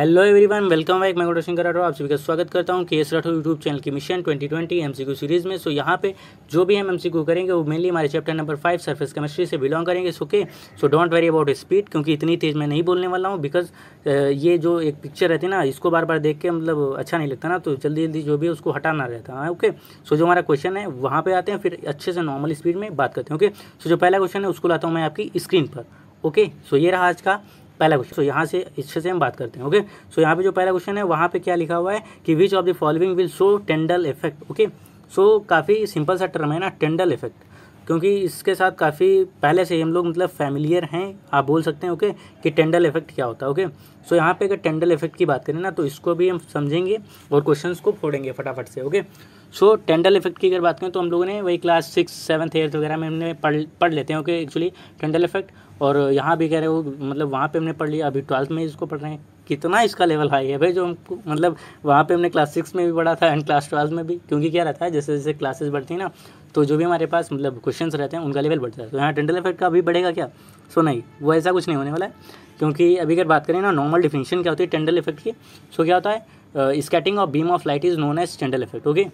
Hello everyone, welcome back. मैं good Singh Rathore आप सभी का स्वागत करता हूं केएस राठौर यूट्यूब चैनल की मिशन 2020 एमसीक्यू सीरीज़ में। सो यहाँ पे जो भी हम एमसीक्यू करेंगे वो मेनली हमारे चैप्टर नंबर 5 सरफेस केमिस्ट्री से बिलोंग करेंगे। So don't worry about speed, क्योंकि इतनी तेज़ मैं नहीं बोलने वाला हूँ। बिकॉज ये जो एक पिक्चर रहती है ना, इसको बार बार देख के मतलब अच्छा नहीं लगता ना, तो जल्दी जल्दी जो भी है उसको हटाना रहता है। ओके, सो जो हमारा क्वेश्चन है वहाँ पर आते हैं, फिर अच्छे से नॉर्मल स्पीड में बात करते हैं। ओके, सो जो पहला क्वेश्चन है उसको लाता हूँ मैं आपकी स्क्रीन पर। ओके, सो ये रहा आज का पहला क्वेश्चन। सो यहाँ से अच्छे से हम बात करते हैं। ओके, सो यहाँ पे जो पहला क्वेश्चन है वहाँ पे क्या लिखा हुआ है कि which of the following will show Tyndall effect. Okay, so काफ़ी सिंपल सा टर्म है ना टेंडल इफेक्ट, क्योंकि इसके साथ काफ़ी पहले से हम लोग मतलब फैमिलियर हैं, आप बोल सकते हैं। ओके, कि टेंडल इफेक्ट क्या होता है। ओके, सो यहाँ पे अगर टेंडल इफेक्ट की बात करें ना, तो इसको भी हम समझेंगे और क्वेश्चंस को फोड़ेंगे फटाफट से। ओके, सो टेंडल इफेक्ट की अगर बात करें तो हम लोगों ने वही क्लास 6, 7th, 8th वगैरह में हमने पढ़ लेते हैं। ओके, एक्चुअली टेंडल इफेक्ट, और यहाँ भी कह रहे हो मतलब वहाँ पे हमने पढ़ लिया, अभी 12th में इसको पढ़ रहे हैं। कितना इसका लेवल हाई है भाई, जो हमको मतलब वहाँ पे हमने क्लास 6 में भी पढ़ा था एंड क्लास 12 में भी। क्योंकि क्या रहता है, जैसे जैसे क्लासेस बढ़ती हैं ना, तो जो भी हमारे पास मतलब क्वेश्चंस रहते हैं उनका लेवल बढ़ता है। तो यहाँ टेंडल इफेक्ट का अभी बढ़ेगा क्या? सो नहीं, वो ऐसा कुछ नहीं होने वाला है। क्योंकि अभी अगर बात करें ना नॉर्मल डिफिनेशन क्या होती है टेंडल इफेक्ट की, सो क्या होता है, scattering of beam of light is known as Tyndall effect. Okay,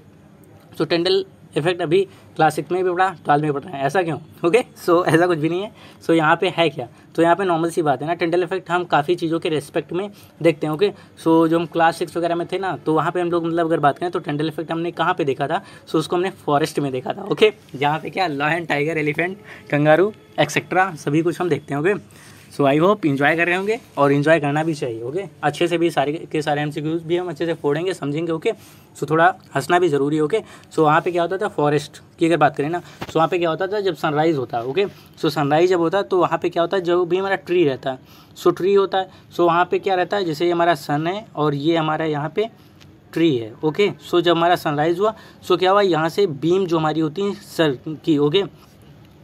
so Tyndall effect अभी क्लास 6 में भी पढ़ा, 12 में पढ़ रहे हैं, ऐसा क्यों? ओके, सो ऐसा कुछ भी नहीं है। सो यहाँ पे है क्या, तो यहाँ पे नॉर्मल सी बात है ना, टेंडल इफेक्ट हम काफ़ी चीज़ों के रेस्पेक्ट में देखते हैं। ओके, सो जो हम क्लास 6 वगैरह में थे ना, तो वहाँ पे हम लोग मतलब अगर बात करें तो टेंडल इफेक्ट हमने कहाँ पे देखा था, सो उसको हमने फॉरेस्ट में देखा था। ओके, जहाँ पे क्या lion, tiger, elephant, kangaroo etcetera सभी कुछ हम देखते हैं। Okay, so I hope enjoy कर रहे होंगे, और इन्जॉय करना भी चाहिए। ओके, अच्छे से भी सारे के सारे एमसीक्यूज भी हम अच्छे से फोड़ेंगे, समझेंगे। ओके, सो थोड़ा हंसना भी ज़रूरी है। ओके, सो वहाँ पे क्या होता था, फॉरेस्ट की अगर बात करें ना, सो वहाँ पे क्या होता था जब सनराइज़ होता है। ओके, सो सनराइज़ जब होता है तो वहाँ पे क्या होता है, जो भी हमारा ट्री रहता है, सो ट्री होता है। सो वहाँ पे क्या रहता है, जैसे ये हमारा सन है और ये हमारा यहाँ पे ट्री है। ओके, सो जब हमारा सनराइज़ हुआ, सो क्या हुआ, यहाँ से बीम जो हमारी होती है सर की, ओके,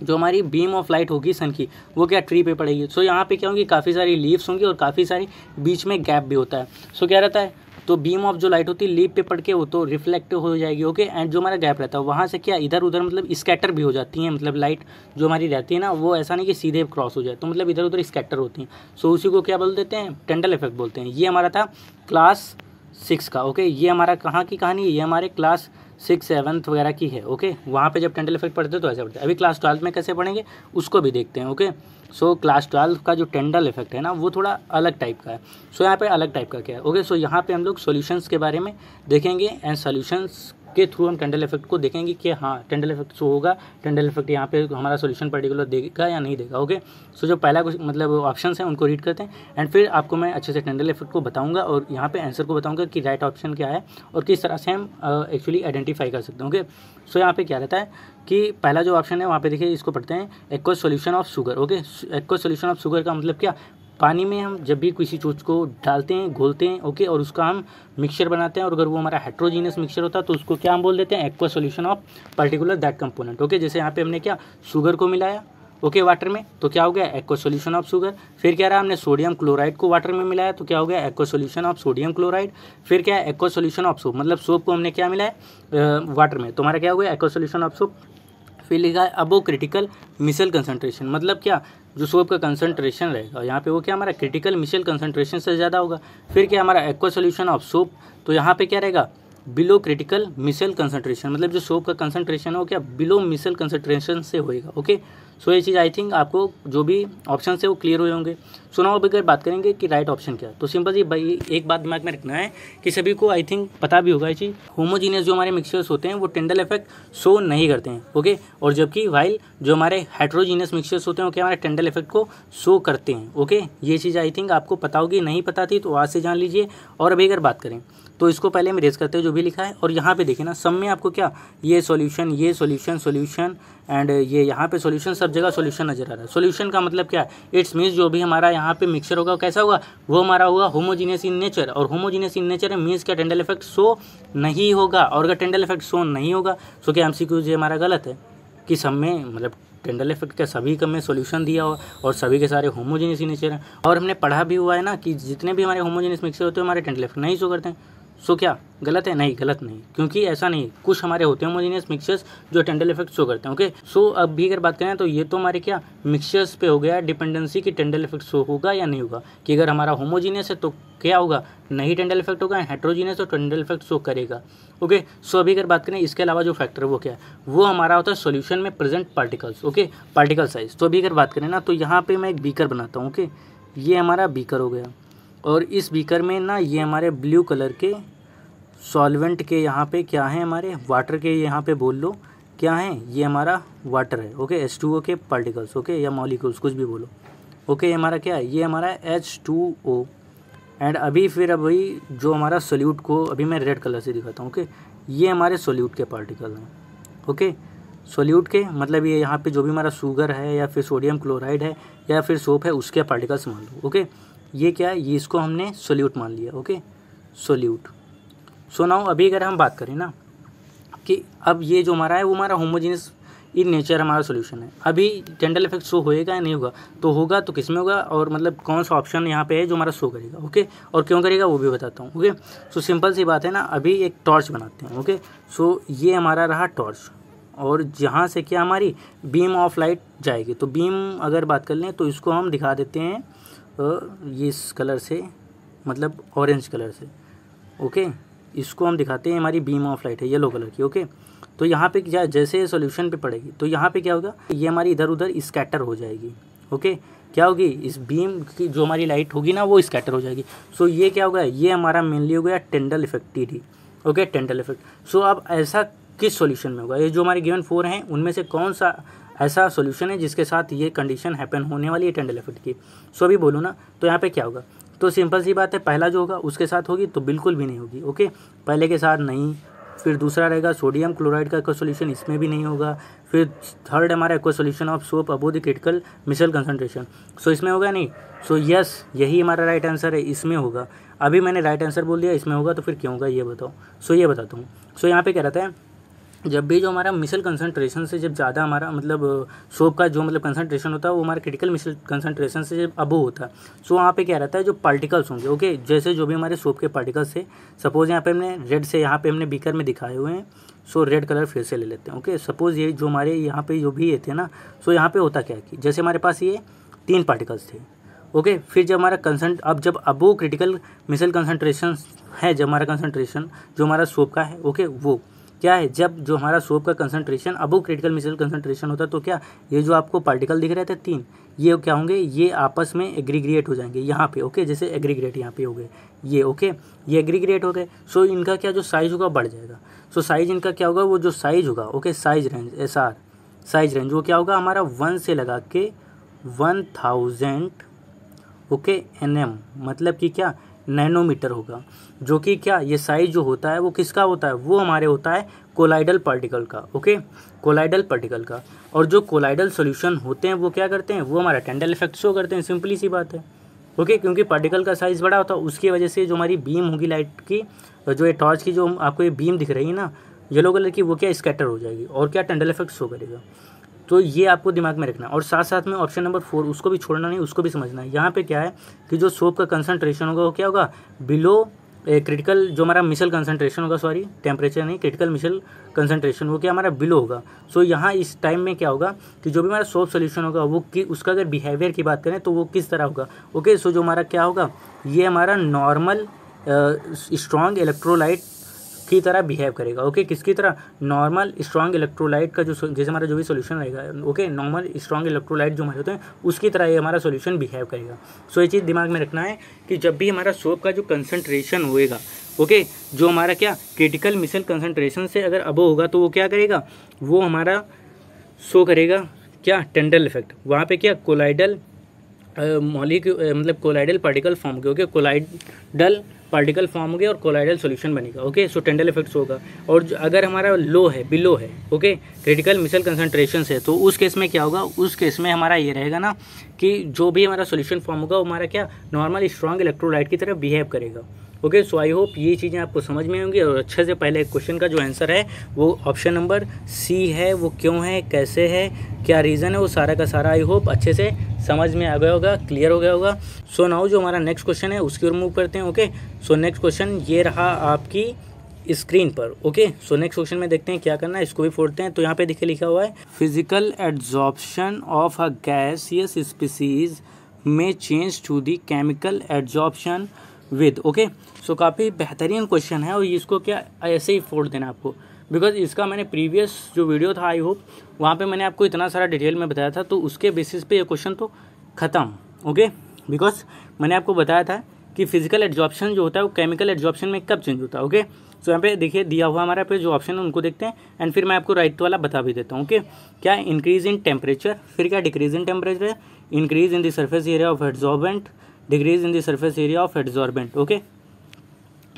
जो हमारी बीम ऑफ लाइट होगी सन की, वो क्या ट्री पे पड़ेगी। सो यहाँ पे क्या होंगी, काफ़ी सारी लीव्स होंगी और काफ़ी सारी बीच में गैप भी होता है। सो क्या रहता है, तो बीम ऑफ जो लाइट होती है लीव पे पड़ के वो तो रिफ्लेक्ट हो जाएगी। ओके, एंड जो हमारा गैप रहता है वहाँ से क्या इधर उधर मतलब स्कैटर भी हो जाती हैं, मतलब लाइट जो हमारी रहती है ना, वो ऐसा नहीं कि सीधे क्रॉस हो जाए, तो मतलब इधर उधर स्कैटर होती हैं। सो उसी को क्या बोल देते हैं, टेंडल इफेक्ट बोलते हैं। ये हमारा था क्लास 6 का। ओके, ये हमारा कहाँ की कहानी है, ये हमारे क्लास 6, 7th वगैरह की है। ओके, वहाँ पे जब टेंडल इफेक्ट पढ़ते तो ऐसे पढ़ते हैं। अभी क्लास 12 में कैसे पढ़ेंगे उसको भी देखते हैं। ओके, सो क्लास 12 का जो टेंडल इफेक्ट है ना, वो थोड़ा अलग टाइप का है। सो यहाँ पे अलग टाइप का क्या है। ओके, सो यहाँ पे हम लोग सॉल्यूशंस के बारे में देखेंगे, एंड सॉल्यूशंस के थ्रू हम टेंडल इफेक्ट को देखेंगे कि हाँ टेंडल इफेक्ट शो होगा, टेंडल इफेक्ट यहाँ पे हमारा सॉल्यूशन पर्टिकुलर देगा या नहीं देगा। ओके, सो जो पहला कुछ मतलब ऑप्शंस हैं उनको रीड करते हैं, एंड फिर आपको मैं अच्छे से टेंडल इफेक्ट को बताऊंगा और यहाँ पे आंसर को बताऊंगा कि राइट ऑप्शन क्या है और किस तरह से हम एक्चुअली आइडेंटिफाई कर सकते हैं। ओके, सो यहाँ पे क्या रहता है कि पहला जो ऑप्शन है वहाँ पे देखिए, इसको पढ़ते हैं, aqueous solution of sugar. Okay, aqueous solution of sugar का मतलब क्या, पानी में हम जब भी किसी चीज़ को डालते हैं, घोलते हैं, ओके, और उसका हम मिक्सचर बनाते हैं, और अगर वो हमारा हेट्रोजीनियस मिक्सचर होता है तो उसको क्या हम बोल देते हैं, aqua solution of particular that component. Okay, जैसे यहाँ पे हमने क्या शुगर को मिलाया, ओके, वाटर में, तो क्या हो गया, एक्वा सॉल्यूशन ऑफ शुगर। फिर क्या रहा, हमने सोडियम क्लोराइड को वाटर में मिलाया, तो क्या हो गया, aqua solution of sodium chloride. फिर क्या है, एक्वा सॉल्यूशन ऑफ सोप, मतलब सोप को हमने क्या मिलाया वाटर में, तो हमारा क्या हो गया, एक्वा सॉल्यूशन ऑफ सोप। फिर लिखा है अबो क्रिटिकल मिसल कंसंट्रेशन, मतलब क्या, जो सोप का कंसंट्रेशन रहेगा यहाँ पे वो क्या हमारा क्रिटिकल मिसल कंसंट्रेशन से ज़्यादा होगा। फिर क्या हमारा एक्वा सॉल्यूशन ऑफ सोप, तो यहाँ पे क्या रहेगा, बिलो क्रिटिकल मिसल कंसंट्रेशन, मतलब जो सोप का कंसंट्रेशन हो क्या बिलो मिसल कंसंट्रेशन से होएगा। ओके, सो ये चीज़ आई थिंक आपको जो भी ऑप्शन है वो क्लियर हुए होंगे। सो नाउ अगर बात करेंगे कि राइट ऑप्शन क्या है, तो सिंपल जी भाई एक बात दिमाग में रखना है कि सभी को आई थिंक पता भी होगा ये चीज़, होमोजीनियस जो हमारे मिक्सचर्स होते हैं वो टेंडल इफेक्ट शो नहीं करते हैं। ओके, और जबकि वाइल जो हमारे हेट्रोजीनियस मिक्सचर्स होते हैं वो क्या हमारे टेंडल इफेक्ट को शो करते हैं। ओके, ये चीज़ आई थिंक आपको पता होगी, नहीं पता थी तो आज से जान लीजिए। और अभी अगर बात करें तो इसको पहले हम रेज करते हैं जो भी लिखा है, और यहाँ पे देखिए ना सब में आपको क्या ये सॉल्यूशन एंड ये यहाँ पे सॉल्यूशन, सब जगह सॉल्यूशन नजर आ रहा है। सॉल्यूशन का मतलब क्या है, इट्स मीन्स जो भी हमारा यहाँ पे मिक्सचर होगा कैसा होगा, वो हमारा होगा होमोजीनियस इन नेचर, और होमोजीनियस इन नेचर मीन्स क्या टेंडल इफेक्ट शो नहीं होगा। और अगर टेंडल इफेक्ट शो नहीं होगा सो क्या एमसीक्यूज ये हमारा गलत है कि सब में मतलब टेंडल इफेक्ट का सभी का में सॉल्यूशन दिया हो और सभी के सारे होमोजीनियस इन नेचर हैं। और हमने पढ़ा भी हुआ है ना कि जितने भी हमारे होमोजीनियस मिक्सचर होते हैं हमारे टेंडल इफेक्ट नहीं शो करते हैं। सो क्या गलत है? नहीं, गलत नहीं, क्योंकि ऐसा नहीं, कुछ हमारे होते हैं होमोजेनियस मिक्सचर्स जो टेंडल इफेक्ट शो करते हैं। ओके, सो अब भी अगर बात करें तो ये तो हमारे क्या मिक्सचर्स पे हो गया डिपेंडेंसी की टेंडल इफेक्ट शो होगा या नहीं होगा, कि अगर हमारा होमोजीनियस है तो क्या होगा, नहीं टेंडल इफेक्ट होगा, हेट्रोजीनियस तो टेंडल इफेक्ट शो करेगा। ओके, सो अभी अगर बात करें इसके अलावा जो फैक्टर वो क्या है, वो हमारा होता है सॉल्यूशन में present particles. Okay, particle size. तो अभी अगर बात करें ना तो यहाँ पे मैं एक बीकर बनाता हूँ। ओके, ये हमारा बीकर हो गया, और इस बीकर में ना ये हमारे ब्लू कलर के सॉल्वेंट के यहाँ पे क्या है, हमारे वाटर के यहाँ पे बोल लो क्या है, ये हमारा वाटर है। ओके, H2O के पार्टिकल्स, ओके, या मॉलिक्यूल्स कुछ भी बोलो। ओके, ये हमारा क्या है, ये हमारा H2O। एंड अभी जो हमारा सोल्यूट को अभी मैं रेड कलर से दिखाता हूँ। ओके, ये हमारे सोल्यूट के पार्टिकल हैं। ओके, सोल्यूट के मतलब ये यहाँ पे जो भी हमारा शुगर है या फिर सोडियम क्लोराइड है या फिर सोप है उसके पार्टिकल्स मान लो। ओके, ये क्या है, ये इसको हमने सोल्यूट मान लिया। Okay, solute. सो नाउ अभी अगर हम बात करें ना कि अब ये जो हमारा है वो हमारा होमोजेनियस इन नेचर हमारा सॉल्यूशन है। अभी टेंडल इफेक्ट शो होएगा या नहीं होगा, तो होगा तो किस में होगा, और मतलब कौन सा ऑप्शन यहाँ पे है जो हमारा शो करेगा। ओके, और क्यों करेगा वो भी बताता हूँ। ओके, सो सिंपल सी बात है ना, अभी एक टॉर्च बनाते हैं। ओके, सो ये हमारा रहा टॉर्च, और जहाँ से क्या हमारी बीम ऑफ लाइट जाएगी, तो बीम अगर बात कर लें तो इसको हम दिखा देते हैं ये इस कलर से, मतलब ऑरेंज कलर से। ओके, इसको हम दिखाते हैं हमारी बीम ऑफ लाइट है येलो कलर की। ओके, तो यहाँ पे क्या, जैसे सॉल्यूशन पे पड़ेगी तो यहाँ पे क्या होगा, ये हमारी इधर उधर स्कैटर हो जाएगी। ओके, क्या होगी, इस बीम की जो हमारी लाइट होगी ना वो स्कैटर हो जाएगी। सो ये क्या होगा, ये हमारा मेनली हो गया Tyndall effect TD। Okay, Tyndall effect. So अब ऐसा किस सॉल्यूशन में होगा, ये जो हमारे गिवन 4 हैं उनमें से कौन सा ऐसा सॉल्यूशन है जिसके साथ ये कंडीशन हैपन होने वाली है टेंडल इफेक्ट की। सो अभी बोलो ना, तो यहाँ पे क्या होगा, तो सिंपल सी बात है, पहला जो होगा उसके साथ होगी तो बिल्कुल भी नहीं होगी। ओके, पहले के साथ नहीं। फिर दूसरा रहेगा सोडियम क्लोराइड का एक्वा सॉल्यूशन, इसमें भी नहीं होगा। फिर थर्ड हमारा aqua solution of soap above the critical micelle concentration, so इसमें होगा नहीं। सो यस, यही हमारा राइट आंसर है, इसमें होगा। अभी मैंने राइट आंसर बोल दिया, इसमें होगा, तो फिर क्यों होगा ये बताओ। सो ये बताता हूँ। सो यहाँ पे क्या रहता है, जब भी जो हमारा मिसल कंसंट्रेशन से जब ज़्यादा हमारा मतलब सोप का जो मतलब कंसंट्रेशन होता है वो हमारे क्रिटिकल मिसल कंसंट्रेशन से जब अबव होता है, सो वहाँ पे क्या रहता है, जो पार्टिकल्स होंगे। ओके, जैसे जो भी हमारे सोप के पार्टिकल्स है, सपोज यहाँ पे हमने रेड से यहाँ पे हमने बीकर में दिखाए हुए हैं। सो रेड कलर फिर से ले लेते हैं। ओके, सपोज ये जो हमारे यहाँ पे जो भी ये थे ना, सो यहाँ पे होता क्या कि जैसे हमारे पास ये 3 पार्टिकल्स थे। ओके, फिर जब हमारा अब जब अबव क्रिटिकल मिसल कंसंट्रेशन है, जब हमारा कंसंट्रेशन जो हमारा सोप का है, ओके, वो क्या है, जब जो हमारा सोप का concentration above critical micelle concentration होता है, तो क्या ये जो आपको पार्टिकल दिख रहे थे 3, ये क्या होंगे, ये आपस में एग्रीग्रेट हो जाएंगे यहाँ पे। ओके, जैसे एग्रीग्रेट यहाँ पे हो गए ये। ओके, ये एग्रीग्रेट हो गए। सो इनका क्या जो साइज होगा बढ़ जाएगा। सो साइज इनका क्या होगा, वो जो साइज होगा, okay, size range SR size range वो क्या होगा हमारा 1 से लगा के 1000 ओके NM, मतलब कि क्या नैनोमीटर होगा। जो कि क्या ये साइज जो होता है वो किसका होता है, वो हमारे होता है कोलाइडल पार्टिकल का। ओके, कोलाइडल पार्टिकल का। और जो कोलाइडल सॉल्यूशन होते हैं वो क्या करते हैं, वो हमारा टेंडल इफेक्ट शो करते हैं। सिंपली सी बात है। ओके, क्योंकि पार्टिकल का साइज़ बड़ा होता है, उसकी वजह से जो हमारी बीम होगी लाइट की, जो ये टॉर्च की जो आपको ये बीम दिख रही है ना येलो कलर की, वो क्या स्कैटर हो जाएगी और क्या टेंडल इफेक्ट शो करेगा। तो ये आपको दिमाग में रखना है। और साथ साथ में ऑप्शन नंबर 4 उसको भी छोड़ना नहीं, उसको भी समझना है। यहाँ पे क्या है कि जो सोप का कंसंट्रेशन होगा वो क्या होगा, बिलो क्रिटिकल जो हमारा मिसल कंसंट्रेशन होगा, सॉरी टेम्परेचर नहीं, क्रिटिकल मिसल कंसंट्रेशन वो क्या हमारा बिलो होगा। सो यहाँ इस टाइम में क्या होगा कि जो भी हमारा सोप सोल्यूशन होगा वो उसका अगर बिहेवियर की बात करें तो वो किस तरह होगा। ओके, सो जो हमारा क्या होगा, ये हमारा नॉर्मल स्ट्रॉन्ग इलेक्ट्रोलाइट की तरह बिहेव करेगा। ओके, किसकी तरह, नॉर्मल स्ट्रॉन्ग इलेक्ट्रोलाइट का जो जैसे हमारा जो भी सॉल्यूशन रहेगा, ओके, नॉर्मल स्ट्रॉन्ग इलेक्ट्रोलाइट जो हमारे होते हैं उसकी तरह ये हमारा सॉल्यूशन बिहेव करेगा। सो ये चीज़ दिमाग में रखना है कि जब भी हमारा सोप का जो कंसंट्रेशन होएगा, ओके, जो हमारा क्या क्रिटिकल मिसल कंसंट्रेशन से अगर अबव होगा तो वो क्या करेगा, वो हमारा शो करेगा क्या, टेंडल इफेक्ट। वहाँ पे क्या कोलाइडल मॉलिक्यूल मतलब कोलाइडल पार्टिकल फॉर्म के, ओके, कोलाइडल पार्टिकल फॉर्म हो गया और कोलाइडल सॉल्यूशन बनेगा। ओके, सो टेंडल इफेक्ट्स होगा। और अगर हमारा लो है, बिलो है, ओके, क्रिटिकल मिसल कंसंट्रेशन से, तो उस केस में क्या होगा, उस केस में हमारा ये रहेगा ना कि जो भी हमारा सॉल्यूशन फॉर्म होगा वो हमारा क्या नॉर्मल स्ट्रॉन्ग इलेक्ट्रोलाइट की तरह बिहेव करेगा। ओके। सो आई होप ये चीज़ें आपको समझ में होंगी और अच्छे से पहले क्वेश्चन का जो आंसर है वो ऑप्शन नंबर सी है, वो क्यों है, कैसे है, क्या रीज़न है, वो सारा का सारा आई होप अच्छे से समझ में आ गया होगा, क्लियर हो गया होगा। सो नाउ जो हमारा नेक्स्ट क्वेश्चन है उसकी ओर मूव करते हैं। ओके। सो नेक्स्ट क्वेश्चन ये रहा आपकी स्क्रीन पर। ओके। सो नेक्स्ट क्वेश्चन में देखते हैं क्या करना है, इसको भी फोड़ते हैं। तो यहाँ पे देखिए लिखा हुआ है physical adsorption of a gaseous species में change to the chemical adsorption with. Okay. So काफ़ी बेहतरीन क्वेश्चन है और इसको क्या ऐसे ही फोड़ देना आपको, बिकॉज इसका मैंने प्रीवियस जो वीडियो था आई होप वहाँ पे मैंने आपको इतना सारा डिटेल में बताया था, तो उसके बेसिस पे ये क्वेश्चन तो ख़त्म। ओके। बिकॉज मैंने आपको बताया था कि फिजिकल एड्जॉर्प्शन जो होता है वो केमिकल एड्जॉर्प्शन में कब चेंज होता है। ओके। सो यहाँ पे देखिए दिया हुआ हमारा पे जो ऑप्शन है उनको देखते हैं एंड फिर मैं आपको राइट वाला बता भी देता हूँ। ओके। क्या इंक्रीज इन टेम्परेचर, फिर क्या decrease in temperature, increase in the surface area of adsorbent, decrease in the surface area of adsorbent. Okay.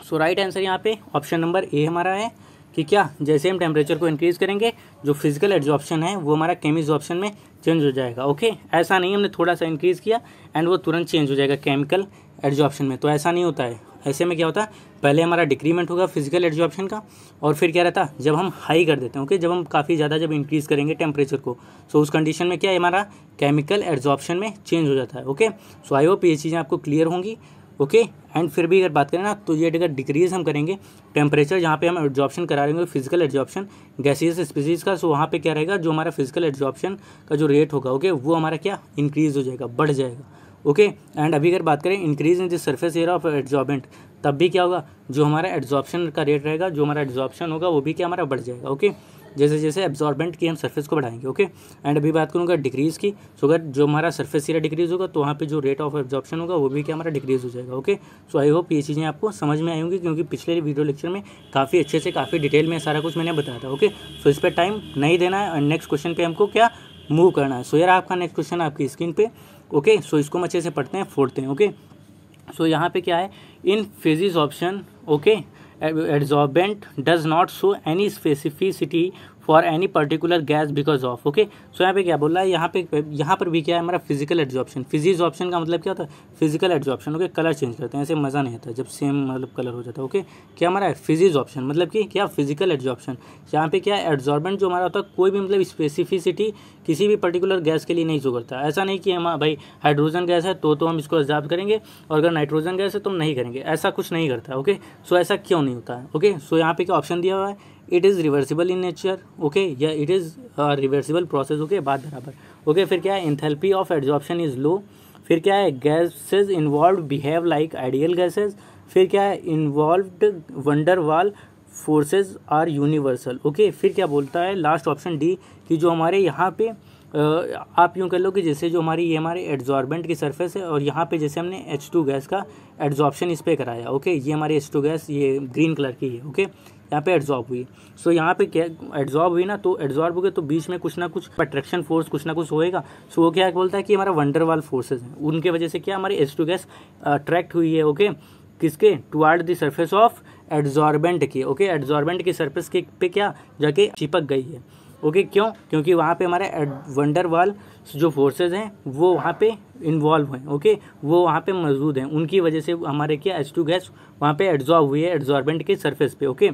So right answer यहाँ पे ऑप्शन नंबर ए हमारा है कि क्या जैसे हम टेम्परेचर को इंक्रीज़ करेंगे जो फिजिकल एड्जॉर्प्शन है वो हमारा केमिजॉर्प्शन में चेंज हो जाएगा। ओके। ऐसा नहीं हमने थोड़ा सा इंक्रीज़ किया एंड वो तुरंत चेंज हो जाएगा केमिकल एड्जॉर्प्शन में, तो ऐसा नहीं होता है। ऐसे में क्या होता है, पहले हमारा डिक्रीमेंट होगा फिजिकल एड्जॉर्प्शन का और फिर क्या रहता जब हम हाई कर देते हैं। ओके। जब हम काफ़ी ज़्यादा जब इंक्रीज़ करेंगे टेम्परेचर को, सो उस कंडीशन में क्या है हमारा केमिकल एड्जॉर्प्शन में चेंज हो जाता है। ओके। सो आई होप ये चीज़ें आपको क्लियर होंगी। ओके। एंड फिर भी अगर बात करें ना तो ये अगर डिक्रीज़ हम करेंगे टेम्परेचर जहाँ पे हम एड्जॉर्प्शन करा रहे हैं फिजिकल एड्जॉर्प्शन गैसियस स्पीसीज़ का, सो वहाँ पे क्या रहेगा जो हमारा फिजिकल एड्जॉर्प्शन का जो रेट होगा ओके वो हमारा क्या इंक्रीज़ हो जाएगा, बढ़ जाएगा। ओके। एंड अभी अगर बात करें increase in the surface area of adsorbent, तब भी क्या होगा जो हमारा एड्जॉर्प्शन का रेट रहेगा, जो हमारा एड्जॉर्प्शन होगा वो भी क्या हमारा बढ़ जाएगा। ओके। जैसे जैसे एब्जॉर्बेंट की हम सरफेस को बढ़ाएंगे। ओके। एंड अभी बात करूँगा डिक्रीज़ की, सो अगर जो हमारा सरफेस एरिया डिक्रीज़ होगा तो वहाँ पे जो रेट ऑफ एब्जॉर्प्शन होगा वो भी क्या हमारा डिक्रीज़ हो जाएगा। ओके। सो आई होप ये चीज़ें आपको समझ में आई होंगी क्योंकि पिछले वीडियो लेक्चर में काफ़ी अच्छे से काफ़ी डिटेल में सारा कुछ मैंने बताया था। ओके। सो इस पर टाइम नहीं देना है और नेक्स्ट क्वेश्चन पर हमको क्या मूव करना है। सो यार आपका नेक्स्ट क्वेश्चन आपकी स्क्रीन पे। ओके। सो इसको हम अच्छे से पढ़ते हैं, फोड़ते हैं। ओके। सो यहाँ पे क्या है, in physics option okay adsorbent does not show any specificity for any particular gas because of. Okay. So यहाँ पे क्या बोल रहा है, यहाँ पर भी क्या है हमारा फिजिकल एड्जॉर्प्शन। फिजिक्स ऑप्शन का मतलब क्या होता है, physical adsorption. Okay. Colour change करते हैं, ऐसे मज़ा नहीं आता जब सेम मतलब कलर हो जाता है। ओके। क्या हमारा है फिजिक्स ऑप्शन मतलब कि क्या फिजिकल एड्जॉर्प्शन। यहाँ पे क्या एड्जॉर्बेंट जो हमारा होता है कोई भी मतलब स्पेसिफिसिटी किसी भी पर्टिकुलर गैस के लिए नहीं शो करता। ऐसा नहीं कि हम भाई हाइड्रोजन गैस है तो हम इसको एब्जॉर्ब करेंगे और अगर नाइट्रोजन गैस है तो हम नहीं करेंगे, ऐसा कुछ नहीं करता। ओके। सो ऐसा क्यों नहीं होता है। ओके। सो यहाँ पे क्या ऑप्शन दिया हुआ है, it is reversible in nature. Okay. या it is reversible process. Okay. बात बराबर। ओके। फिर क्या है, enthalpy of adsorption is low. फिर क्या है, gases involve behave like ideal gases. फिर क्या है, involved van der Waals forces are universal. Okay. फिर क्या बोलता है लास्ट ऑप्शन डी कि जो हमारे यहाँ पे आप यूँ कर लो कि जैसे जो हमारी ये हमारे एड्जॉर्बेंट की सरफेस है और यहाँ पे जैसे हमने H2 गैस का एड्जॉर्प्शन इस पर कराया। ओके। ये हमारी H2 गैस ये ग्रीन कलर की है। ओके। यहाँ पे एड्जॉर्ब हुई, सो यहाँ पे क्या एड्जॉर्ब हुई ना, तो एड्जॉर्ब हो गए तो बीच में कुछ ना कुछ अट्रैक्शन फोर्स कुछ ना कुछ होएगा। सो वो क्या बोलता है कि हमारा वंडरवाल फोर्सेज हैं, उनके वजह से क्या हमारी H2 गैस अट्रैक्ट हुई है। ओके। किसके, toward the surface of adsorbent की। ओके। एड्जॉर्बेंट की सरफेस के पे क्या जाके चिपक गई है। ओके। क्यों, क्योंकि वहाँ पे हमारे वंडरवाल जो फोर्सेज हैं वो वहाँ पे इन्वॉल्व हैं। ओके। वो वहाँ पे मौजूद हैं, उनकी वजह से हमारे क्या H2 गैस वहाँ पे एड्जॉर्ब हुई है एड्जॉर्बेंट के सरफेस पे। ओके।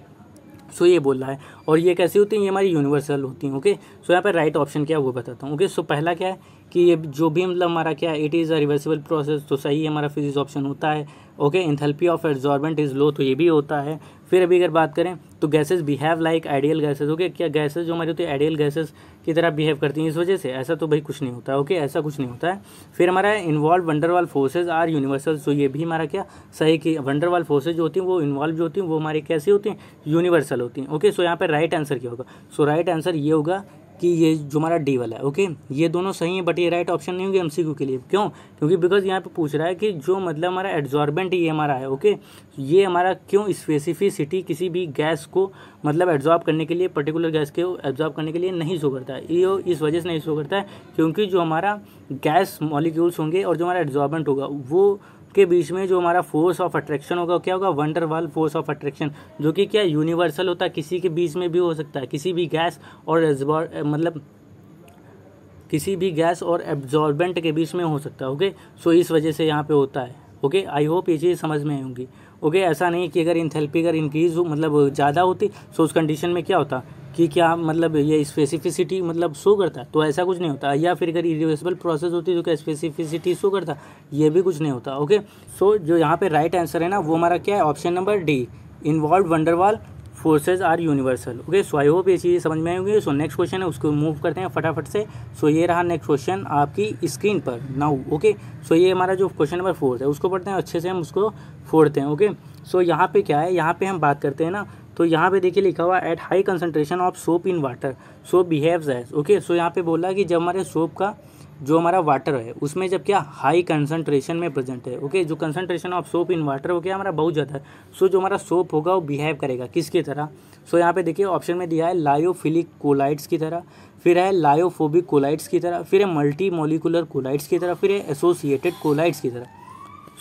सो ये बोल रहा है और ये कैसी होती हैं, ये हमारी यूनिवर्सल होती हैं। ओके। सो यहाँ पर राइट ऑप्शन क्या है वो बताता हूँ। ओके। सो पहला क्या है कि ये जो भी मतलब हमारा क्या है, it is a reversible process, तो सही हमारा फिजिक्स ऑप्शन होता है। Okay. Enthalpy of adsorbent is low, तो ये भी होता है। फिर अभी अगर बात करें तो gases behave like ideal gases. Okay. क्या गैसेज जो हमारी होती है आइडियल गैसेज की तरह बिहेव करती हैं इस वजह से, ऐसा तो भाई कुछ नहीं होता है। ओके। ऐसा कुछ नहीं होता है। फिर हमारा involve van der Waals forces are universal, तो ये भी हमारा क्या सही कि वंडरवाल फोर्सेज जो होती हैं वो इन्वॉल्व जो होती हैं वो हमारी कैसी होती हैं, यूनिवर्सल होती हैं। ओके। सो यहाँ पर राइट आंसर क्या होगा, सो राइट आंसर ये होगा कि ये जो हमारा डी वाला है। ओके। ये दोनों सही है बट ये राइट ऑप्शन नहीं होंगे एमसीक्यू के लिए। क्यों, क्योंकि बिकॉज यहाँ पे पूछ रहा है कि जो मतलब हमारा एड्जॉर्बेंट ये हमारा है। ओके। ये हमारा क्यों स्पेसिफिसिटी किसी भी गैस को मतलब एब्जॉर्ब करने के लिए, पर्टिकुलर गैस को एब्जॉर्ब करने के लिए नहीं शो करता है। ये इस वजह से नहीं शो करता है क्योंकि जो हमारा गैस मॉलिक्यूल्स होंगे और जो हमारा एड्जॉर्बेंट होगा वो के बीच में जो हमारा फोर्स ऑफ अट्रैक्शन होगा क्या होगा, वंडरवाल फोर्स ऑफ अट्रैक्शन, जो कि क्या यूनिवर्सल होता है, किसी के बीच में भी हो सकता है, किसी भी गैस और मतलब किसी भी गैस और एब्जॉर्बेंट के बीच में हो सकता है। ओके। सो इस वजह से यहाँ पे होता है। ओके, आई होप ये चीज़ समझ में आई होंगी। ओके, ऐसा नहीं कि अगर इंथैल्पी अगर इंक्रीज हो मतलब ज़्यादा होती सो उस कंडीशन में क्या होता कि क्या मतलब ये स्पेसिफिसिटी मतलब शो करता, तो ऐसा कुछ नहीं होता। या फिर अगर इरिवर्सिबल प्रोसेस होती तो क्या स्पेसिफिसिटी शो करता, ये भी कुछ नहीं होता। ओके, सो जो यहाँ पे राइट आंसर है ना वो हमारा क्या है, option number D, involve van der Waals forces are universal. Okay, so I hope ये चीज़ें समझ में आएंगी। सो नेक्स्ट क्वेश्चन है उसको मूव करते हैं फटाफट से। सो ये रहा नेक्स्ट क्वेश्चन आपकी स्क्रीन पर नाउ। ओके, सो ये हमारा जो क्वेश्चन नंबर 4 है उसको पढ़ते हैं अच्छे से, हम उसको फोड़ते हैं। ओके, सो यहाँ पे क्या है, यहाँ पे हम बात करते हैं ना, तो यहाँ पे देखिए लिखा हुआ at high concentration of soap in water soap behaves as. Okay, so यहाँ पे बोला कि जब हमारे सोप का जो हमारा वाटर है उसमें जब क्या हाई कंसंट्रेशन में प्रेजेंट है। ओके, जो concentration of soap in water हो गया हमारा बहुत ज़्यादा है, सो जो हमारा सोप होगा वो बिहेव करेगा किसकी तरह। सो यहाँ पे देखिए ऑप्शन में दिया है लायोफिलिक कोलाइड्स की तरह, फिर है लायोफोबिक कोलाइड्स की तरह, फिर है मल्टी मोलिकुलर कोलाइड्स की तरह, फिर है एसोसिएटेड कोलाइड्स की तरह।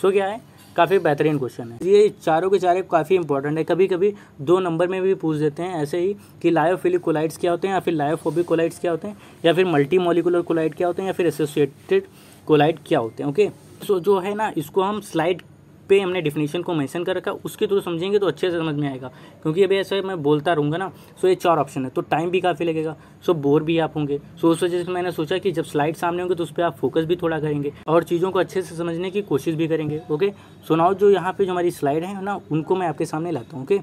सो क्या है, काफ़ी बेहतरीन क्वेश्चन है ये, चारों के चारे काफ़ी इंपॉर्टेंट है। कभी कभी 2 नंबर में भी पूछ देते हैं ऐसे ही कि लायोफिलिक कोलाइड्स क्या होते हैं, या फिर लायोफोबिक कोलाइड्स क्या होते हैं, या फिर मल्टी मोलिकुलर कोलाइड क्या होते हैं, या फिर एसोसिएटेड कोलाइड क्या होते हैं। ओके, सो जो है ना इसको हम स्लाइड पे हमने डिफिनीशन को मेंशन कर रखा, उसके थ्रू समझेंगे तो अच्छे से समझ में आएगा, क्योंकि अभी ऐसे मैं बोलता रहूँगा ना। सो ये 4 ऑप्शन है तो टाइम भी काफ़ी लगेगा, सो बोर भी आप होंगे। सो उस वजह से मैंने सोचा कि जब स्लाइड सामने होंगे तो उस पर आप फोकस भी थोड़ा करेंगे और चीज़ों को अच्छे से समझने की कोशिश भी करेंगे। ओके, सो नाउ जो यहाँ पे जो हमारी स्लाइड है ना उनको मैं आपके सामने लाता हूँ। ओके,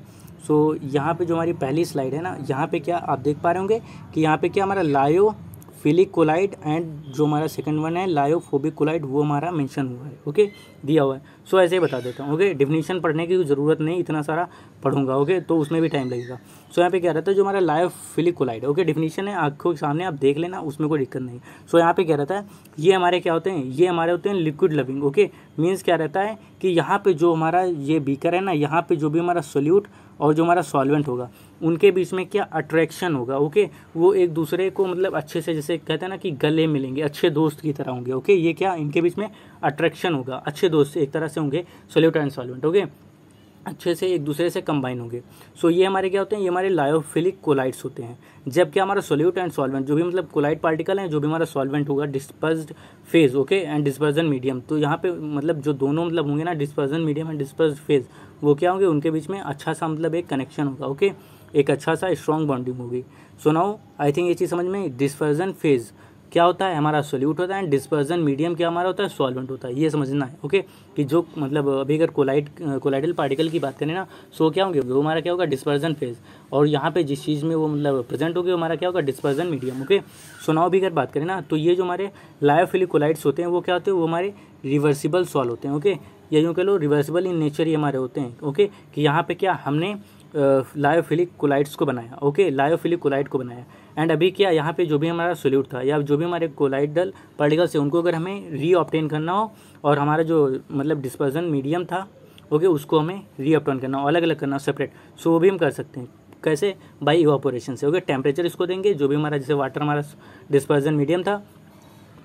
सो यहाँ पे जो हमारी पहली स्लाइड है ना, यहाँ पे क्या आप देख पा रहे होंगे कि यहाँ पे क्या हमारा लायोफिलिक कोलाइड एंड जो हमारा सेकंड वन है लायोफोबिक कोलाइड वो हमारा मेंशन हुआ है। ओके, दिया हुआ है। सो ऐसे ही बता देता हूँ। ओके, डिफिनीशन पढ़ने की ज़रूरत नहीं, इतना सारा पढ़ूंगा। ओके, तो उसमें भी टाइम लगेगा। सो यहाँ पे क्या रहता है, जो हमारा लायोफिलिक कोलाइड है, ओके, डिफिनीशन है आंखों के सामने, आप देख लेना, उसमें कोई दिक्कत नहीं। सो यहाँ पे क्या रहता है, ये हमारे क्या होते हैं, ये हमारे होते हैं लिक्विड लविंग। ओके, मीन्स क्या रहता है कि यहाँ पे जो हमारा ये बीकर है ना, यहाँ पे जो भी हमारा सोल्यूट और जो हमारा सॉल्वेंट होगा उनके बीच में क्या अट्रैक्शन होगा। ओके, वो एक दूसरे को मतलब अच्छे से, जैसे कहते हैं ना कि गले मिलेंगे, अच्छे दोस्त की तरह होंगे। ओके, ये क्या इनके बीच में अट्रैक्शन होगा, अच्छे दोस्त एक तरह से होंगे सोल्यूट एंड सॉल्वेंट। ओके, अच्छे से एक दूसरे से कंबाइन होंगे। सो ये हमारे क्या होते हैं, ये हमारे लायोफिलिक कोलाइड्स होते हैं। जब क्या हमारा सोल्यूट एंड सॉल्वेंट जो भी मतलब कोलाइड पार्टिकल हैं, जो भी हमारा सॉल्वेंट होगा dispersed phase, okay, and dispersion medium, तो यहाँ पे मतलब जो दोनों मतलब होंगे ना dispersion medium and dispersed phase, वो क्या होंगे, उनके बीच में अच्छा सा मतलब एक कनेक्शन होगा। ओके, एक अच्छा सा स्ट्रॉन्ग बॉन्डिंग होगी। सो नाउ आई थिंक ये चीज़ समझ में, डिस्पर्जन फेज क्या होता है, हमारा सोल्यूट होता है, एंड डिस्पर्जन मीडियम क्या हमारा होता है, सॉल्वेंट होता है। ये समझना है। ओके, कि जो मतलब अभी अगर कोलाइडल पार्टिकल की बात करें ना, सो क्या होंगे, वो हमारा क्या होगा डिस्पर्जन फेज, और यहाँ पे जिस चीज़ में वो मतलब प्रेजेंट होगी हमारा क्या होगा dispersion medium. Okay, so now भी अगर बात करें ना, तो ये जो हमारे लायोफिलिक कोलाइड्स होते हैं वो क्या होते हैं, वो हमारे रिवर्सिबल सॉल्व होते हैं। ओके, या यूँ कह लो रिवर्सिबल इन नेचर ये हमारे होते हैं। ओके, कि यहाँ पे क्या हमने लायोफिलिक कोलाइड्स को बनाया। ओके, लायोफिलिक कोलाइड को बनाया, एंड अभी क्या यहाँ पे जो भी हमारा सोल्यूट था या जो भी हमारे कोलाइडल पार्टिकल्स है उनको अगर हमें रीऑब्टेन करना हो, और हमारा जो मतलब डिस्पर्जन मीडियम था, ओके, उसको हमें रीऑब्टेन करना हो, अलग अलग करना हो, सेपरेट, सो वो भी हम कर सकते हैं। कैसे, बाई इवापोरेशन से। ओके, टेम्परेचर इसको देंगे, जो भी हमारा जैसे वाटर हमारा डिस्पर्जन मीडियम था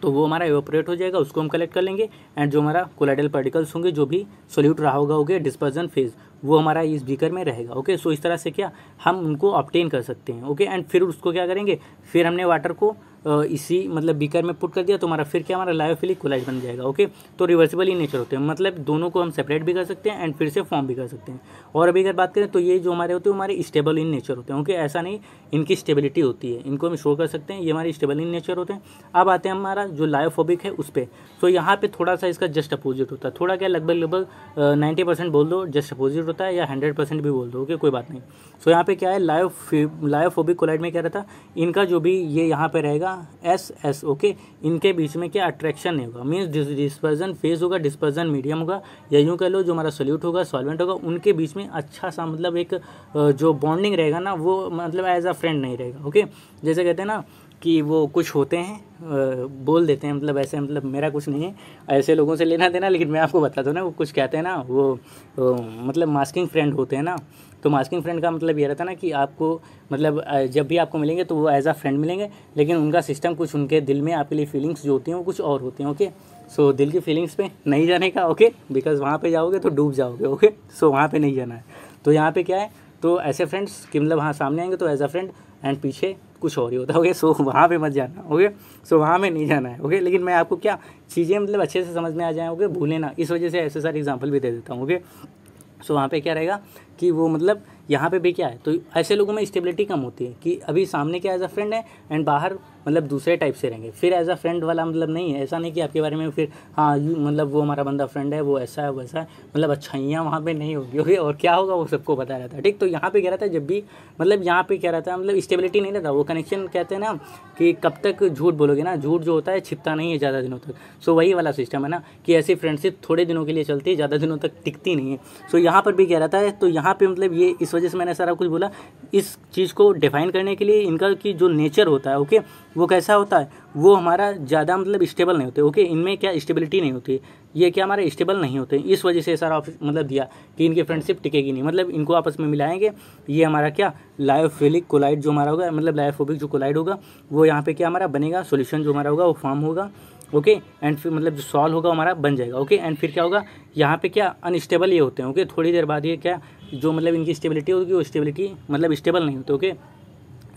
तो वो हमारा इवापोरेट हो जाएगा, उसको हम कलेक्ट कर लेंगे, एंड जो हमारा कोलाइडल पार्टिकल्स होंगे जो भी सोल्यूट रहा होगा, ओके, डिस्पर्जन फेज, वो हमारा इस बीकर में रहेगा। ओके, सो इस तरह से क्या हम उनको ऑब्टेन कर सकते हैं। ओके, एंड फिर उसको क्या करेंगे, फिर हमने वाटर को इसी मतलब बीकर में पुट कर दिया तो हमारा फिर क्या हमारा लायोफिलिक कोलाइड बन जाएगा। ओके, तो रिवर्सिबल इन नेचर होते हैं, मतलब दोनों को हम सेपरेट भी कर सकते हैं एंड फिर से फॉर्म भी कर सकते हैं। और अभी अगर बात करें तो ये जो हमारे होते हैं हमारे स्टेबल इन नेचर होते हैं। ओके, ऐसा नहीं, इनकी स्टेबिलिटी होती है, इनको हम शो कर सकते हैं, ये हमारे स्टेबल इन नेचर होते हैं। अब आते हैं हमारा जो लायोफोबिक है उस पर, तो यहाँ पे थोड़ा सा इसका जस्ट अपोजिट होता है, थोड़ा क्या लगभग 90% बोल दो जस्ट अपोजिट होता है, या 100% भी बोल दो। ओके, कोई बात नहीं। सो यहाँ पे क्या है, लायोफोबिक कोलाइड में क्या रहता है, इनका जो भी ये यहाँ पे रहेगा एस। ओके, इनके बीच में क्या अट्रैक्शन नहीं होगा, मीन्स डिस्पर्जन फेज होगा, डिस्पर्जन मीडियम होगा, या यूँ कह लो जो हमारा सोल्यूट होगा, सॉल्वेंट होगा, उनके बीच में अच्छा सा मतलब एक जो बॉन्डिंग रहेगा ना, वो मतलब एज अ फ्रेंड नहीं रहेगा। ओके, जैसे कहते हैं ना कि वो कुछ होते हैं बोल देते हैं, मतलब ऐसे, मतलब मेरा कुछ नहीं है ऐसे लोगों से लेना देना, लेकिन मैं आपको बताता हूँ ना, वो कुछ कहते हैं ना, वो मतलब मास्किंग फ्रेंड होते हैं ना, तो मास्किंग फ्रेंड का मतलब ये रहता है ना कि आपको मतलब जब भी आपको मिलेंगे तो वो एज अ फ्रेंड मिलेंगे, लेकिन उनका सिस्टम कुछ, उनके दिल में आपके लिए फीलिंग्स जो होती हैं वो कुछ और होती हैं। ओके, सो दिल की फीलिंग्स पे नहीं जाने का। ओके, बिकॉज वहाँ पे जाओगे तो डूब जाओगे। ओके, सो वहाँ पे नहीं जाना है। तो यहाँ पे क्या है, तो ऐसे फ्रेंड्स कि मतलब वहाँ सामने आएंगे तो एज अ फ्रेंड, एंड पीछे कुछ और ही होता है। ओके, सो वहाँ पे मत जाना। ओके, सो वहाँ में नहीं जाना है। ओके, लेकिन मैं आपको क्या चीज़ें मतलब अच्छे से समझ में आ जाए, ओके, भूले ना, इस वजह से ऐसे सारे एग्जाम्पल भी दे देता हूँ। ओके, सो वहाँ पे क्या रहेगा कि वो मतलब यहाँ पे भी क्या है, तो ऐसे लोगों में स्टेबिलिटी कम होती है कि अभी सामने क्या एज अ फ्रेंड है एंड बाहर मतलब दूसरे टाइप से रहेंगे। फिर एज अ फ्रेंड वाला मतलब नहीं है, ऐसा नहीं कि आपके बारे में फिर हाँ मतलब वो हमारा बंदा फ्रेंड है, वो ऐसा है वैसा है, मतलब अच्छाइयाँ वहाँ पे नहीं होगी। ओके, और क्या होगा वो सबको पता रहता है। ठीक, तो यहाँ पे क्या रहता है, जब भी मतलब यहाँ पे क्या रहता है, मतलब स्टेबिलिटी नहीं रहता, वो कनेक्शन कहते हैं ना कि कब तक झूठ बोलोगे ना, झूठ जो होता है छिपता नहीं है ज़्यादा दिनों तक। सो वही वाला सिस्टम है ना कि ऐसी फ्रेंडशिप थोड़े दिनों के लिए चलती है, ज़्यादा दिनों तक टिकती नहीं है। सो यहाँ पर भी क्या रहता है, तो यहाँ पे मतलब ये इस वजह से मैंने सारा कुछ बोला, इस चीज़ को डिफाइन करने के लिए इनका कि जो नेचर होता है, ओके, वो कैसा होता है, वो हमारा ज़्यादा मतलब स्टेबल नहीं होते। ओके, इनमें क्या स्टेबिलिटी नहीं होती, ये क्या हमारे स्टेबल नहीं होते, इस वजह से सारा मतलब दिया कि इनकी फ्रेंडशिप टिकेगी नहीं, मतलब इनको आपस में मिलाएंगे, ये हमारा क्या लायोफिलिक कोलाइड जो हमारा होगा, मतलब लायोफोबिक जो कोलाइड होगा वो यहाँ पे क्या हमारा बनेगा, सॉल्यूशन जो हमारा होगा वो फॉर्म होगा। ओके, एंड फिर मतलब जो सॉल्व होगा हमारा बन जाएगा। ओके, एंड फिर क्या होगा, यहाँ पे क्या अनस्टेबल ये होते हैं। ओके, थोड़ी देर बाद ये क्या जो मतलब इनकी स्टेबिलिटी होगी वो स्टेबिलिटी मतलब स्टेबल नहीं होते। ओके,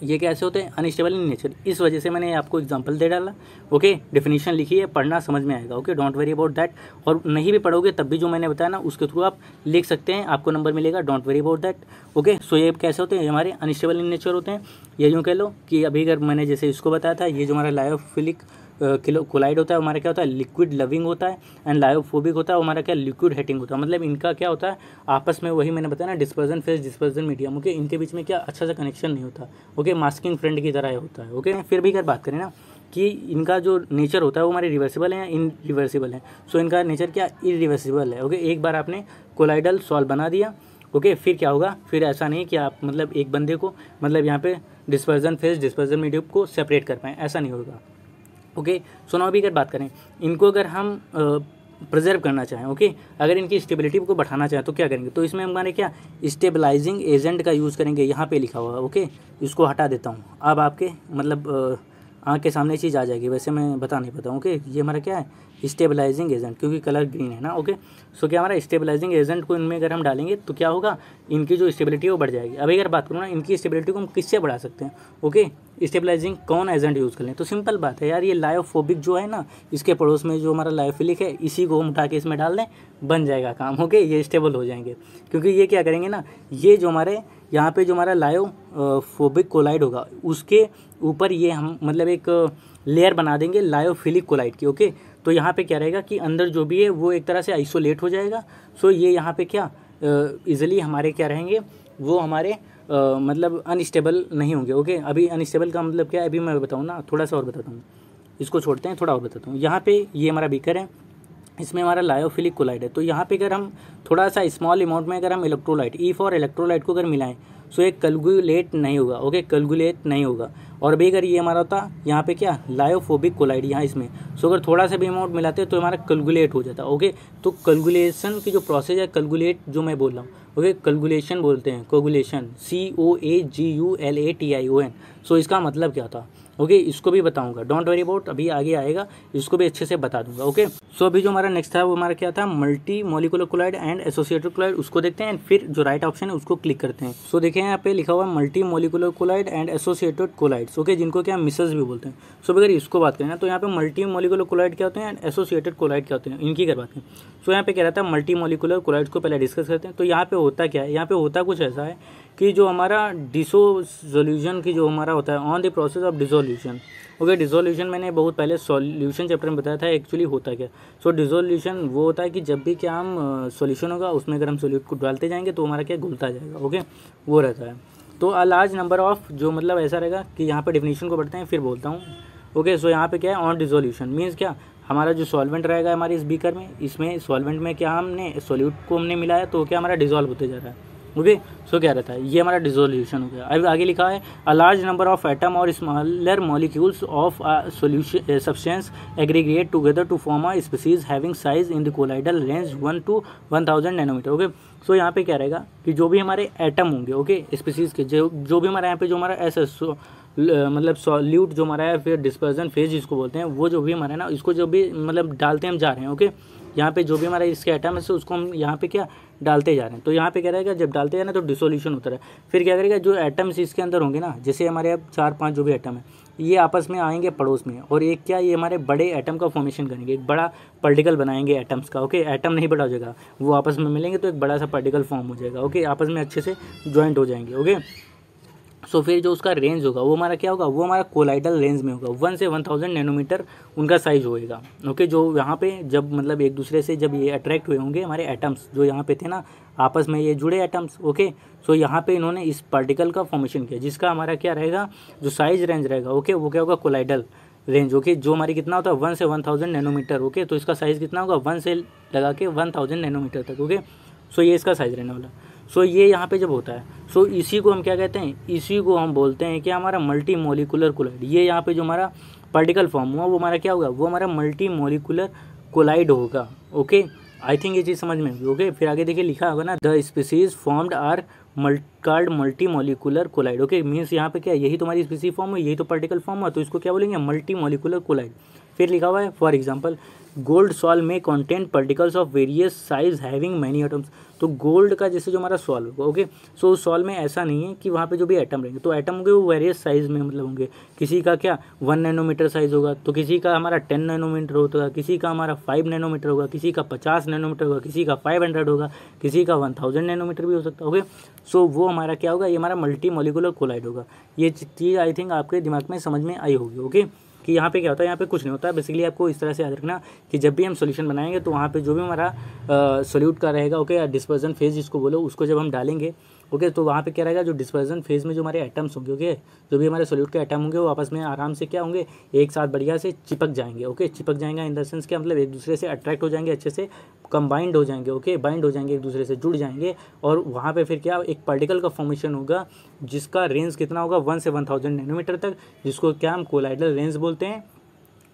ये कैसे होते हैं, अनस्टेबल इन नेचर, इस वजह से मैंने आपको एग्जांपल दे डाला। ओके, डेफिनेशन लिखी है, पढ़ना समझ में आएगा। Okay, don't worry about that, और नहीं भी पढ़ोगे तब भी जो मैंने बताया ना उसके थ्रू आप लिख सकते हैं, आपको नंबर मिलेगा, don't worry about that. Okay, so ये कैसे होते हैं, ये हमारे अनस्टेबल इन नेचर होते हैं। ये यूँ कह लो कि अभी अगर मैंने जैसे इसको बताया था, ये जो हमारा लायोफिलिक कोलाइड होता है हमारा क्या होता है, लिक्विड लविंग होता है, एंड लायोफोबिक होता है हमारा क्या लिक्विड हेटिंग होता है। मतलब इनका क्या होता है आपस में, वही मैंने बताया ना, dispersion phase dispersion medium. Okay, इनके बीच में क्या अच्छा सा कनेक्शन नहीं होता। ओके, मास्किंग फ्रेंड की तरह होता है। ओके, फिर भी अगर बात करें ना कि इनका जो नेचर होता है वो हमारे रिवर्सिबल है या इनरिवर्सिबल है। सो इनका नेचर क्या इरिवर्सिबल है। ओके, एक बार आपने कोलाइडल सॉल्व बना दिया, ओके, फिर क्या होगा, फिर ऐसा नहीं कि आप मतलब एक बंदे को मतलब यहाँ पे डिस्पर्जन फेज डिस्पर्जन मीडियम को सेपरेट कर पाएँ, ऐसा नहीं होगा। ओके, सो नाउ अभी अगर बात करें, इनको अगर हम प्रिजर्व करना चाहें, ओके, अगर इनकी स्टेबिलिटी को बढ़ाना चाहें तो क्या करेंगे, तो इसमें हमारे क्या स्टेबलाइजिंग एजेंट का यूज़ करेंगे। यहाँ पे लिखा हुआ है। ओके, इसको हटा देता हूँ, अब आपके मतलब आँख के सामने चीज़ आ जाएगी, वैसे मैं बता नहीं पाता हूँ। ओके, ये हमारा क्या है स्टेबलाइजिंग एजेंट, क्योंकि कलर ग्रीन है ना। ओके, सो क्या हमारा स्टेबलाइजिंग एजेंट को इनमें अगर हम डालेंगे तो क्या होगा, इनकी जो स्टेबिलिटी है वो बढ़ जाएगी। अभी अगर बात करूँ ना इनकी स्टेबिलिटी को हम किससे बढ़ा सकते हैं, ओके, स्टेबलाइजिंग कौन एजेंट यूज़ कर लें, तो सिंपल बात है यार, ये लायोफोबिक जो है ना, इसके पड़ोस में जो हमारा लायोफिलिक है, इसी को हम उठा के इसमें डाल दें, बन जाएगा काम। ओके, ये स्टेबल हो जाएंगे, क्योंकि ये क्या करेंगे ना, ये जो हमारे यहाँ पे जो हमारा लायोफोबिक कोलाइड होगा उसके ऊपर ये हम मतलब एक लेयर बना देंगे लायोफिलिक कोलाइड की। ओके, तो यहाँ पे क्या रहेगा कि अंदर जो भी है वो एक तरह से आइसोलेट हो जाएगा। सो ये यहाँ पे क्या इजीली हमारे क्या रहेंगे, वो हमारे मतलब अनस्टेबल नहीं होंगे। ओके, अभी अनस्टेबल का मतलब क्या है अभी मैं बताऊँ ना, थोड़ा सा और बताता हूँ, इसको छोड़ते हैं, थोड़ा और बताता हूँ। यहाँ पे ये हमारा बीकर है, इसमें हमारा लायोफिलिक कोलाइड है, तो यहाँ पे अगर हम थोड़ा सा स्मॉल अमाउंट में अगर हम इलेक्ट्रोलाइट ई फॉर इलेक्ट्रोलाइट को अगर मिलाएं सो ये कलगुलेट नहीं होगा। ओके, कलगुलेट नहीं होगा। और अभी अगर ये हमारा होता यहाँ पे क्या लायोफोबिक कोलाइड यहाँ इसमें, सो अगर थोड़ा सा भी अमाउंट मिलाते तो हमारा कलगुलेट हो जाता। ओके, तो कलगुलेशन की जो प्रोसेस है, कलगुलेट जो मैं बोल रहा हूँ, ओके, कलगुलेशन बोलते हैं, कोगुलेशन, COAGULATION। सो इसका मतलब क्या था, ओके, इसको भी बताऊंगा, डोंट वरी अबाउट, अभी आगे आएगा, इसको भी अच्छे से बता दूंगा। ओके, सो अभी जो हमारा नेक्स्ट था वो हमारा क्या था, multi molecular colloid and associated colloid, उसको देखते हैं, फिर जो राइट ऑप्शन है उसको क्लिक करते हैं। सो देखिए यहाँ पे लिखा हुआ है multi molecular colloid and associated colloids. Okay, जिनको क्या मिसेस भी बोलते हैं। सो अगर इसको बात करें ना तो यहाँ पे मल्टी मोलिकुलर कोलाइड क्या होते हैं एंड एसोसिएटेड कोलाइड क्या होते हैं, इनकी अगर बात करें सो यहाँ पे क्या रहता है, मल्टी मोलिकुलर कोलाइड्स को पहले डिस्कस करते हैं। तो यहाँ पे होता क्या है, यहाँ पे होता कुछ ऐसा है कि जो हमारा डिसोल्यूशन की जो हमारा होता है on the process of dissolution. Okay, dissolution मैंने बहुत पहले सॉल्यूशन चैप्टर में बताया था एक्चुअली होता क्या। सो डिसोल्यूशन वो होता है कि जब भी क्या हम सॉल्यूशन होगा उसमें अगर हम सोल्यूट को डालते जाएंगे तो हमारा क्या घुलता जाएगा। ओके, वो रहता है। तो अ लार्ज नंबर ऑफ जो मतलब ऐसा रहेगा कि यहाँ पे डेफिनेशन को पढ़ते हैं फिर बोलता हूँ। ओके, सो यहाँ पे क्या है ऑन डिसोल्यूशन मीन्स क्या, हमारा जो सॉल्वेंट रहेगा हमारे इस बीकर में, इसमें सॉल्वेंट में क्या हमने सोल्यूट को हमने मिलाया तो क्या हमारा डिसॉल्व होते जा रहा है। ओके, सो क्या रहता है, ये हमारा डिसोल्यूशन हो गया। अब आगे लिखा है a large number of atom और smaller molecules of solution substance aggregate together to form a species having size in the colloidal range 1 to 1000 nanometre. Okay, so यहाँ पे क्या रहेगा कि जो भी हमारे एटम होंगे, ओके, स्पीसीज के जो भी हमारे यहाँ पे जो हमारा ऐसा मतलब सॉल्यूट जो हमारा है, फिर डिस्पर्जन फेज जिसको बोलते हैं, वो जो भी हमारा है ना, इसको जो भी मतलब डालते हम जा रहे हैं। ओके, यहाँ पे जो भी हमारा इसके एटम है उसको हम यहाँ पे क्या डालते जा रहे हैं। तो यहाँ पे क्या रहेगा, जब डालते जाना तो डिसोल्यूशन होता है। फिर क्या करेगा, जो एटम्स इसके अंदर होंगे ना, जैसे हमारे अब 4-5 जो भी एटम है ये आपस में आएंगे पड़ोस में, और एक क्या ये हमारे बड़े एटम का फॉर्मेशन करेंगे, एक बड़ा पार्टिकल बनाएंगे एटम्स का। ओके, एटम नहीं बड़ा हो जाएगा, वो आपस में मिलेंगे तो एक बड़ा सा पार्टिकल फॉर्म हो जाएगा। ओके, आपस में अच्छे से ज्वाइंट हो जाएंगे। ओके, सो फिर जो उसका रेंज होगा वो हमारा क्या होगा, वो हमारा कोलाइडल रेंज में होगा। 1 से 1000 नैनोमीटर उनका साइज होएगा। ओके, जो यहाँ पे जब मतलब एक दूसरे से जब ये अट्रैक्ट हुए होंगे हमारे एटम्स जो यहाँ पे थे ना, आपस में ये जुड़े एटम्स। ओके, सो यहाँ पे इन्होंने इस पार्टिकल का फॉर्मेशन किया, जिसका हमारा क्या रहेगा, जो साइज रेंज रहेगा। ओके, वो क्या होगा, कोलाइडल रेंज। ओके, जो हमारी कितना होता है 1 से 1000 नैनोमीटर। ओके, तो इसका साइज़ कितना होगा, 1 से लगा के 1000 नैनोमीटर तक। ओके, सो ये इसका साइज़ रहने वाला। सो ये यहाँ पे जब होता है, सो इसी को हम क्या कहते हैं, इसी को हम बोलते हैं कि हमारा मल्टी मोलिकुलर कोलाइड। ये यहाँ पे जो हमारा पार्टिकल फॉर्म हुआ वो हमारा क्या होगा, वो हमारा मल्टी मोलिकुलर कोलाइड होगा। ओके, आई थिंक ये चीज़ समझ में होगी। ओके, फिर आगे देखिए लिखा होगा ना, the species formed are called multi molecular colloid. Okay, means यहाँ पे क्या, यही तुम्हारी स्पीसी फॉर्म हुई, यही तो पार्टिकल फॉर्म हुआ, तो इसको क्या बोलेंगे, मल्टी मोलिकुलर कोलाइड। फिर लिखा हुआ है फॉर एग्जाम्पल गोल्ड सॉल में content particles of various size having many atoms. तो गोल्ड का जैसे जो हमारा सॉल होगा। ओके, सो उस सॉल में ऐसा नहीं है कि वहाँ पे जो भी एटम रहेंगे, तो एटम होंगे वो वेरियस साइज में मतलब होंगे। किसी का क्या 1 नैनोमीटर साइज होगा, तो किसी का हमारा 10 नैनोमीटर होगा, किसी का हमारा 5 नैनोमीटर होगा, किसी का 50 नैनोमीटर होगा, किसी का 500 होगा, किसी का 1000 नैनोमीटर भी हो सकता है। ओके, सो वो हमारा क्या होगा, ये हमारा मल्टी मोलिकुलर कोलाइड होगा। ये चीज़ आई थिंक आपके दिमाग में समझ में आई होगी। ओके, कि यहाँ पे क्या होता है, यहाँ पे कुछ नहीं होता है। बेसिकली आपको इस तरह से याद रखना कि जब भी हम सॉल्यूशन बनाएंगे तो वहाँ पे जो भी हमारा सोल्यूट का रहेगा, ओके, डिस्पर्जन फेज जिसको बोलो, उसको जब हम डालेंगे, ओके, तो वहाँ पे क्या रहेगा, जो डिस्पर्जन फेज में जो हमारे एटम्स होंगे, ओके, जो भी हमारे सोल्यूट के एटम होंगे वो आपस में आराम से क्या होंगे, एक साथ बढ़िया से चिपक जाएंगे। ओके, चिपक जाएंगे इन द सेंस क्या मतलब, एक दूसरे से अट्रैक्ट हो जाएंगे, अच्छे से कंबाइंड हो जाएंगे। ओके, बाइंड हो जाएंगे, एक दूसरे से जुड़ जाएंगे, और वहाँ पे फिर क्या एक पार्टिकल का फॉर्मेशन होगा, जिसका रेंज कितना होगा 1 से 1000 नैनोमीटर तक, जिसको क्या हम कोलाइडल रेंज बोलते हैं।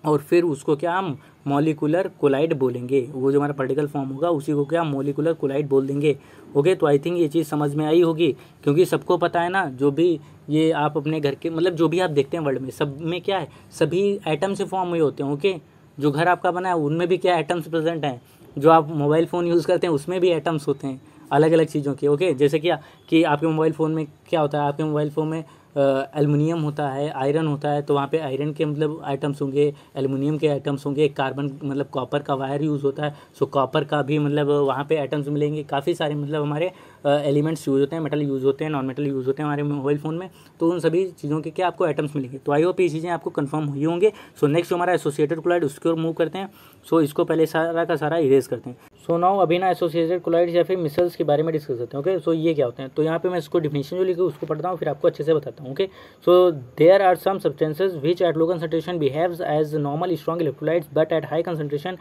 और फिर उसको क्या हम मॉलिकुलर कोलाइड बोलेंगे। वो जो हमारा पार्टिकल फॉर्म होगा उसी को क्या मॉलिकुलर कोलाइड बोल देंगे। ओके, तो आई थिंक ये चीज़ समझ में आई होगी, क्योंकि सबको पता है ना, जो भी ये आप अपने घर के मतलब जो भी आप देखते हैं वर्ल्ड में, सब में क्या है, सभी एटम से फॉर्म हुए होते हैं। ओके, जो घर आपका बना है उनमें भी क्या एटम्स प्रेजेंट हैं, जो आप मोबाइल फ़ोन यूज़ करते हैं उसमें भी एटम्स होते हैं अलग अलग चीज़ों के। ओके, जैसे क्या कि आपके मोबाइल फ़ोन में क्या होता है, आपके मोबाइल फ़ोन में एल्युमिनियम होता है, आयरन होता है, तो वहाँ पे आयरन के मतलब आइटम्स होंगे, एल्युमिनियम के आइटम्स होंगे, कार्बन मतलब कॉपर का वायर यूज़ होता है, सो कॉपर का भी मतलब वहाँ पे आइटम्स मिलेंगे। काफ़ी सारे मतलब हमारे एलिमेंट्स यूज़ होते हैं, मेटल यूज़ होते हैं, नॉन मेटल यूज़ होते हैं हमारे मोबाइल फ़ोन में, तो उन सभी चीज़ों के क्या आपको आइटम्स मिलेंगे। तो आई होप ये चीज़ें आपको कंफर्म हुई होंगे। सो नेक्स्ट जो हमारा एसोसिएटेड कोलाइड उसको मूव करते हैं। सो इसको पहले सारा का सारा इरेज करते हैं। सो नाउ अभी ना एसोसिएटेड कोलाइड्स या फिर मिसल्स के बारे में डिस्कस करते हैं। ओके, सो ये क्या होते हैं, तो यहाँ पे मैं इसको डिफिनेशन जो लिखी उसको पढ़ता हूँ, फिर आपको अच्छे से बताता हूँ। Okay, so there are some substances which at low concentration behaves as normal strong electrolytes but at high concentration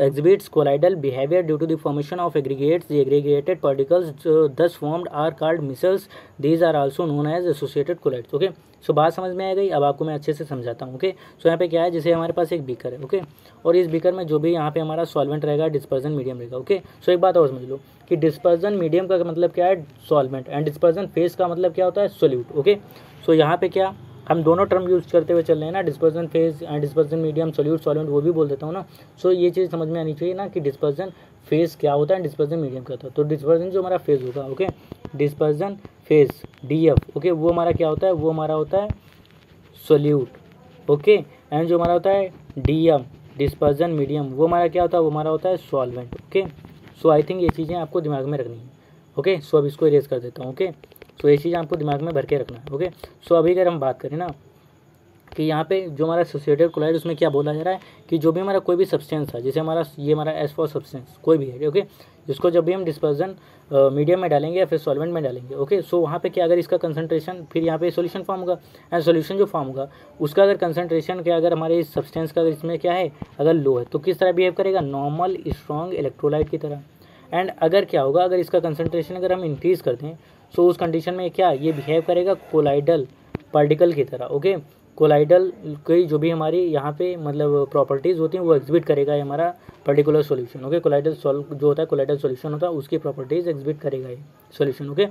exhibits colloidal behavior due to the formation of aggregates. The aggregated particles thus formed are called micelles. These are also known as associated colloids. Okay, सो बात समझ में आ गई। अब आपको मैं अच्छे से समझाता हूँ। ओके, सो यहाँ पे क्या है, जैसे हमारे पास एक बीकर है। ओके, और इस बीकर में जो भी यहाँ पे हमारा सॉल्वेंट रहेगा, डिस्पर्जन मीडियम रहेगा। ओके, सो एक बात और समझ लो कि डिस्पर्जन मीडियम का मतलब क्या है, सॉल्वेंट, एंड डिस्पर्जन फेज का मतलब क्या होता है, सोल्यूट। ओके, सो यहाँ पे क्या हम दोनों टर्म यूज़ करते हुए चल रहे हैं ना, dispersion phase and dispersion medium, solute, solvent, वो भी बोल देता हूँ ना। सो ये चीज़ समझ में आनी चाहिए ना कि डिस्पर्जन फेज क्या होता है, डिस्पर्जन मीडियम क्या होता है। तो डिस्पर्जन जो हमारा फेज होगा, okay, dispersion phase DF, okay, वो हमारा क्या होता है, वो हमारा होता है सोल्यूट। ओके, एंड जो हमारा होता है DM डिस्पर्जन मीडियम, वो हमारा क्या होता है, वो हमारा होता है solvent. Okay, so I think ये चीज़ें आपको दिमाग में रखनी है। ओके, सो अब इसको इरेज कर देता हूँ। ओके, सो ये चीज़ आपको दिमाग में भर के रखना है। ओके, सो अभी अगर हम बात करें ना कि यहाँ पे जो हमारा एसोसिएटेड कोलाइड उसमें क्या बोला जा रहा है कि जो भी हमारा कोई भी सब्सटेंस है, जैसे हमारा ये हमारा S4 सब्सटेंस कोई भी है, ओके, जिसको जब भी हम डिस्पर्जन मीडियम में डालेंगे या फिर सॉल्वेंट में डालेंगे, ओके, सो वहाँ पे क्या अगर इसका कंसंट्रेशन, फिर यहाँ पे सॉल्यूशन फॉर्म होगा, एंड सॉल्यूशन जो फॉर्म होगा उसका अगर कंसंट्रेशन क्या अगर हमारे इस सब्सटेंस का इसमें क्या है अगर लो है, तो किस तरह बिहेव करेगा, नॉर्मल स्ट्रॉन्ग इलेक्ट्रोलाइट की तरह। एंड अगर क्या होगा, अगर इसका कंसंट्रेशन अगर हम इंक्रीज़ करते हैं, सो उस कंडीशन में क्या ये बिहेव करेगा कोलाइडल पार्टिकल की तरह। ओके, कोलाइडल की जो भी हमारी यहाँ पे मतलब प्रॉपर्टीज़ होती हैं वो एग्जिबिट करेगा ये हमारा पर्टिकुलर सॉल्यूशन। ओके, कोलाइडल जो होता है कोलाइडल सॉल्यूशन होता है उसकी प्रॉपर्टीज़ एग्जिबिट करेगा ये सॉल्यूशन। ओके,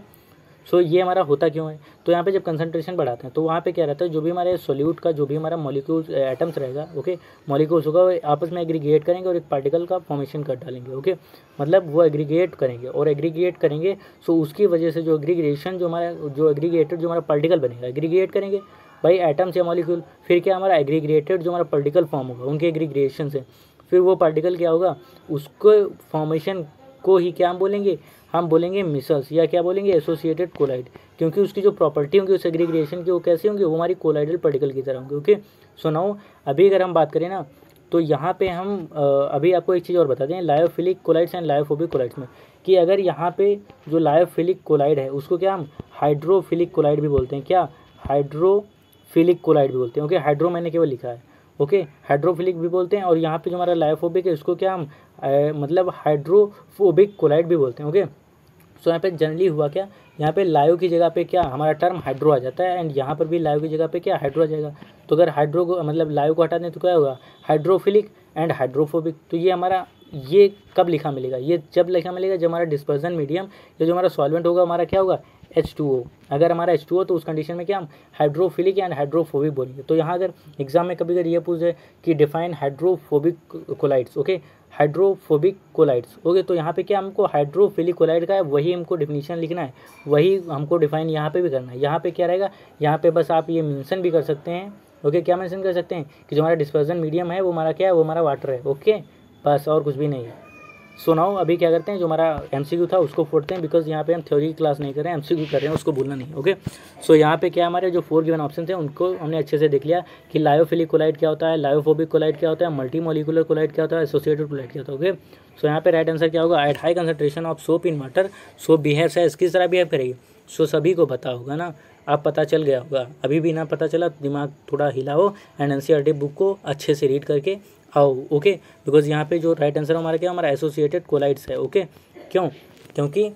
सो ये हमारा होता क्यों है, तो यहाँ पे जब कंसंट्रेशन बढ़ाते हैं तो वहाँ पे क्या रहता है, जो भी हमारे सोल्यूट का जो भी हमारा मॉलिक्यूल्स एटम्स रहेगा, ओके, मॉलिक्यूल्स होगा, वो आपस में एग्रीगेट करेंगे और एक पार्टिकल का फॉर्मेशन कर डालेंगे, ओके, मतलब वो एग्रीगेट करेंगे और एग्रीगेट करेंगे, सो उसकी वजह से जो एग्रीगेशन जो हमारा जो एग्रीगेटेड जो हमारा पार्टिकल बनेगा, एग्रीगेट करेंगे भाई एटम्स या मॉलिक्यूल, फिर क्या हमारा एग्रीगेटेड जो हमारा पार्टिकल फॉर्म होगा उनके एग्रीगेशन से, फिर वो पार्टिकल क्या होगा, उसको फॉर्मेशन को ही क्या हम बोलेंगे, हम बोलेंगे मिसल्स, या क्या बोलेंगे, एसोसिएटेड कोलाइड, क्योंकि उसकी जो प्रॉपर्टी होंगी उस एग्रीगेशन की वो कैसे होंगे, वो हमारी कोलाइडल पार्टिकल की तरह होंगे, ओके। सो नाउ अभी अगर हम बात करें ना, तो यहाँ पे हम अभी आपको एक चीज़ और बता दें, lyophilic colloids and lyophobic colloids में, कि अगर यहाँ पे जो लायोफिलिक कोलाइड है उसको क्या हम हाइड्रोफिलिक कोलाइड भी बोलते हैं, क्या हाइड्रोफिलिक कोलाइड भी बोलते हैं, ओके, हाइड्रो मैंने केवल लिखा है, ओके, हाइड्रोफिलिक भी बोलते हैं, और यहाँ पे जो हमारा लायोफोबिक है उसको क्या हम मतलब हाइड्रोफोबिक कोलाइड भी बोलते हैं, ओके। सो यहाँ पे जनरली हुआ क्या, यहाँ पे लायो की जगह पे क्या हमारा टर्म हाइड्रो आ जाता है, एंड यहाँ पर भी लायो की जगह पे क्या हाइड्रो आ जाएगा, तो अगर हाइड्रो को मतलब लायो को हटा दें तो क्या होगा, हाइड्रोफिलिक एंड हाइड्रोफोबिक। तो ये हमारा ये कब लिखा मिलेगा, ये जब लिखा मिलेगा जब हमारा डिस्पर्जन मीडियम या जो हमारा सॉल्वेंट होगा हमारा क्या होगा, H2O। अगर हमारा H2O तो उस कंडीशन में क्या हम हाइड्रोफिलिक एंड हाइड्रोफोबिक बोलेंगे। तो यहाँ अगर एग्जाम में कभी अगर ये पूछ जाए कि define hydrophobic colloids, okay, hydrophobic colloids, okay, तो यहाँ पे क्या हमको हाइड्रोफिलिक कोलाइड का है वही हमको डिफिनीशन लिखना है, वही हमको डिफाइन यहाँ पे भी करना है। यहाँ पे क्या रहेगा, यहाँ पे बस आप ये मेंशन भी कर सकते हैं, ओके, क्या मेंशन कर सकते हैं कि जो हमारा डिस्पर्जन मीडियम है वो हमारा क्या है, वो हमारा वाटर है, ओके, बस और कुछ भी नहीं है। सो नाउ अभी क्या करते हैं, जो हमारा MCQ था उसको फोड़ते हैं, बिकॉज यहाँ पे हम थ्योरी की क्लास नहीं कर रहे हैं, MCQ कर रहे हैं, उसको भूलना नहीं, ओके। सो यहाँ पे क्या हमारे जो 4 गिवन ऑप्शन थे उनको हमने अच्छे से देख लिया कि लायोफिलिक कोलाइड क्या होता है, लायोफोबिक कोलाइड क्या होता है, मल्टी मॉलिक्यूलर कोलाइड क्या होता है, एसोसिएटेड कोलाइड क्या होता है, ओके। सो यहाँ पे राइट आंसर क्या होगा, at high concentration of soap in water soap behaves as, किस तरह बिहेव करेगी। सो सभी को पता होगा ना, आप पता चल गया होगा, अभी भी ना पता चला दिमाग थोड़ा हिला हो एंड NCERT बुक को अच्छे से रीड करके आओ, ओके, बिकॉज यहाँ पे जो राइट आंसर हमारा क्या हमारा एसोसिएटेड कोलाइड्स है, ओके। क्यों, क्योंकि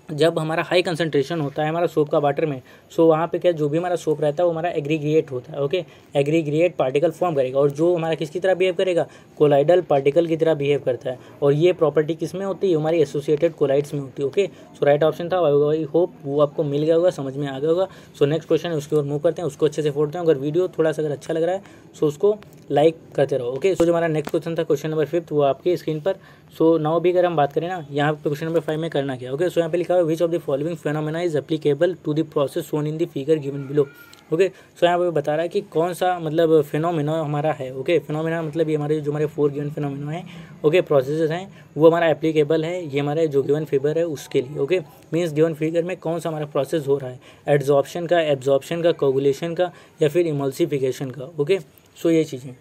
जब हमारा हाई कंसंट्रेशन होता है हमारा सोप का वाटर में, सो वहाँ पे क्या जो भी हमारा सोप रहता है वो हमारा एग्रीगेट होता है, ओके, एग्रीगेट पार्टिकल फॉर्म करेगा, और जो हमारा किसकी तरह बिहेव करेगा, कोलाइडल पार्टिकल की तरह बिहेव करता है, और ये प्रॉपर्टी किस में होती है, हमारी एसोसिएटेड कोलाइड्स में होती है, ओके। सो राइट ऑप्शन था, आई होप वो आपको मिल गया होगा, समझ में आ गया होगा। सो नेक्स्ट क्वेश्चन है उसकी ओर मूव करते हैं, उसको अच्छे से फोड़ते हैं। अगर वीडियो थोड़ा सा अगर अच्छा लग रहा है सो उसको लाइक करते रहो, ओके। सो जो हमारा नेक्स्ट क्वेश्चन था क्वेश्चन नंबर 5 वो आपकी स्क्रीन पर। सो नाउ भी अगर हम बात करें ना, यहाँ पे क्वेश्चन नंबर 5 में करना क्या, ओके। सो यहाँ पे लिखा है which of the following phenomena is applicable to the process shown in the figure given below, okay. So यहाँ पे बता रहा है कि कौन सा मतलब फिनोमेना हमारा है, ओके। फिनोमेना मतलब ये हमारे जो हमारे 4 गिवन फिनोमेना है, ओके, प्रोसेसेस हैं वो हमारा एप्लीकेबल है ये हमारे जो गिवन फिगर है उसके लिए, ओके। मीन्स गिवन फिगर में कौन सा हमारा प्रोसेस हो रहा है, एड्जॉर्प्शन का, एब्जॉर्प्शन का, कोगुलेशन का, या फिर इमल्सिफिकेशन का, ओके। सो ये चीज़ें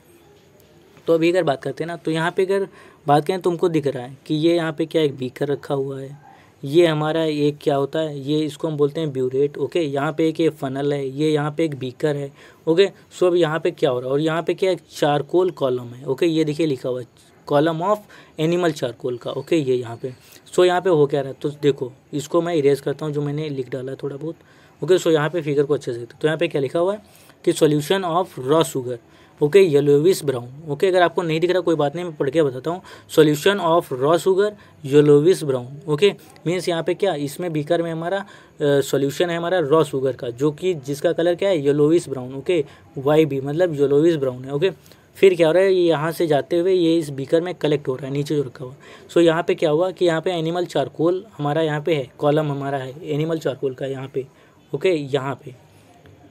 तो अभी अगर बात करते हैं ना, तो यहाँ पे अगर बात करें तुमको दिख रहा है कि ये यहाँ पे क्या एक बीकर रखा हुआ है, ये हमारा एक क्या होता है, ये इसको हम बोलते हैं ब्यूरेट, ओके। यहाँ पे एक ये फनल है, ये यहाँ पे एक बीकर है, ओके। सो अब यहाँ पे क्या हो रहा है, और यहाँ पे क्या एक चारकोल कॉलम है, ओके, ये देखिए लिखा हुआ है कॉलम ऑफ एनिमल चारकोल का, ओके, ये यहाँ पे। सो यहाँ पे हो क्या रहा है, तो देखो इसको मैं इरेज करता हूँ जो मैंने लिख डाला है थोड़ा बहुत, ओके। सो यहाँ पे फिगर को अच्छे से तो यहाँ पे क्या लिखा हुआ है कि solution of raw sugar, okay, yellowish brown, okay. अगर आपको नहीं दिख रहा कोई बात नहीं, मैं पढ़ के बताता हूँ। Solution of raw sugar yellowish brown, okay. Means यहाँ पे क्या इसमें बीकर में हमारा सॉल्यूशन है हमारा रॉ शुगर का, जो कि जिसका कलर क्या है, येलोविश ब्राउन, ओके, YB मतलब येलोविश ब्राउन है, ओके। फिर क्या हो रहा है, ये यहाँ से जाते हुए ये इस बीकर में कलेक्ट हो रहा है नीचे जो रखा हुआ। सो यहाँ पे क्या हुआ कि यहाँ पे एनिमल चारकोल हमारा यहाँ पे है, कॉलम हमारा है एनिमल चारकोल का यहाँ पे, ओके। यहाँ पे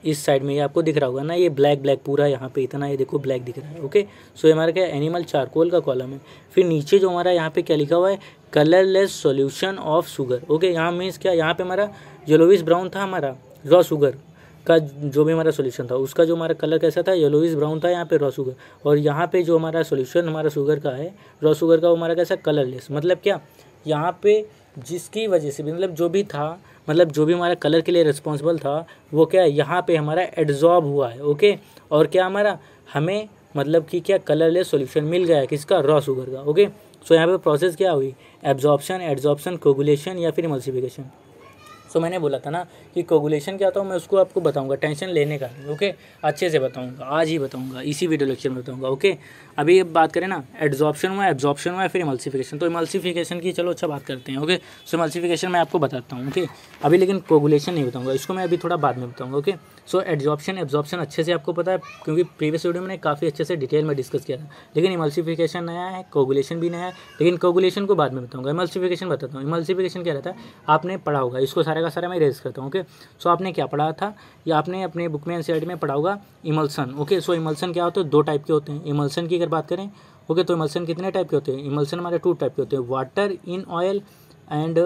इस साइड में ये आपको दिख रहा होगा ना, ये ब्लैक ब्लैक पूरा यहाँ पे इतना ये देखो ब्लैक दिख रहा है, ओके। सो ये हमारा क्या एनिमल चारकोल का कॉलम है। फिर नीचे जो हमारा यहाँ पे क्या लिखा हुआ है, colourless solution of sugar, okay. यहाँ मीन्स क्या, यहाँ पे हमारा येलोविश ब्राउन था हमारा रॉ शुगर का जो भी हमारा सॉल्यूशन था उसका जो हमारा कलर कैसा था, येलोविश ब्राउन था यहाँ पे रॉ शुगर, और यहाँ पे जो हमारा सॉल्यूशन हमारा शुगर का है रॉ शुगर का वो हमारा कैसा कलरलेस, मतलब क्या यहाँ पे जिसकी वजह से भी मतलब जो भी था, मतलब जो भी हमारा कलर के लिए रिस्पॉन्सिबल था वो क्या यहाँ पे हमारा एड्जॉर्ब हुआ है, ओके। और क्या हमारा हमें मतलब कि क्या कलरलेस सॉल्यूशन मिल गया है किसका, रॉ शुगर का, ओके। सो यहाँ पे प्रोसेस क्या हुई, एब्जॉर्प्शन, एड्जॉर्प्शन, कोगुलेशन या फिर इमल्सिफिकेशन। सो मैंने बोला था ना कि कोगुलेशन क्या होता है, मैं उसको आपको बताऊंगा, टेंशन लेने का नहीं, ओके। अच्छे से बताऊंगा, आज ही बताऊंगा, इसी वीडियो लेक्चर में बताऊंगा, ओके। अभी बात करें ना, एड्जॉर्प्शन हुआ, एब्जॉर्प्शन हुआ, फिर इमल्सिफिकेशन। तो इमल्सिफिकेशन की चलो अच्छा बात करते हैं, ओके। सो इमल्सिफिकेशन मैं आपको बताता हूँ, ओके। अभी लेकिन कोगुलेशन नहीं बताऊँगा, इसको मैं अभी थोड़ा बाद में बताऊँगा, ओके। सो एड्जॉर्प्शन एब्जॉर्प्शन अच्छे से आपको पता है, क्योंकि प्रीवियस वीडियो में काफ़ी अच्छे से डिटेल में डिस्कस किया था। लेकिन इमल्सिफिकेशन नया है, कोगुलेशन भी नया है, लेकिन कोगुलेशन को बाद में बताऊँगा। इमल्सिफिकेशन बताता हूँ। इमल्सिफिकेशन क्या रहता है, आपने पढ़ा होगा, इसको सारा का सारा मैं रेज करता हूँ, ओके। सो आपने क्या पढ़ा था, या आपने अपने बुक में एनसीईआरटी में पढ़ा होगा इमल्सन, ओके। सो इमल्सन क्या होते हैं, दो टाइप के होते हैं। इमल्सन की अगर बात करें, ओके, तो इमल्सन कितने टाइप के होते हैं, इमल्सन हमारे 2 टाइप के होते हैं, water in oil and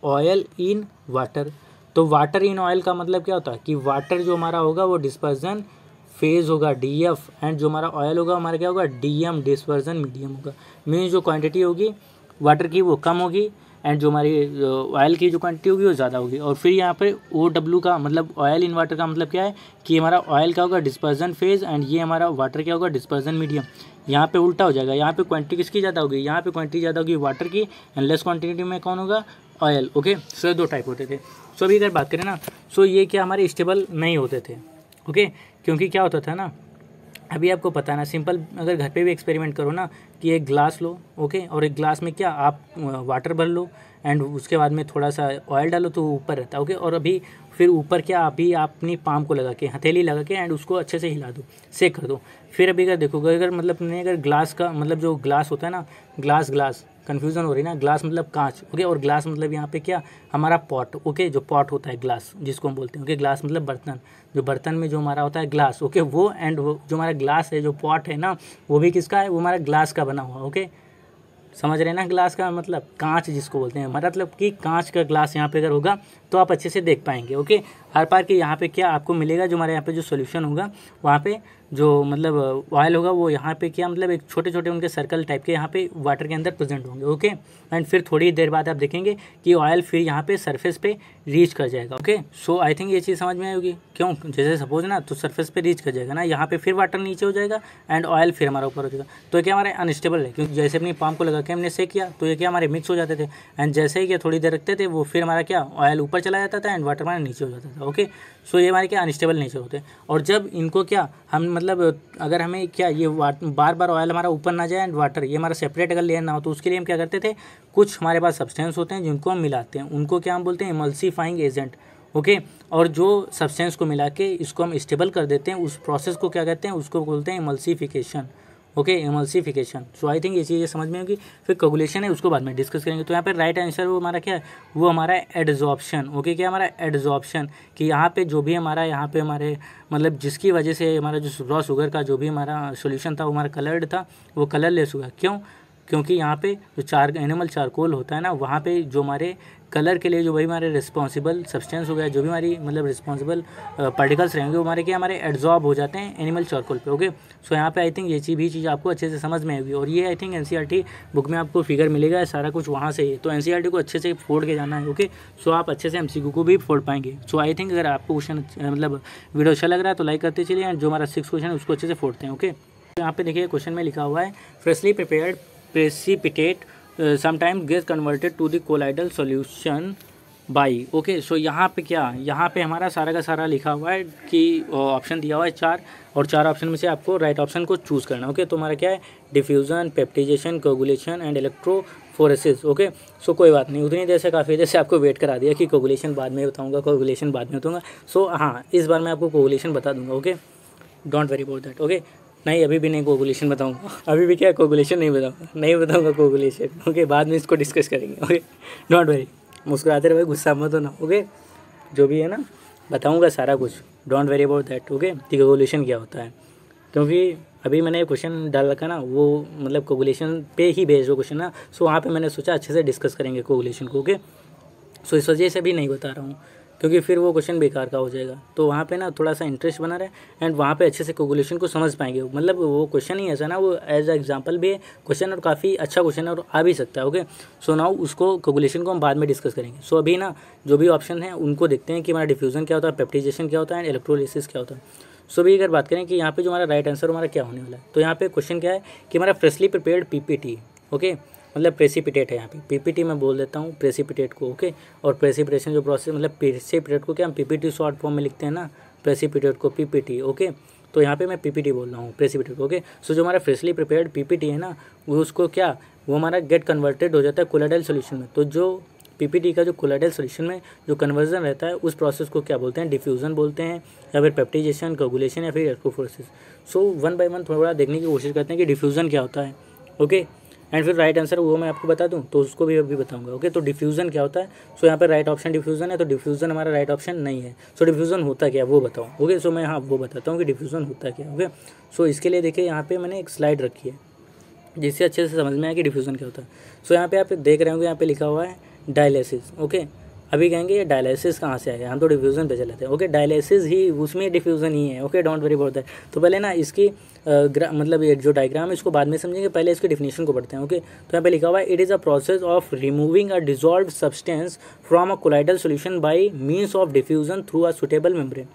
oil in water. तो वाटर इन ऑयल का मतलब क्या होता है कि वाटर जो हमारा होगा वो डिस्पर्जन फेज होगा DF, एंड जो हमारा ऑयल होगा हमारा क्या होगा DM, डिस्पर्जन मीडियम होगा। मीन्स जो क्वांटिटी होगी वाटर की वो कम होगी, एंड जो हमारी ऑयल की जो क्वांटिटी होगी वो ज़्यादा होगी। और फिर यहाँ पे OW का मतलब ऑयल इन वाटर का मतलब क्या है कि हमारा ऑयल क्या होगा डिस्पर्जन फेज, एंड ये हमारा वाटर क्या होगा डिस्पर्जन मीडियम। यहाँ पे उल्टा हो जाएगा, यहाँ पे क्वांटिटी किसकी ज़्यादा होगी, यहाँ पे क्वांटिटी ज़्यादा होगी वाटर की, एंड लेस क्वांटिटी में कौन होगा, ऑयल, ओके। सो ये 2 टाइप होते थे। सो अभी अगर बात करें ना, सो ये क्या हमारे स्टेबल नहीं होते थे, ओके। क्योंकि क्या होता था ना, अभी आपको पता है ना, सिंपल अगर घर पे भी एक्सपेरिमेंट करो ना, कि एक ग्लास लो, ओके, और एक ग्लास में क्या आप वाटर भर लो, एंड उसके बाद में थोड़ा सा ऑयल डालो तो ऊपर रहता है, ओके। और अभी फिर ऊपर क्या, अभी आप अपनी पाम को लगा के, हथेली लगा के, एंड उसको अच्छे से हिला दो, सेक कर दो। फिर अभी अगर देखोगे, अगर मतलब नहीं, अगर ग्लास का मतलब जो ग्लास होता है ना, ग्लास कन्फ्यूज़न हो रही है ना, ग्लास मतलब कांच, ओके, और ग्लास मतलब यहाँ पे क्या हमारा पॉट, ओके, जो पॉट होता है ग्लास जिसको हम बोलते हैं, ओके। ग्लास मतलब बर्तन, जो बर्तन में जो हमारा होता है ग्लास, ओके, वो, एंड वो जो हमारा ग्लास है, जो पॉट है ना, वो भी किसका है, वो हमारा ग्लास का बना हुआ, ओके। समझ रहे हैं ना, ग्लास का मतलब कांच जिसको बोलते हैं, मतलब कि कांच का ग्लास यहाँ पे अगर होगा तो आप अच्छे से देख पाएंगे, ओके। हर बार के यहाँ पे क्या आपको मिलेगा, जो हमारे यहाँ पे जो सोल्यूशन होगा वहाँ पे जो मतलब ऑयल होगा वो यहाँ पे क्या मतलब एक छोटे छोटे उनके सर्कल टाइप के यहाँ पे वाटर के अंदर प्रेजेंट होंगे, ओके। एंड फिर थोड़ी देर बाद आप देखेंगे कि ऑयल फिर यहाँ पे सरफेस पे रीच कर जाएगा, ओके। सो आई थिंक ये चीज़ समझ में आई होगी। क्यों, जैसे सपोज ना, तो सरफेस पे रीच कर जाएगा ना, यहाँ पे फिर वाटर नीचे हो जाएगा, एंड ऑयल फिर हमारा ऊपर हो जाएगा। तो क्या हमारे अनस्टेबल है, क्योंकि जैसे अपनी पाम को लगा के हमने सेक किया तो ये क्या हमारे मिक्स हो जाते थे, एंड जैसे ही क्या थोड़ी देर रखते थे वो फिर हमारा क्या ऑयल ऊपर चला जाता था, एंड वाटर हमारा नीचे हो जाता था, ओके। सो ये हमारे क्या अनस्टेबल नेचर होते हैं। और जब इनको क्या हम मतलब अगर हमें क्या ये बार बार ऑयल हमारा ऊपर ना जाए, एंड वाटर ये हमारा सेपरेट अगर लेयर ना हो, तो उसके लिए हम क्या करते थे, कुछ हमारे पास सब्सटेंस होते हैं जिनको हम मिलाते हैं, उनको क्या हम बोलते हैं, इमल्सीफाइंग एजेंट, ओके। और जो सब्सटेंस को मिला के इसको हम स्टेबल कर देते हैं, उस प्रोसेस को क्या कहते हैं, उसको बोलते हैं emulsification, okay, emulsification. So I think ये चीज़ें समझ में होगी। फिर कोगुलेशन है, उसको बाद में डिस्कस करेंगे। तो यहाँ पे राइट आंसर वो हमारा क्या है, वो हमारा एडजॉर्प्शन, ओके। क्या हमारा एडजॉर्प्शन, कि यहाँ पे जो भी हमारा यहाँ पे हमारे मतलब जिसकी वजह से हमारा जो रॉ शुगर का जो भी हमारा सोल्यूशन था वो हमारा कलर्ड था, वो कलरलेस हुआ। क्यों, क्योंकि यहाँ पे जो एनिमल चारकोल होता है ना, वहाँ पे जो हमारे कलर के लिए जो भाई हमारे रिस्पॉन्सिबल सब्सटेंस हो गया, जो भी हमारी मतलब रिस्पॉन्सिबल पार्टिकल्स रहेंगे, वो हमारे क्या हमारे एड्जॉर्ब हो जाते हैं एनिमल चारकोल पे, ओके। सो यहाँ पे आई थिंक ये चीज़ आपको अच्छे से समझ में आएगी। और ये आई थिंक एनसीईआरटी बुक में आपको फिगर मिलेगा, सारा कुछ वहाँ से ही। तो एनसीईआरटी को अच्छे से फोड़ के जाना है, ओके। सो आप अच्छे से एमसीक्यू को भी फोड़ पाएंगे। सो आई थिंक अगर आपको क्वेश्चन मतलब वीडियो अच्छा लग रहा है तो लाइक करते चलिए, एंड जो हमारा 6 क्वेश्चन है उसको अच्छे से फोड़ते हैं, ओके। यहाँ पे देखिए क्वेश्चन में लिखा हुआ है, freshly prepared precipitate sometimes gets converted to the colloidal solution by, okay. So यहाँ पे क्या, यहाँ पे हमारा सारा का सारा लिखा हुआ है कि ऑप्शन दिया हुआ है 4, और 4 ऑप्शन में से आपको राइट ऑप्शन को चूज़ करना, ओके। तो हमारा क्या है, diffusion, peptization, coagulation and electrophoresis, okay. So कोई बात नहीं, उतनी देर से काफ़ी देर से आपको वेट करा दिया कि कोगुलेशन बाद में बताऊँगा, कोगुलेशन बाद में बताऊँगा। सो हाँ, इस बार मैं आपको कोगुलेशन बता दूँगा, okay. Don't worry about that, okay. नहीं, अभी भी नहीं कोगुलेशन बताऊंगा, अभी भी क्या कोगुलेशन नहीं बताऊंगा कोगुलेशन, ओके। बाद में इसको डिस्कस करेंगे, ओके। डोंट वरी, मुस्कुराते रहे, गुस्सा मत होना, ओके। जो भी है ना बताऊंगा सारा कुछ, don't worry about that, okay. Coagulation क्या होता है, क्योंकि अभी मैंने क्वेश्चन डाल रखा ना, वो मतलब कोगुलेशन पे ही बेस्ड हो क्वेश्चन ना। सो वहाँ पे मैंने सोचा अच्छे से डिस्कस करेंगे कोगुलेशन को, ओके। सो इस वजह से भी नहीं बता रहा हूँ, क्योंकि फिर वो क्वेश्चन बेकार का हो जाएगा। तो वहाँ पे ना थोड़ा सा इंटरेस्ट बना रहे, एंड वहाँ पे अच्छे से कोगुलेशन को समझ पाएंगे। मतलब वो क्वेश्चन ही ऐसा ना, वो एज अ एग्जांपल भी है क्वेश्चन, और काफ़ी अच्छा क्वेश्चन है और आ भी सकता है, ओके। सो नाउ उसको कोगुलेशन को हम बाद में डिस्कस करेंगे। सो अभी ना जो भी ऑप्शन है उनको देखते हैं कि हमारा डिफ्यूजन क्या होता है, पेप्टिजेशन क्या होता है, एंड इलेक्ट्रोलिसिस क्या होता है। सो अभी अगर बात करें कि यहाँ पे जो हमारा राइट आंसर हमारा क्या होने वाला है, तो यहाँ पे क्वेश्चन क्या है कि हमारा फ्रेशली प्रिपेयर्ड PPT, ओके, मतलब प्रेसिपिटेट है यहाँ पे, पीपीटी मैं बोल देता हूँ प्रेसिपिटेट को, ओके। और प्रेसिपिटेशन जो प्रोसेस मतलब प्रेसिपिटेट को क्या हम पीपीटी शॉर्ट फॉर्म में लिखते हैं ना, प्रेसिपिटेट को पीपीटी, ओके। तो यहाँ पे मैं पीपीटी बोल रहा हूँ, प्रेसिपिटेट, ओके। सो जो हमारा फ्रेशली प्रिपेयर्ड पीपीटी है ना, वो उसको क्या वो हमारा गेट कन्वर्टेड हो जाता है कोलाइडल सॉल्यूशन में। तो जो पीपीटी का जो कोलाइडल सॉल्यूशन में जो कन्वर्जन रहता है उस प्रोसेस को क्या बोलते हैं, डिफ्यूज़न बोलते हैं, या फिर पेप्टाइजेशन, कोगुलेशन, या फिर electrophoresis. So one by one थोड़ा देखने की कोशिश करते हैं कि डिफ्यूज़न क्या होता है, ओके। एंड फिर राइट आंसर वो मैं आपको बता दूं तो उसको भी अभी बताऊंगा, ओके। तो डिफ्यूज़न क्या होता है, सो यहाँ पर राइट ऑप्शन डिफ्यूज़न है, तो डिफ्यूज़न हमारा राइट ऑप्शन नहीं है। सो डिफ्यूज़न होता क्या वो बताओ, ओके। सो मैं हाँ वो बताता हूँ कि डिफ्यूज़न होता क्या, ओके। सो इसके लिए देखिए यहाँ पे मैंने एक स्लाइड रखी है जिससे अच्छे से समझ में आए कि डिफ्यूज़न क्या होता है। सो यहाँ पे आप देख रहे होंगे, यहाँ पे लिखा हुआ है डायलिसिस, ओके। अभी कहेंगे ये डायलिसिस कहाँ से आ गया, हम तो डिफ्यूज़न पे चले थे, ओके। डायलिसिस ही उसमें डिफ्यूज़न ही है, okay, don't worry about that. तो पहले ना इसकी मतलब ये जो डायग्राम है इसको बाद में समझेंगे, पहले इसकी डिफिनेशन को पढ़ते हैं, ओके। तो यहाँ पे लिखा हुआ है it is a process of removing a dissolved substance from a colloidal solution bye means of diffusion through a suitable membrane.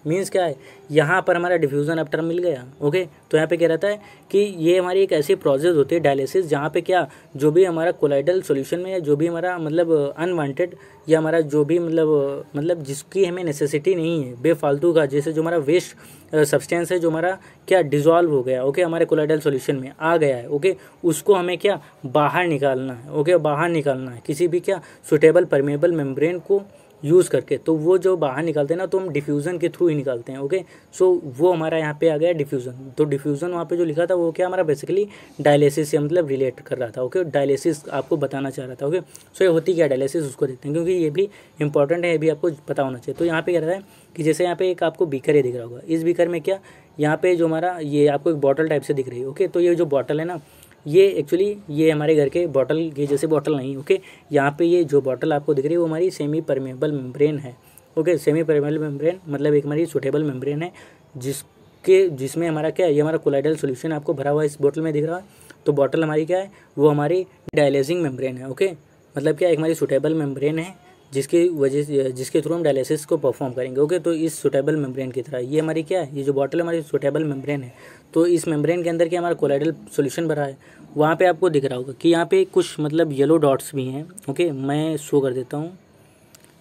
Means क्या है, यहाँ पर हमारा डिफ्यूज़न अब टर्म मिल गया, ओके। तो यहाँ पे क्या रहता है कि ये हमारी एक ऐसी प्रोसेस होती है डायलिसिस, जहाँ पे क्या जो भी हमारा कोलाइडल सॉल्यूशन में जो भी हमारा मतलब अनवांटेड या हमारा जो भी मतलब जिसकी हमें नेसेसिटी नहीं है, बेफालतू का, जैसे जो हमारा वेस्ट सब्सटेंस है जो हमारा क्या डिज़ोल्व हो गया, ओके, हमारे कोलाइडल सॉल्यूशन में आ गया है, ओके, उसको हमें क्या बाहर निकालना है, ओके, बाहर निकालना है किसी भी क्या सुटेबल परमेबल मेम्ब्रेन को यूज़ करके। तो वो जो बाहर निकालते हैं ना, तो हम डिफ्यूज़न के थ्रू ही निकालते हैं, ओके। सो वो हमारा यहाँ पे आ गया डिफ्यूज़न। तो डिफ्यूज़न वहाँ पे जो लिखा था वो क्या हमारा बेसिकली डायलिसिस से मतलब रिलेट कर रहा था, ओके। डायलिसिस आपको बताना चाह रहा था, ओके। सो ये होती क्या डायलिसिस उसको देखते हैं, क्योंकि ये भी इंपॉर्टेंट है, ये भी आपको पता होना चाहिए। तो यहाँ पे क्या रहता है कि जैसे यहाँ पे एक आपको बीकर ये दिख रहा होगा, इस बीकर में क्या यहाँ पे जो हमारा ये आपको एक बॉटल टाइप से दिख रही है, ओके। तो ये जो बॉटल है ना, ये एक्चुअली ये हमारे घर के बॉटल के जैसे बॉटल नहीं, ओके। यहाँ पे ये जो बॉटल आपको दिख रही है वो हमारी सेमी परमेबल मेम्ब्रेन है, ओके। सेमी परमेबल मेम्ब्रेन मतलब एक हमारी सुटेबल मेम्ब्रेन है जिसमें हमारा क्या है, ये हमारा कोलाइडल सॉल्यूशन आपको भरा हुआ इस बोतल में दिख रहा है। तो बॉटल हमारी क्या है, वो हमारी डायलिसिंग मेम्ब्रेन है, ओके। मतलब क्या एक हमारी सुटेबल मेम्ब्रेन है जिसकी वजह से जिसके थ्रू हम डायलिसिस को परफॉर्म करेंगे, ओके। तो इस सुटेबल मेम्ब्रेन की तरह ये हमारी क्या है, ये जो बॉटल है हमारी सुटेबल मेम्ब्रेन है। तो इस मेम्ब्रेन के अंदर क्या हमारा कोलाइडल सॉल्यूशन भरा है। वहाँ पे आपको दिख रहा होगा कि यहाँ पे कुछ मतलब येलो डॉट्स भी हैं, ओके। मैं शो कर देता हूँ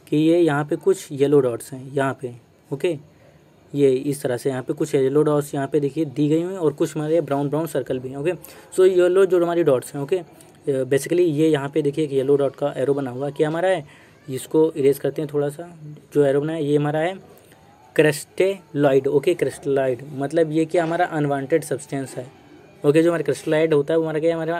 कि ये यहाँ पे कुछ येलो डॉट्स हैं यहाँ पे, ओके। ये इस तरह से यहाँ पे कुछ येलो डॉट्स यहाँ पे देखिए दी गई हुई हैं, और कुछ हमारे ब्राउन ब्राउन सर्कल भी हैं, ओके। सो येलो जो हमारी डॉट्स हैं, ओके, बेसिकली ये यहाँ पे देखिए एक येलो डॉट का एरो बना हुआ क्या हमारा है, इसको इरेज करते हैं थोड़ा सा, जो एरो बना है ये हमारा है क्रिस्टलोइड, ओके। क्रिस्टलोइड मतलब ये क्या हमारा अनवांटेड सब्सटेंस है, ओके। जो हमारा क्रिस्टलोइड होता है वो हमारा क्या है, हमारा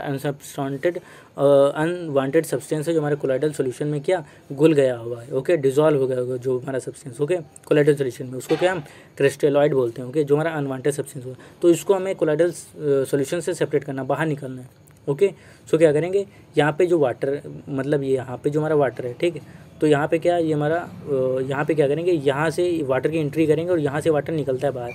अनवांटेड सब्सटेंस है जो हमारे कोलाइडल सॉल्यूशन में क्या घुल गया हुआ है, ओके, डिजॉल्व हो गया होगा जो हमारा सब्सटेंस, ओके, कोलाइडल सॉल्यूशन में, उसको क्या हम क्रिस्टलोइड बोलते हैं, ओके। जो हमारा अनवांटेड सब्सटेंस होगा, तो इसको हमें कोलाइडल सॉल्यूशन से सेपरेट करना, बाहर निकालना है, ओके। सो क्या करेंगे, यहाँ पे जो वाटर मतलब ये यहाँ पे जो हमारा वाटर है, ठीक है, तो यहाँ पे क्या ये हमारा यहाँ पे क्या करेंगे, यहाँ से वाटर की एंट्री करेंगे और यहाँ से वाटर निकलता है बाहर।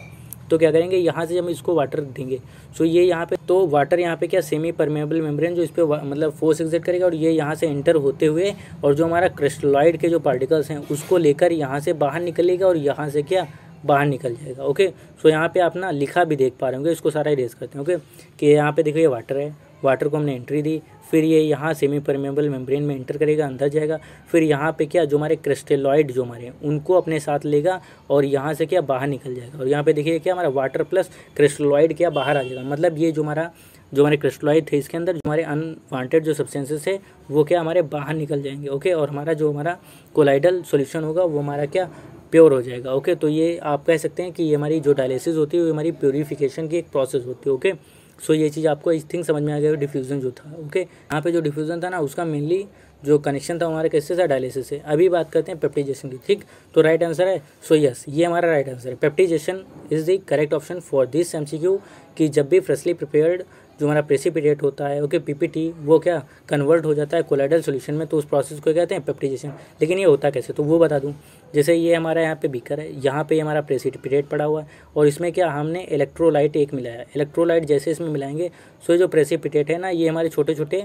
तो क्या करेंगे, यहाँ से हम इसको वाटर देंगे। सो ये यहाँ पे तो वाटर यहाँ पे क्या सेमी परमेबल मेम्ब्रेन जो इस पर मतलब फोर्स एक्सर्ट करेगा, और ये यहाँ से एंटर होते हुए और जो हमारा क्रिस्टलोइड के जो पार्टिकल्स हैं उसको लेकर यहाँ से बाहर निकलेगा और यहाँ से क्या बाहर निकल जाएगा, ओके। सो यहाँ पे आप ना लिखा भी देख पा रहे होंगे, इसको सारा इरेज करते हैं, ओके। कि यहाँ पे देखो ये वाटर है, वाटर को हमने एंट्री दी, फिर ये यहाँ सेमी परमेबल मेम्ब्रेन में एंटर करेगा, अंदर जाएगा, फिर यहाँ पे क्या जो हमारे क्रिस्टलोइड जो हमारे उनको अपने साथ लेगा और यहाँ से क्या बाहर निकल जाएगा। और यहाँ पे देखिए क्या हमारा वाटर प्लस क्रिस्टलोइड क्या बाहर आ जाएगा। मतलब ये जो हमारे क्रिस्टलोइड थे इसके अंदर जो हमारे अनवांटेड जो सब्सटेंसेस है वो क्या हमारे बाहर निकल जाएंगे, ओके। और हमारा कोलाइडल सॉल्यूशन होगा वो हमारा क्या प्योर हो जाएगा, ओके। तो ये आप कह सकते हैं कि ये हमारी जो डायलिसिस होती है वो हमारी प्योरीफिकेशन की एक प्रोसेस होती है, ओके। सो ये चीज़ आपको इस थिंग समझ में आ गया, डिफ्यूज़न जो था, ओके। यहाँ पे जो डिफ्यूज़न था ना उसका मेनली जो कनेक्शन था हमारे कैसे था, डायलिसिस से। अभी बात करते हैं पेप्टाइजेशन की, ठीक। तो राइट आंसर है, सो यस ये हमारा राइट आंसर है। Peptization is the correct option for this MCQ कि जब भी फ्रेशली प्रिपेयर्ड जो हमारा प्रेसिपिटेट होता है, ओके, पीपीटी, वो क्या कन्वर्ट हो जाता है कोलाइडल सॉल्यूशन में, तो उस प्रोसेस को कहते हैं पेप्टाइजेशन। लेकिन ये होता कैसे, तो वो बता दूं। जैसे ये हमारा यहाँ पे बीकर है, यहाँ पे हमारा प्रेसिपिटेट पड़ा हुआ है और इसमें क्या हमने इलेक्ट्रोलाइट एक मिलाया है। इलेक्ट्रोलाइट जैसे इसमें मिलाएंगे, सो ये जो प्रेसिपिटेट है ना ये हमारे छोटे छोटे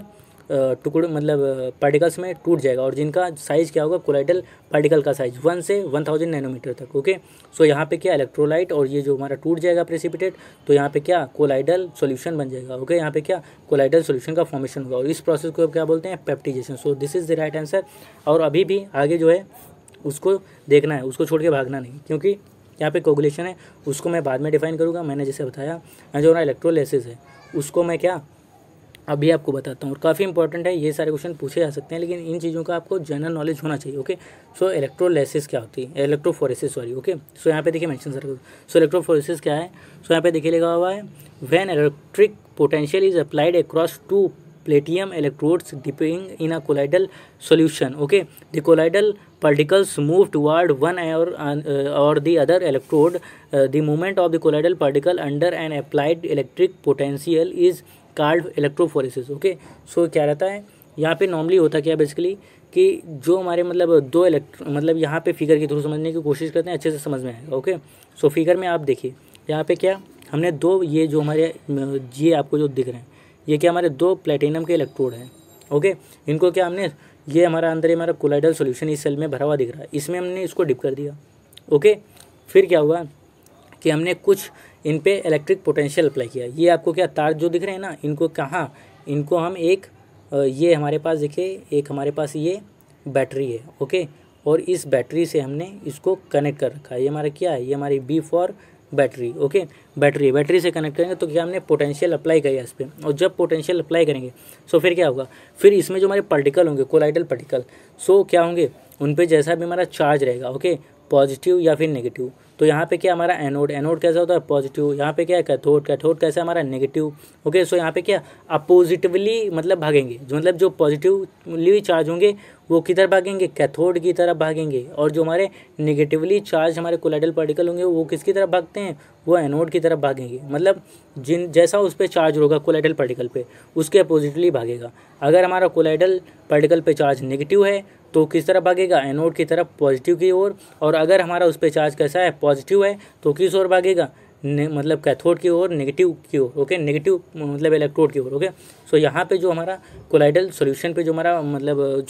टुकड़े मतलब पार्टिकल्स में टूट जाएगा और जिनका साइज़ क्या होगा, कोलाइडल पार्टिकल का साइज 1 से 1000 नैनोमीटर तक। ओके, सो यहाँ पे क्या इलेक्ट्रोलाइट और ये जो हमारा टूट जाएगा प्रेसिपिटेट, तो यहाँ पे क्या कोलाइडल सॉल्यूशन बन जाएगा। ओके, यहाँ पे क्या कोलाइडल सॉल्यूशन का फॉर्मेशन होगा और इस प्रोसेस को क्या बोलते हैं, peptization. So this is the right answer. और अभी भी आगे जो है उसको देखना है, उसको छोड़ के भागना नहीं, क्योंकि यहाँ पे कोगुलेशन है उसको मैं बाद में डिफाइन करूँगा। मैंने जैसे बताया जो हमारा इलेक्ट्रोलाइसिस है उसको मैं क्या अभी आपको बताता हूँ। और काफ़ी इंपॉर्टेंट है, ये सारे क्वेश्चन पूछे जा सकते हैं, लेकिन इन चीज़ों का आपको जनरल नॉलेज होना चाहिए। ओके, सो इलेक्ट्रोलाइसिस क्या होती है, इलेक्ट्रोफोरेसिस सॉरी। ओके, सो यहाँ पे देखिए मेंशन सर, सो इलेक्ट्रोफोरेसिस क्या है, सो यहाँ पे देखिए लिखा हुआ है when electric potential is applied across two platinum electrodes dipping in a colloidal solution. Okay, the colloidal particles move toward one or the other electrode. The movement of the colloidal particle under an applied electric potential is called electrophoresis. Okay, so क्या रहता है यहाँ पे normally होता क्या basically कि जो हमारे मतलब दो मतलब यहाँ पे फिगर के थ्रू समझने की कोशिश करते हैं, अच्छे से समझ में आएगा। ओके, सो फिगर में आप देखिए यहाँ पे क्या हमने दो, ये जो हमारे ये आपको जो दिख रहे हैं ये क्या हमारे दो प्लेटिनम के इलेक्ट्रोड हैं। ओके, इनको क्या हमने, ये हमारा अंदर हमारा कोलाइडल सॉल्यूशन इस सेल में भरा हुआ दिख रहा है, इसमें हमने इसको डिप कर दिया। ओके, फिर क्या हुआ कि हमने कुछ इन पे इलेक्ट्रिक पोटेंशियल अप्लाई किया। ये आपको क्या तार जो दिख रहे हैं ना, इनको कहाँ, इनको हम एक ये हमारे पास देखिए एक हमारे पास ये बैटरी है। ओके, और इस बैटरी से हमने इसको कनेक्ट कर रखा है। ये हमारा क्या है, ये हमारी B for battery. Okay, battery से कनेक्ट करेंगे तो क्या हमने पोटेंशियल अप्लाई किया इस पर, और जब पोटेंशियल अप्लाई करेंगे सो फिर क्या होगा, फिर इसमें जो हमारे पार्टिकल होंगे कोलाइडल पार्टिकल, सो क्या होंगे उन पे जैसा भी हमारा चार्ज रहेगा, ओके, पॉजिटिव या फिर नेगेटिव, तो यहाँ पे क्या हमारा एनोड कैसा होता है पॉजिटिव, यहाँ पे क्या है कैथोड कैसा हमारा नेगेटिव। ओके, सो यहाँ पे क्या अपोजिटिवली मतलब भागेंगे, जो मतलब जो पॉजिटिवली चार्ज होंगे वो किधर भागेंगे, कैथोड की तरफ भागेंगे, और जो हमारे नेगेटिवली चार्ज हमारे कोलाइडल पार्टिकल होंगे वो किसकी तरफ भागते हैं, वो एनोड की तरफ भागेंगे। मतलब जैसा उस पर चार्ज होगा कोलाइडल पार्टिकल पे उसके अपोजिटली भागेगा। अगर हमारा कोलाइडल पार्टिकल पे चार्ज नेगेटिव है तो किस तरफ भागेगा, एनोड की तरफ पॉजिटिव की ओर, और अगर हमारा उस पर चार्ज कैसा है पॉजिटिव है तो किस ओर भागेगा, मतलब कैथोड की ओर, नेगेटिव की ओर। ओके, नेगेटिव मतलब इलेक्ट्रोड की ओर। ओके, सो यहाँ पे जो हमारा कोलाइडल सॉल्यूशन पे जो हमारा मतलब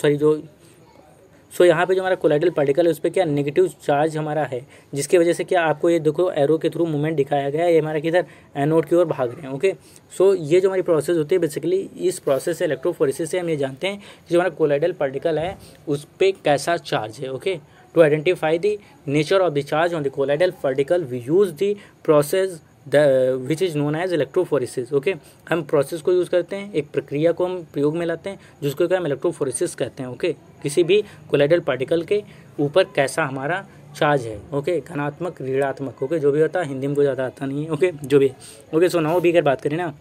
सो यहाँ पे जो हमारा कोलाइडल पार्टिकल है उस पर क्या नेगेटिव चार्ज हमारा है, जिसकी वजह से क्या आपको ये देखो एरो के थ्रू मूवमेंट दिखाया गया है, ये हमारा किधर एनोड की ओर भाग रहे हैं। ओके, सो ये जो हमारी प्रोसेस होती है बेसिकली इस प्रोसेस से इलेक्ट्रोफोरेसिस से हम ये जानते हैं कि जो हमारा कोलाइडल पार्टिकल है उस पर कैसा चार्ज है। Okay, to identify the nature of the charge on the colloidal particle we use the process which is known as electrophoresis. Okay, हम प्रोसेस को यूज़ करते हैं, एक प्रक्रिया को हम प्रयोग में लाते हैं जिसको क्या हम इलेक्ट्रोफोरेसिस कहते हैं। ओके, किसी भी कोलाइडल पार्टिकल के ऊपर कैसा हमारा चार्ज है। ओके, धनात्मक ऋणात्मक, ओके, जो भी होता है, हिंदी में को ज़्यादा आता नहीं है। ओके, जो भी ओके, सो नाउ भी अगर बात करें ना,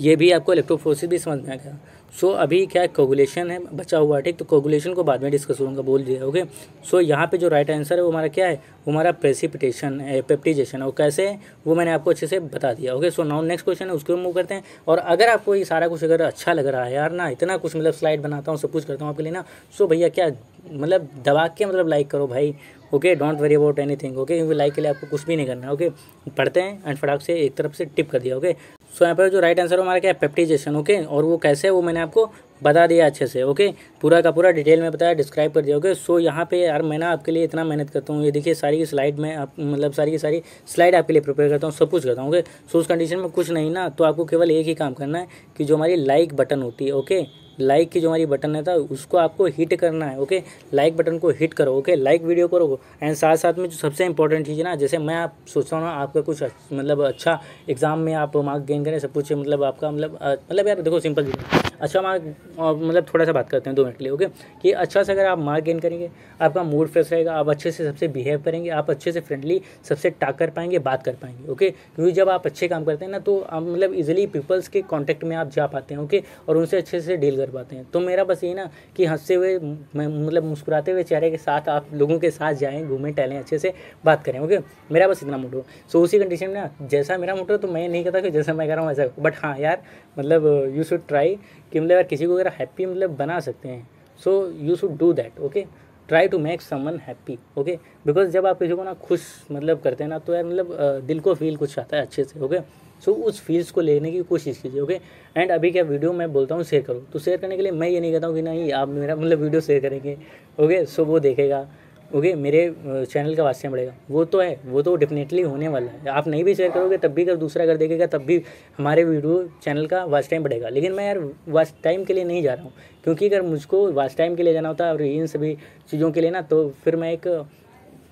ये भी आपको इलेक्ट्रोफोरेसिस भी समझ में आ गया। सो अभी क्या कोगुलेशन है बचा हुआ, ठीक, तो कोगुलेशन को बाद में डिस्कस करूँगा, बोल दिया। ओके, सो यहाँ पे जो राइट आंसर है वो हमारा क्या है, वो हमारा प्रेसिपिटेशन है, पेप्टिजेशन, और कैसे है वो मैंने आपको अच्छे से बता दिया। Okay, so now next question है उसको मूव करते हैं। और अगर आपको ये सारा कुछ अगर अच्छा लग रहा है यार ना, इतना कुछ मतलब स्लाइड बनाता हूँ सब कुछ करता हूँ आपके लिए ना, सो भैया क्या मतलब दबा के मतलब लाइक करो भाई। Okay, don't worry about anything. Okay, क्योंकि लाइक के लिए आपको कुछ भी नहीं करना है। ओके, पढ़ते हैं एंड फटाक से एक तरफ से टिप कर दिया। ओके, सो यहाँ पर जो राइट आंसर है हमारा क्या है पेप्टिजेशन। ओके, और वो कैसे है वो मैंने आपको बता दिया अच्छे से। ओके, पूरा का पूरा डिटेल में बताया, डिस्क्राइब कर दिया। ओके, सो यहाँ पे यार मैं ना आपके लिए इतना मेहनत करता हूँ, ये देखिए सारी की स्लाइड में आप मतलब सारी की सारी स्लाइड आपके लिए प्रिपेयर करता हूँ, सब कुछ करता हूँ। ओके, सो उस कंडीशन में कुछ नहीं ना, तो आपको केवल एक ही काम करना है कि जो हमारी लाइक बटन होती है, ओके, लाइक की जो हमारी बटन है था उसको आपको हिट करना है। ओके, लाइक बटन को हिट करो। ओके, लाइक वीडियो करो, एंड साथ साथ में जो सबसे इंपॉर्टेंट चीज़ है ना, जैसे मैं आप सोचता हूँ ना आपका कुछ मतलब अच्छा एग्जाम में आप मार्क गेन करें, सब कुछ मतलब आपका मतलब यार देखो सिंपल अच्छा मार्क, मतलब थोड़ा सा बात करते हैं 2 मिनट के लिए। ओके, कि अच्छा से अगर आप मार्क गेन करेंगे आपका मूड फ्रेश रहेगा, आप अच्छे से सबसे बिहेव करेंगे, आप अच्छे से फ्रेंडली सबसे टॉक कर पाएंगे, बात कर पाएंगे। ओके, क्योंकि जब आप अच्छे काम करते हैं ना तो आप मतलब इजीली पीपल्स के कांटेक्ट में आप जा पाते हैं। ओके, और उनसे अच्छे से डील कर पाते हैं। तो मेरा बस ये ना कि हंसते हुए मतलब मुस्कुराते हुए चेहरे के साथ आप लोगों के साथ जाएँ, घूमें टहलें, अच्छे से बात करें। ओके, मेरा बस इतना मोटो। सो उसी कंडीशन में ना जैसा मेरा मोटो तो मैं नहीं कहता कि जैसा मैं कह रहा हूँ ऐसा, बट हाँ यार मतलब यू शुड ट्राई कि मतलब यार किसी को अगर हैप्पी मतलब बना सकते हैं, so you should do that. Okay, try to make someone happy. Okay, because जब आप किसी को ना खुश मतलब करते हैं ना तो यार मतलब दिल को फील कुछ आता है अच्छे से। ओके, सो उस फील्स को लेने की कोशिश कीजिए। ओके, एंड अभी क्या वीडियो मैं बोलता हूँ शेयर करो, तो शेयर करने के लिए मैं ये नहीं कहता हूँ कि नहीं आप मेरा मतलब वीडियो शेयर करेंगे, ओके, सो वो देखेगा, ओके, मेरे चैनल का वाच टाइम बढ़ेगा, वो तो है, वो तो डेफिनेटली होने वाला है। आप नहीं भी शेयर करोगे तब भी अगर दूसरा अगर देखेगा तब भी हमारे वीडियो चैनल का वाच टाइम बढ़ेगा। लेकिन मैं यार वाच टाइम के लिए नहीं जा रहा हूँ, क्योंकि अगर मुझको वाच टाइम के लिए जाना होता है और इन सभी चीज़ों के लिए ना, तो फिर मैं एक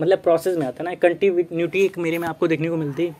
मतलब प्रोसेस में आता ना, कंटिन्यूटी एक मेरे में आपको देखने को मिलती,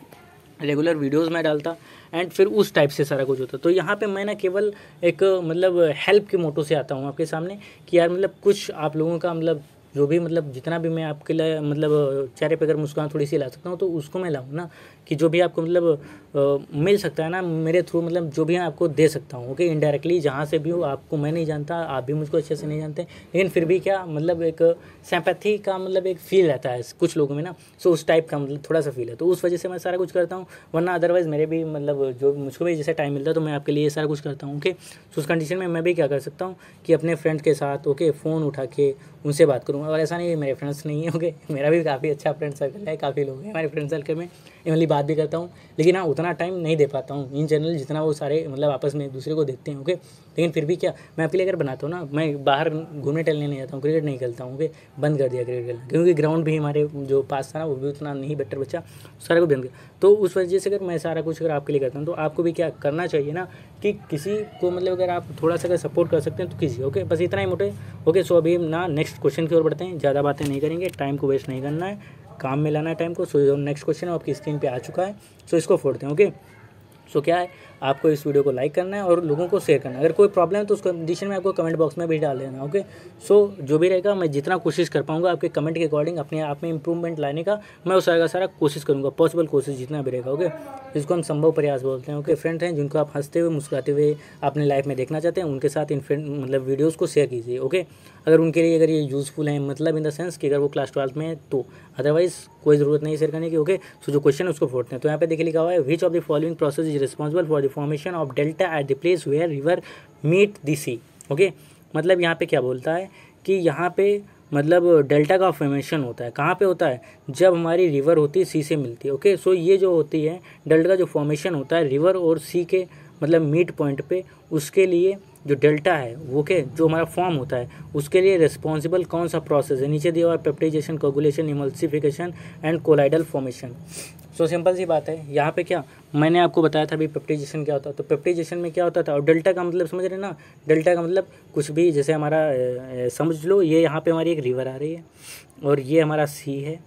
रेगुलर वीडियोस में डालता एंड फिर उस टाइप से सारा कुछ होता। तो यहाँ पे मैं ना केवल एक मतलब हेल्प के मोटो से आता हूँ आपके सामने कि यार मतलब कुछ आप लोगों का मतलब जो भी मतलब जितना भी मैं आपके लिए मतलब चेहरे पे अगर मुस्कान थोड़ी सी ला सकता हूँ तो उसको मैं लाऊँ ना, कि जो भी आपको मतलब मिल सकता है ना मेरे थ्रू, मतलब जो भी आपको दे सकता हूँ, ओके, इनडायरेक्टली जहाँ से भी हो। आपको मैं नहीं जानता, आप भी मुझको अच्छे से नहीं जानते, लेकिन फिर भी क्या मतलब एक सिंपैथी का मतलब एक फील रहता है कुछ लोगों में ना, सो उस टाइप का मतलब थोड़ा सा फील है, तो उस वजह से मैं सारा कुछ करता हूँ। वरना अदरवाइज़ मेरे भी मतलब जो मुझको भी जैसे टाइम मिलता है तो मैं आपके लिए सारा कुछ करता हूँ, ओके। सो उस कंडीशन में मैं भी क्या कर सकता हूँ कि अपने फ्रेंड्स के साथ, ओके, फ़ोन उठा के उनसे बात करूँगा। और ऐसा नहीं है मेरे फ्रेंड्स नहीं है, ओके, मेरा भी काफ़ी अच्छा फ्रेंड सर्कल है, काफ़ी लोग हैं हमारे फ्रेंड सर्कल में, इवनली बात भी करता हूँ, लेकिन हाँ उतना टाइम नहीं दे पाता हूँ इन जनरल जितना वो सारे मतलब आपस में एक दूसरे को देखते हैं, ओके। लेकिन फिर भी क्या मैं अपने लिए अगर बनाता हूँ ना, मैं बाहर घूमने टहलने नहीं जाता हूँ, क्रिकेट नहीं खेलता हूँ, ओके, बंद कर दिया क्रिकेट खेलना, क्योंकि ग्राउंड भी हमारे जो पास था ना वो भी उतना नहीं बेटर बच्चा, सारा कुछ बंद किया। तो उस वजह से अगर मैं सारा कुछ अगर आपके लिए करता हूँ तो आपको भी क्या करना चाहिए ना कि किसी को मतलब अगर आप थोड़ा सा अगर सपोर्ट कर सकते हैं तो कीजिए, ओके, बस इतना ही मोटे, ओके। सो अभी ना नेक्स्ट क्वेश्चन की ओर बढ़ते हैं, ज़्यादा बातें नहीं करेंगे, टाइम को वेस्ट नहीं करना है, काम में लाना है टाइम को। सो नेक्स्ट क्वेश्चन आपकी स्क्रीन पे आ चुका है, सो इसको फोड़ते हैं, ओके। सो क्या है, आपको इस वीडियो को लाइक करना है और लोगों को शेयर करना है। अगर कोई प्रॉब्लम है तो उस कंडीशन में आपको कमेंट बॉक्स में भी डाल देना, ओके। सो जो भी रहेगा मैं जितना कोशिश कर पाऊंगा आपके कमेंट के अकॉर्डिंग अपने आप में इंप्रूवमेंट लाने का, मैं उस सारा कोशिश करूंगा, पॉसिबल कोशिश जितना भी रहेगा, ओके। जिसको हम संभव प्रयास बोलते हैं, ओके। फ्रेंड हैं जिनको आप हंसते हुए मुस्कुराते हुए अपने लाइफ में देखना चाहते हैं, उनके साथ इन फ्रेंड मतलब वीडियोज़ को शेयर कीजिए, ओके। अगर उनके लिए अगर ये यूज़फुल है, मतलब इन द सेंस कि अगर वो क्लास 12 में है तो, अदरवाइज़ कोई ज़रूरत नहीं शेयर करने की, ओके। सो जो क्वेश्चन है उसको फोड़ते हैं। तो यहाँ पे देखिए लिखा हुआ है, which of the following process is responsible for the formation of delta at the place where river meet the sea, okay. मतलब यहाँ पे क्या बोलता है कि यहाँ पे मतलब डेल्टा का फॉर्मेशन होता है, कहाँ पे होता है, जब हमारी रिवर होती है सी से मिलती है, ओके। सो ये जो होती है डेल्टा का जो फॉर्मेशन होता है रिवर और सी के मतलब मीट पॉइंट पे, उसके लिए जो डेल्टा है वो के जो हमारा फॉर्म होता है उसके लिए रिस्पॉन्सिबल कौन सा प्रोसेस है, नीचे दिया हुआ peptization, coagulation, emulsification and colloidal formation. So simple सी बात है, यहाँ पे क्या मैंने आपको बताया था अभी पेप्टाइजेशन क्या होता है, तो पेप्टाइजेशन में क्या होता था, और डेल्टा का मतलब समझ रहे ना, डेल्टा का मतलब कुछ भी जैसे हमारा समझ लो ये यहाँ पे हमारी एक रिवर आ रही है और ये हमारा सी है,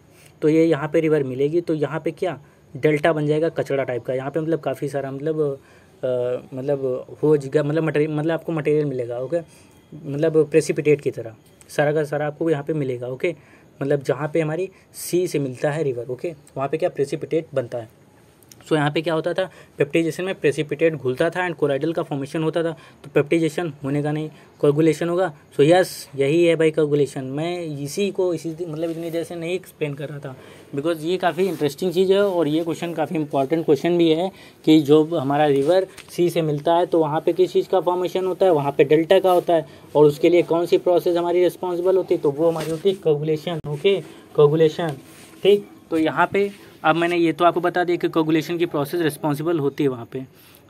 तो ये यहाँ पे रिवर मिलेगी, तो यहाँ पे क्या डेल्टा बन जाएगा कचड़ा टाइप का, यहाँ पे मतलब काफ़ी सारा मतलब मतलब हो जगह मतलब मटेरियल मतलब आपको मटेरियल मिलेगा, ओके, मतलब प्रेसिपिटेट की तरह सारा का सारा आपको यहाँ पे मिलेगा, ओके। मतलब जहाँ पे हमारी सी से मिलता है रिवर, ओके, वहाँ पे क्या प्रेसिपिटेट बनता है। सो यहाँ पे क्या होता था, पेप्टाइजेशन में प्रेसिपिटेट घुलता था एंड कोलाइडल का फॉर्मेशन होता था, तो पेप्टाइजेशन होने का नहीं, कोगुलेशन होगा। सो यस यही है भाई कोगुलेशन। मैं इसी मतलब इतनी देर से नहीं एक्सप्लेन कर रहा था, बिकॉज ये काफ़ी इंटरेस्टिंग चीज़ है और ये क्वेश्चन काफ़ी इंपॉर्टेंट क्वेश्चन भी है कि जो हमारा रिवर सी से मिलता है तो वहाँ पे किस चीज़ का फॉर्मेशन होता है, वहाँ पे डेल्टा का होता है, और उसके लिए कौन सी प्रोसेस हमारी रिस्पॉन्सिबल होती है, तो वो हमारी होती है कोगुलेशन, ओके, कोगुलेशन, ठीक। तो यहाँ पे अब मैंने ये तो आपको बता दिया कि कोगुलेशन की प्रोसेस रिस्पॉन्सिबल होती है वहाँ पे।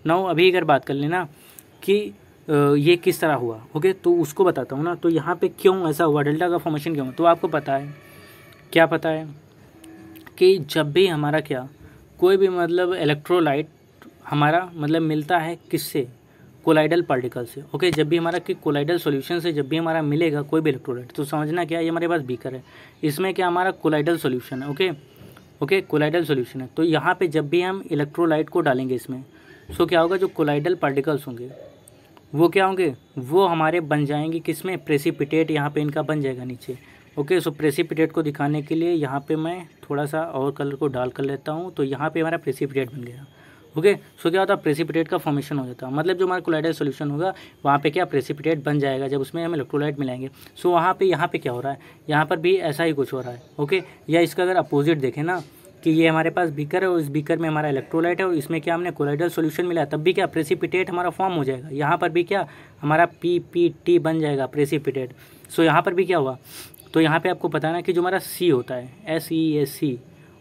नाउ अभी अगर बात कर लेना कि ये किस तरह हुआ, ओके, तो उसको बताता हूँ ना। तो यहाँ पे क्यों ऐसा हुआ, डेल्टा का फॉर्मेशन क्यों, तो आपको पता है, क्या पता है कि जब भी हमारा क्या कोई भी मतलब इलेक्ट्रोलाइट हमारा मतलब मिलता है किससे, कोलाइडल पार्टिकल से, ओके। जब भी हमारा कि कोलाइडल सॉल्यूशन से जब भी हमारा मिलेगा कोई भी इलेक्ट्रोलाइट, तो समझना क्या, ये हमारे पास बीकर है, इसमें क्या हमारा कोलाइडल सॉल्यूशन है, ओके, कोलाइडल सॉल्यूशन है। तो यहाँ पे जब भी हम इलेक्ट्रोलाइट को डालेंगे इसमें, सो क्या होगा, जो कोलाइडल पार्टिकल्स होंगे वो क्या होंगे, वो हमारे बन जाएंगे किसमें, प्रेसिपिटेट, यहाँ पे इनका बन जाएगा नीचे, ओके। सो प्रेसिपिटेट को दिखाने के लिए यहाँ पे मैं थोड़ा सा और कलर को डाल कर लेता हूँ, तो यहाँ पे हमारा प्रेसिपिटेट बन गया, ओके। सो क्या होता है, प्रेसिपिटेट का फॉर्मेशन हो जाता है, मतलब जो हमारा कोलाइडल सॉल्यूशन होगा वहाँ पे क्या प्रेसिपिटेट बन जाएगा जब उसमें हम इलेक्ट्रोलाइट मिलाएंगे। सो वहाँ पे यहाँ पे क्या हो रहा है, यहाँ पर भी ऐसा ही कुछ हो रहा है, ओके। या इसका अगर अपोजिट देखें ना कि ये हमारे पास बीकर है और इस बीकर में हमारा इलेक्ट्रोलाइट है और इसमें क्या हमने कोलाइडल सॉल्यूशन मिला, तब भी क्या प्रेसिपिटेट हमारा फॉर्म हो जाएगा, यहाँ पर भी क्या हमारा PPT बन जाएगा, प्रेसिपिटेट। सो यहाँ पर भी क्या हुआ, तो यहाँ पे आपको बताना कि जो हमारा C होता है SEAC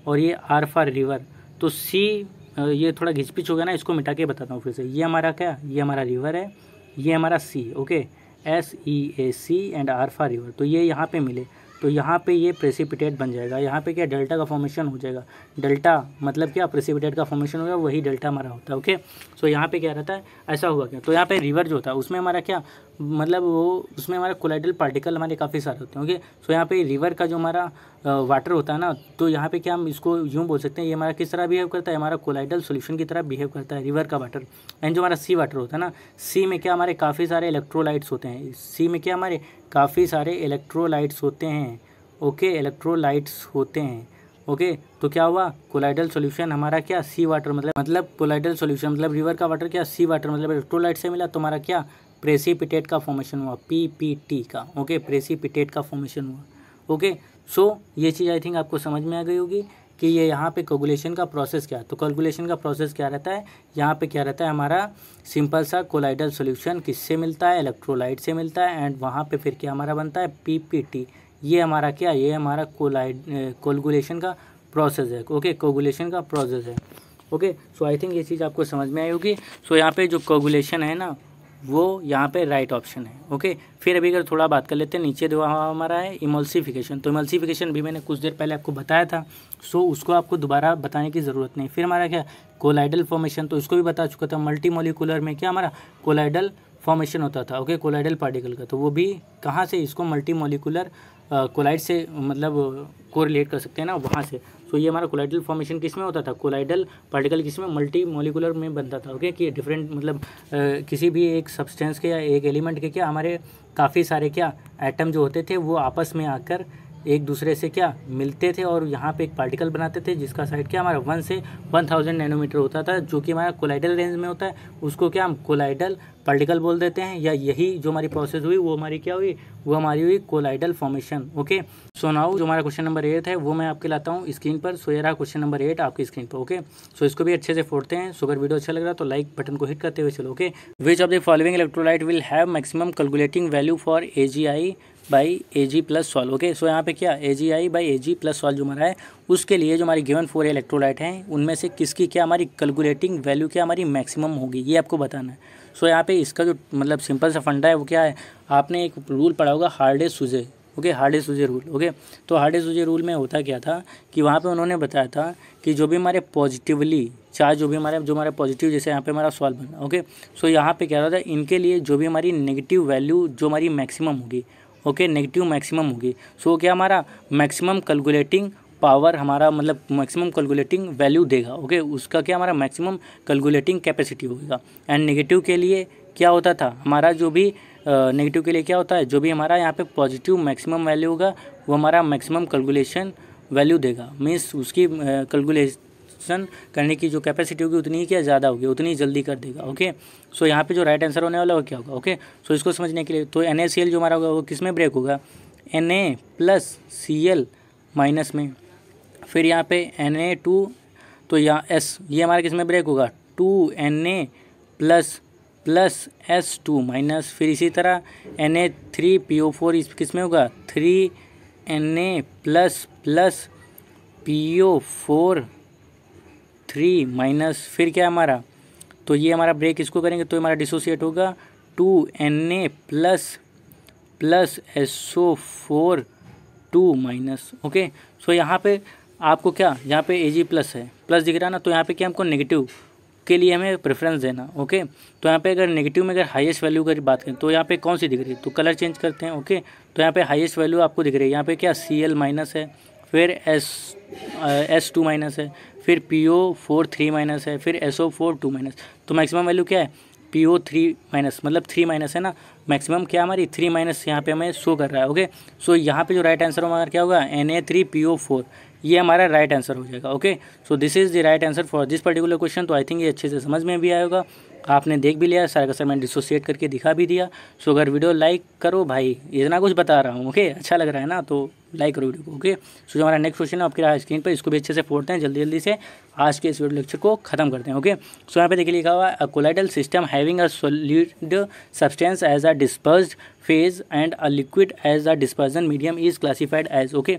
और ये R फॉर रिवर, तो C ये थोड़ा घिचपिच हो गया ना, इसको मिटा के बताता हूँ फिर से। ये हमारा क्या, ये हमारा रिवर है, ये हमारा सी, ओके, SEAC एंड आरफा रिवर। तो ये यहाँ पे मिले तो यहाँ पे ये प्रेसिपिटेट बन जाएगा। यहाँ पे क्या, डेल्टा का फॉर्मेशन हो जाएगा। डेल्टा मतलब क्या, प्रेसिपिटेट का फॉर्मेशन होगा, वही डेल्टा हमारा होता है, ओके। सो यहाँ पे क्या रहता है, ऐसा हुआ क्या, तो यहाँ पे रिवर जो होता है उसमें हमारा क्या, मतलब वो उसमें हमारा कोलाइडल पार्टिकल हमारे काफ़ी सारे होते हैं, ओके। सो यहाँ पे रिवर का जो हमारा वाटर होता है ना, तो यहाँ पे क्या हम इसको यूँ बोल सकते हैं, ये हमारा किस तरह बिहेव करता है, हमारा कोलाइडल सोल्यूशन की तरह बिहेव करता है रिवर का वाटर। एंड जो हमारा सी वाटर होता है ना, सी में क्या हमारे काफ़ी सारे इलेक्ट्रोलाइट्स होते हैं, सी में क्या हमारे काफ़ी सारे इलेक्ट्रोलाइट्स होते हैं, ओके, इलेक्ट्रोलाइट्स होते हैं, ओके। तो क्या हुआ, कोलाइडल सॉल्यूशन हमारा क्या, सी वाटर मतलब कोलाइडल सॉल्यूशन मतलब रिवर का वाटर क्या, सी वाटर मतलब इलेक्ट्रोलाइट से मिला, तो हमारा क्या, प्रेसिपिटेट का फॉर्मेशन हुआ, PPT का, ओके, प्रेसिपिटेट का फॉर्मेशन हुआ, ओके। सो ये चीज़ आई थिंक आपको समझ में आ गई होगी कि ये यहाँ पे कोगुलेशन का प्रोसेस क्या है। तो कोगुलेशन का प्रोसेस क्या रहता है, यहाँ पे क्या रहता है, हमारा सिंपल सा कोलाइडल सॉल्यूशन किससे मिलता है, इलेक्ट्रोलाइट से मिलता है, एंड वहाँ पे फिर क्या हमारा बनता है, PPT। ये हमारा क्या, ये हमारा कोगुलेशन का प्रोसेस है, ओके, कोगुलेशन का प्रोसेस है, ओके। सो आई थिंक ये चीज़ आपको समझ में आई होगी। सो यहाँ पे जो कोगुलेशन है ना, वो यहाँ पे राइट ऑप्शन है, ओके। फिर अभी अगर थोड़ा बात कर लेते हैं, नीचे जो हमारा है इमल्सिफिकेशन। तो इमल्सिफिकेशन भी मैंने कुछ देर पहले आपको बताया था, सो उसको आपको दोबारा बताने की ज़रूरत नहीं। फिर हमारा क्या, कोलाइडल फॉर्मेशन, तो इसको भी बता चुका था। मल्टी मोलिकुलर में क्या हमारा कोलाइडल फॉर्मेशन होता था, ओके, कोलाइडल पार्टिकल का। तो वो भी कहाँ से, इसको मल्टी मोलिकुलर कोलाइड से मतलब कोरिलेट कर सकते हैं ना, वहाँ से। सो ये हमारा कोलाइडल फॉर्मेशन किस में होता था, कोलाइडल पार्टिकल किस में, मल्टी मोलिकुलर में बनता था, ओके। कि डिफरेंट मतलब किसी भी एक सब्सटेंस के या एक एलिमेंट के क्या हमारे काफ़ी सारे क्या एटम जो होते थे वो आपस में आकर एक दूसरे से क्या मिलते थे और यहाँ पे एक पार्टिकल बनाते थे जिसका साइड क्या हमारा 1 से 1000 नैनोमीटर होता था, जो कि हमारा कोलाइडल रेंज में होता है। उसको क्या हम कोलाइडल पार्टिकल बोल देते हैं, या यही जो हमारी प्रोसेस हुई वो हमारी क्या हुई, वो हमारी हुई colloidal formation, okay. So now जो हमारा क्वेश्चन नंबर 8 है वो मैं आपके लाता हूँ स्क्रीन पर। सो ये रहा क्वेश्चन नंबर 8 आपकी स्क्रीन पर, ओके। सो इसको भी अच्छे से फोड़ते हैं। सो अगर वीडियो अच्छा लग रहा है तो लाइक बटन को हिट करते हुए चलो, okay. Which of the following electrolyte will have maximum calculating value for AgI by Ag plus sol, okay. So यहाँ पे क्या AgI by Ag plus sol जो हमारा है उसके लिए जो हमारी गिवन 4 इलेक्ट्रोलाइट हैं उनमें से किसकी क्या हमारी कैलकुलेटिंग वैल्यू क्या हमारी मैक्सिमम होगी, ये आपको बताना है। सो यहाँ पे इसका जो मतलब सिंपल सा फंडा है वो क्या है, आपने एक रूल पढ़ा होगा हार्डे-सूजे, ओके, हार्डे-सूजे रूल, ओके। तो हार्डे-सूजे रूल में होता क्या था कि वहाँ पे उन्होंने बताया था कि जो भी हमारे पॉजिटिवली चार्ज जो हमारा पॉजिटिव, जैसे यहाँ पे हमारा सॉल्व बना, ओके। सो यहाँ पे क्या होता है, इनके लिए जो भी हमारी नेगेटिव वैल्यू जो हमारी मैक्सिमम होगी, ओके, नेगेटिव मैक्सिमम होगी। सो क्या हमारा मैक्सिमम कैलकुलेटिंग पावर हमारा मतलब मैक्सिमम कैलकुलेटिंग वैल्यू देगा, ओके। उसका क्या हमारा मैक्सिमम कैलकुलेटिंग कैपेसिटी होगा। एंड नेगेटिव के लिए क्या होता था हमारा, जो भी नेगेटिव के लिए क्या होता है, जो भी हमारा यहाँ पे पॉजिटिव मैक्सिमम वैल्यू होगा वो हमारा मैक्सिमम कैलकुलेशन वैल्यू देगा। मीन्स उसकी कैलकुलेशन करने की जो कैपेसिटी होगी उतनी ही क्या ज़्यादा होगी, उतनी जल्दी कर देगा, ओके। सो यहाँ पे जो राइट आंसर होने वाला वो क्या होगा, ओके। सो इसको समझने के लिए तो NaCl जो हमारा होगा वो किस में ब्रेक होगा, Na प्लस Cl माइनस में। फिर यहाँ पे Na2 तो यहाँ S ये हमारा किस में ब्रेक होगा, 2Na प्लस S2 माइनस। फिर इसी तरह Na3PO4 इस किस में होगा, 3Na प्लस PO4 3 माइनस। फिर क्या हमारा, तो ये हमारा ब्रेक इसको करेंगे तो हमारा डिसोसिएट होगा 2Na plus SO4 2 minus, okay. So यहाँ पे आपको क्या, यहाँ पे Ag प्लस है, प्लस दिख रहा है ना, तो यहाँ पे क्या हमको नेगेटिव के लिए हमें प्रेफरेंस देना, ओके। तो यहाँ पे अगर नेगेटिव में अगर हाईएस्ट वैल्यू की बात करें तो यहाँ पे कौन सी दिख रही है, तो कलर चेंज करते हैं, ओके। तो यहाँ पे हाईएस्ट वैल्यू आपको दिख रही है, यहाँ पे क्या Cl माइनस है, फिर S2 माइनस है, फिर PO4 3 माइनस है, फिर SO4 2 माइनस। तो मैक्सिमम वैल्यू क्या है, PO3 माइनस, मतलब 3 माइनस है ना, मैक्सिमम क्या हमारी 3 माइनस यहाँ पे हमें शो कर रहा है, ओके। सो यहाँ पे जो राइट आंसर हमारा क्या होगा, Na3PO4, ये हमारा राइट आंसर हो जाएगा, okay. So this is the right answer for this particular question. तो आई थिंक ये अच्छे से समझ में भी आया होगा, आपने देख भी लिया, सारा का सारा मैंने डिसोसिएट करके दिखा भी दिया। सो अगर वीडियो लाइक करो भाई, इतना कुछ बता रहा हूँ, ओके, अच्छा लग रहा है ना, तो लाइक करो वीडियो को, ओके। सो जो हमारा नेक्स्ट क्वेश्चन है आपके रहा स्क्रीन पर, इसको भी अच्छे से फोड़ते हैं, जल्दी जल्दी से आज के इस वीडियो लेक्चर को खत्म करते हैं, ओके। सो यहाँ पे देखिए लिखा हुआ है, colloidal system having a solid substance as a dispersed phase and a liquid as a dispersion medium is classified as, okay.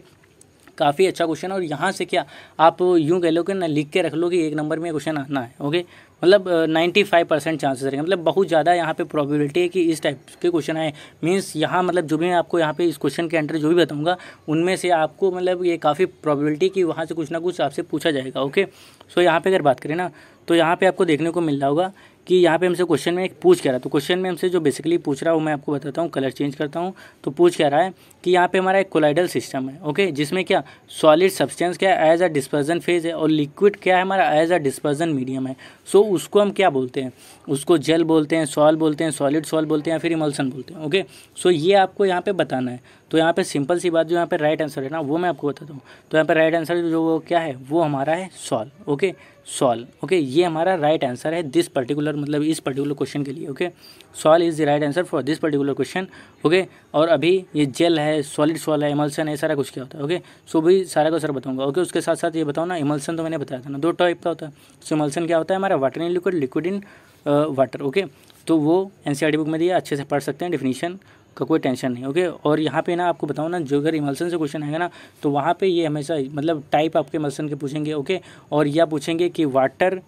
काफ़ी अच्छा क्वेश्चन है। और यहाँ से क्या आप यूँ कह लो कि ना लिख के रख लो कि 1 नंबर में क्वेश्चन आना है। ओके, मतलब 95% चांसेस रहेंगे, मतलब बहुत ज़्यादा यहाँ पे प्रोबेबिलिटी है कि इस टाइप के क्वेश्चन आए। मीन्स यहाँ मतलब जो भी मैं आपको यहाँ पे इस क्वेश्चन के अंदर जो भी बताऊँगा उनमें से आपको मतलब ये काफ़ी प्रोबेबिलिटी कि वहाँ से कुछ ना कुछ आपसे पूछा जाएगा। ओके, सो यहाँ पे अगर बात करें ना तो यहाँ पे आपको देखने को मिल रहा होगा कि यहाँ पे हमसे क्वेश्चन में एक पूछ क्या रहा है। तो क्वेश्चन में हमसे जो बेसिकली पूछ रहा है वो मैं आपको बताता हूँ। कलर चेंज करता हूँ। तो पूछ क्या रहा है कि यहाँ पे हमारा एक कोलाइडल सिस्टम है। ओके, जिसमें क्या सॉलिड सब्सटेंस क्या है एज अ डिस्पर्जन फेज है, और लिक्विड क्या है हमारा एज अ डिस्पर्जन मीडियम है। सो उसको हम क्या बोलते हैं, उसको जेल बोलते हैं, सॉल बोलते हैं, सॉलिड सॉल बोलते हैं, या फिर इमल्सन बोलते हैं। ओके, सो ये आपको यहाँ पे बताना है। तो यहाँ पे सिंपल सी बात जो यहाँ पे राइट आंसर है ना वो मैं आपको बताता हूँ। तो यहाँ पे राइट आंसर जो वो क्या है वो हमारा है सॉल। Okay, sol. ओके, ये हमारा राइट आंसर है दिस पर्टिकुलर मतलब इस पर्टिकुलर क्वेश्चन के लिए। Okay, sol is the right answer for this particular question. Okay, और अभी ये जेल है, सॉलिड सॉल है, इमल्सन है, सारा कुछ क्या होता है। ओके, सो भी सारा का सर बताऊंगा। ओके, उसके साथ साथ ये बताओ ना, इमल्सन तो मैंने बताया था ना 2 टाइप का होता है। सो इमल्सन क्या होता है हमारा water in liquid, liquid in water. Okay, तो वो एनसीईआरटी बुक में दिया, अच्छे से पढ़ सकते हैं, डेफिनेशन का कोई टेंशन नहीं। ओके, और यहाँ पे ना आपको बताऊँ ना जो अगर इमल्सन से क्वेश्चन आएगा ना तो वहाँ पे ये हमेशा मतलब टाइप आपके इमल्सन के पूछेंगे। ओके, और यह पूछेंगे कि वाटर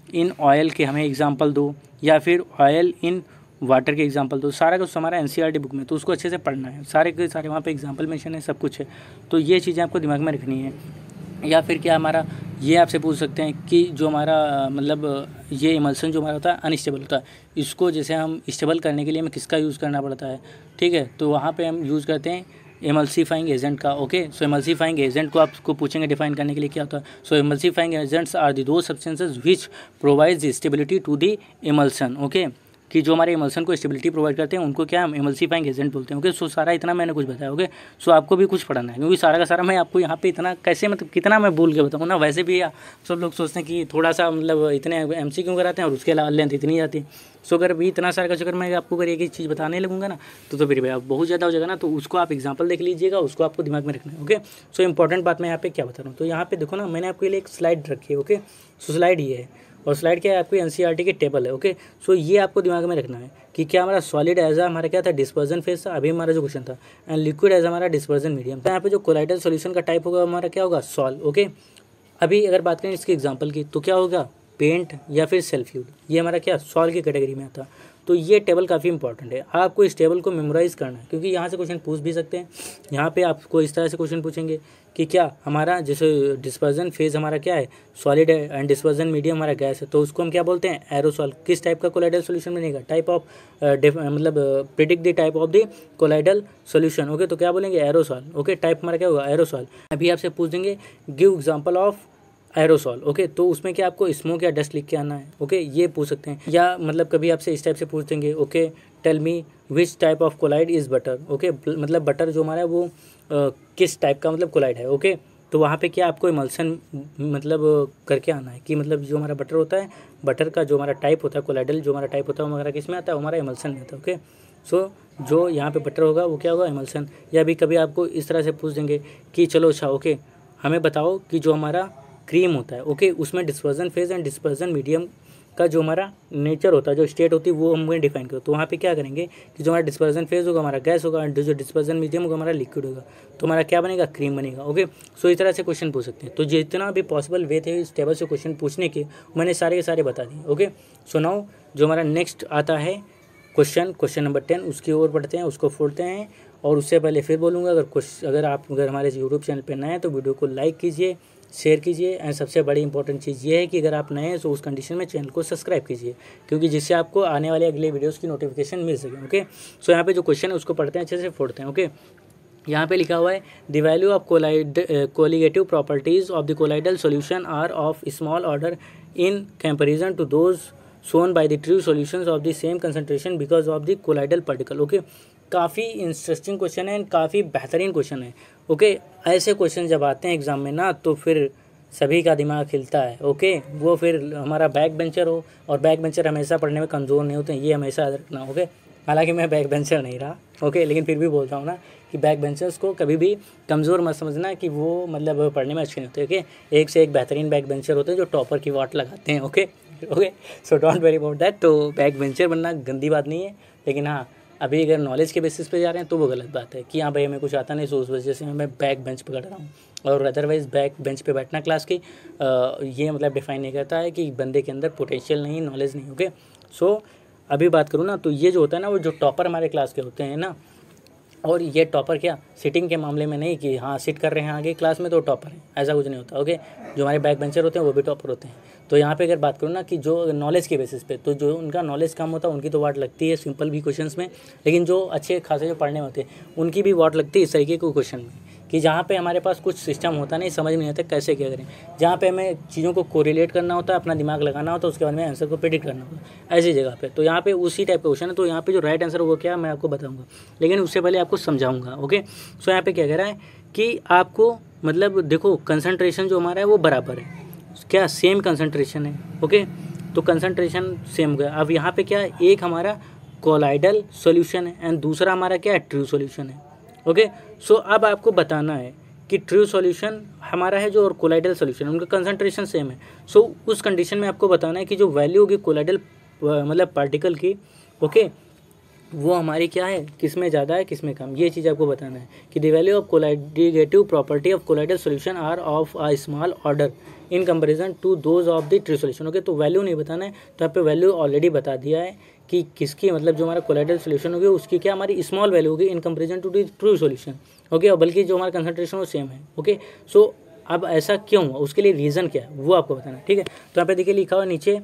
इन ऑयल के हमें एग्जांपल दो, या फिर ऑयल इन वाटर के एग्जांपल दो। सारा कुछ हमारा एनसीईआरटी बुक में, तो उसको अच्छे से पढ़ना है। सारे के सारे वहाँ पे एग्जांपल मेंशन है, सब कुछ है। तो ये चीज़ें आपको दिमाग में रखनी है। या फिर क्या हमारा ये आपसे पूछ सकते हैं कि जो हमारा मतलब ये इमल्सन जो हमारा होता है अनस्टेबल होता है, इसको जैसे हम स्टेबल करने के लिए हमें किसका यूज़ करना पड़ता है। ठीक है, तो वहाँ पे हम यूज़ करते हैं एमल्सीफाइंग एजेंट का। ओके, सो एमल्सीफाइंग एजेंट को आपको पूछेंगे डिफाइन करने के लिए क्या होता है। So emulsifying agents are the दो substances which provides stability to the emulsion. Okay, कि जो हमारे इमल्सन को स्टेबिलिटी प्रोवाइड करते हैं उनको क्या हम एमल्सीफाइंग एजेंट बोलते हैं। ओके, सो सारा इतना मैंने कुछ बताया। ओके, सो आपको भी कुछ पढ़ना है, क्योंकि सारा का सारा मैं आपको यहाँ पे इतना कैसे मतलब कितना मैं बोल के बताऊँ ना। वैसे भी सब लोग सोचते हैं कि थोड़ा सा मतलब इतने एमसी क्यों कराते हैं और उसके अलावा लेंथ इतनी जाती है। सो अगर भी इतना सारा का चक्कर मैं आपको अगर एक ही चीज़ बताने लगूंगा ना तो फिर भाई आप बहुत ज़्यादा हो जाएगा ना। तो उसको आप एग्जाम्पल देख लीजिएगा, उसको आपको दिमाग में रखना है। ओके, सो इंपॉर्टेंट बात मैं यहाँ पे क्या बता रहा हूँ। तो यहाँ पे देखो ना मैंने आपके लिए एक स्लाइड रखी है। ओके, सो स्लाइड ये है, और स्लाइड क्या है आपकी एनसीईआरटी की टेबल है। ओके, सो ये आपको दिमाग में रखना है कि क्या हमारा सॉलिड एज हमारा क्या था डिस्पर्जन फेज था, अभी हमारा जो क्वेश्चन था, एंड लिक्विड एज हमारा डिस्पर्जन मीडियम। तो यहाँ पे जो कोलाइडल सॉल्यूशन का टाइप होगा हमारा क्या होगा सॉल। ओके, अभी अगर बात करें इसके एग्जाम्पल की तो क्या होगा पेंट या फिर सेल्फ्यूड, ये हमारा क्या सॉल की कैटेगरी में आता। तो ये टेबल काफ़ी इंपॉर्टेंट है, आपको इस टेबल को मेमोराइज़ करना है, क्योंकि यहाँ से क्वेश्चन पूछ भी सकते हैं। यहाँ पे आपको इस तरह से क्वेश्चन पूछेंगे कि क्या हमारा जैसे डिस्पर्जन फेज हमारा क्या है सॉलिड है एंड डिस्पर्जन मीडियम हमारा गैस है, तो उसको हम क्या बोलते हैं एरोसॉल। किस टाइप का कोलाइडल सॉल्यूशन बनेगा, टाइप ऑफ मतलब predict the type of the colloidal solution. Okay, तो क्या बोलेंगे एरोसॉल। ओके, टाइप हमारा क्या होगा एरोसॉल। अभी आपसे पूछ देंगे give example of aerosol. Okay, तो उसमें क्या आपको स्मोक या डस्ट लिख के आना है। ओके, ये पूछ सकते हैं, या मतलब कभी आपसे इस टाइप से पूछ देंगे okay tell me which type of colloid is butter. Okay, मतलब बटर जो हमारा है वो किस टाइप का मतलब कोलाइड है। ओके, तो वहाँ पे क्या आपको इमल्सन मतलब करके आना है कि मतलब जो हमारा बटर होता है, बटर का जो हमारा टाइप होता है कोलाइडल जो हमारा टाइप होता है वो हमारा किस में आता है, हमारा इमल्सन में आता है। ओके, सो जो यहाँ पे बटर होगा वो क्या होगा इमल्सन। या भी कभी आपको इस तरह से पूछ देंगे कि चलो अच्छा ओके हमें बताओ कि जो हमारा क्रीम होता है ओके उसमें dispersion phase and dispersion medium का जो हमारा नेचर होता है, जो स्टेट होती है वो हमें डिफाइन करो। तो वहाँ पे क्या करेंगे कि जो हमारा डिस्पर्जन फेज होगा हमारा गैस होगा, जो डिस्पर्जन मीडियम होगा हमारा लिक्विड होगा, तो हमारा क्या बनेगा क्रीम बनेगा। ओके, सो इस तरह से क्वेश्चन पूछ सकते हैं। तो जितना भी पॉसिबल वे थे इस टेबल से क्वेश्चन पूछने के मैंने सारे के सारे बता दिए। ओके, सो नाउ जो हमारा नेक्स्ट आता है क्वेश्चन नंबर 10, उसकी ओर बढ़ते हैं, उसको फोड़ते हैं। और उससे पहले फिर बोलूँगा अगर आप हमारे यूट्यूब चैनल पर नए हैं तो वीडियो को लाइक कीजिए, शेयर कीजिए, एंड सबसे बड़ी इंपॉर्टेंट चीज़ ये है कि अगर आप नए हैं तो उस कंडीशन में चैनल को सब्सक्राइब कीजिए, क्योंकि जिससे आपको आने वाले अगले वीडियोस की नोटिफिकेशन मिल सके। ओके, सो यहाँ पे जो क्वेश्चन है उसको पढ़ते हैं, अच्छे से फोड़ते हैं। ओके, यहाँ पे लिखा हुआ है the value of colligative properties of the colloidal solution are of small order in comparison to those shown by the true solutions of the same concentration because of the colloidal particle. Okay, काफ़ी interesting question है, काफ़ी बेहतरीन question है। Okay, ऐसे question जब आते हैं exam में ना तो फिर सभी का दिमाग हिलता है। ओके, वो फिर हमारा बैक बेंचर हो, और बैक बेंचर हमेशा पढ़ने में कमज़ोर नहीं होते हैं, ये हमेशा याद रखना। ओके, हालांकि मैं बैक बेंचर नहीं रहा। ओके, लेकिन फिर भी बोल रहा हूँ ना कि बैक बेंचर्स को कभी भी कमज़ोर मत समझना कि वो मतलब पढ़ने में अच्छे नहीं होते। ओके, एक से एक बेहतरीन बैक बेंचर होते हैं जो टॉपर की वाट लगाते हैं। Okay, so don't worry about that. तो बैक बेंचर बनना गंदी बात नहीं है, लेकिन हाँ अभी अगर नॉलेज के बेसिस पे जा रहे हैं तो वो गलत बात है कि हाँ भाई हमें कुछ आता नहीं, सो उस वजह से मैं बैक बेंच पकड़ रहा हूँ। और अदरवाइज़ बैक बेंच पे बैठना क्लास की ये मतलब डिफाइन नहीं करता है कि बंदे के अंदर पोटेंशियल नहीं, नॉलेज नहीं। ओके, सो अभी बात करूँ ना तो ये जो होता है ना, वो जो टॉपर हमारे क्लास के होते हैं ना, और ये टॉपर क्या सिटिंग के मामले में नहीं कि हाँ सिट कर रहे हैं आगे क्लास में तो टॉपर है, ऐसा कुछ नहीं होता। ओके, जो हमारे बैक बेंचर होते हैं वो भी टॉपर होते हैं। तो यहाँ पे अगर बात करूँ ना कि जो नॉलेज के बेसिस पे, तो जो उनका नॉलेज कम होता है उनकी तो वाट लगती है सिंपल भी क्वेश्चंस में, लेकिन जो अच्छे खासे जो पढ़ने होते हैं उनकी भी वाट लगती है इस तरीके के क्वेश्चन में, कि जहाँ पे हमारे पास कुछ सिस्टम होता नहीं, समझ में नहीं आता कैसे क्या करें, जहाँ पे हमें चीज़ों को कोरिलेट करना होता है, अपना दिमाग लगाना होता है, उसके बाद में आंसर को प्रेडिक्ट करना होता है ऐसी जगह पे। तो यहाँ पे उसी टाइप का क्वेश्चन है। तो यहाँ पे जो राइट आंसर होगा क्या मैं आपको बताऊँगा, लेकिन उससे पहले आपको समझाऊँगा। ओके, सो यहाँ पे क्या कह रहा है कि आपको मतलब देखो कंसंट्रेशन जो हमारा है वो बराबर है, क्या सेम कंसंट्रेशन है। ओके, तो कंसंट्रेशन सेम हो गया। अब यहाँ पे क्या है, एक हमारा कोलाइडल सॉल्यूशन है एंड दूसरा हमारा क्या है, ट्रू सॉल्यूशन है। ओके, सो अब आपको बताना है कि ट्रू सॉल्यूशन हमारा है जो और कोलाइडल सॉल्यूशन उनका कंसंट्रेशन सेम है। सो उस कंडीशन में आपको बताना है कि जो वैल्यू होगी कोलाइडल मतलब पार्टिकल की, ओके, वो हमारी क्या है, किस में ज़्यादा है किस में कम, ये चीज़ आपको बताना है कि the value of colligative property of colloidal solution are of a small order in comparison to those of the true solution. Okay, तो वैल्यू नहीं बताना है, तो यहाँ पे वैल्यू ऑलरेडी बता दिया है कि किसकी मतलब जो हमारा कोलाइडल सॉल्यूशन होगी उसकी क्या हमारी स्मॉल वैल्यू होगी in comparison to the true solution. Okay, और बल्कि जो हमारा कंसंट्रेशन वो सेम है। ओके, सो अब ऐसा क्यों हुआ, उसके लिए रीज़न क्या है वो आपको बताना है। ठीक है, तो यहाँ पे देखिए लिखा हुआ नीचे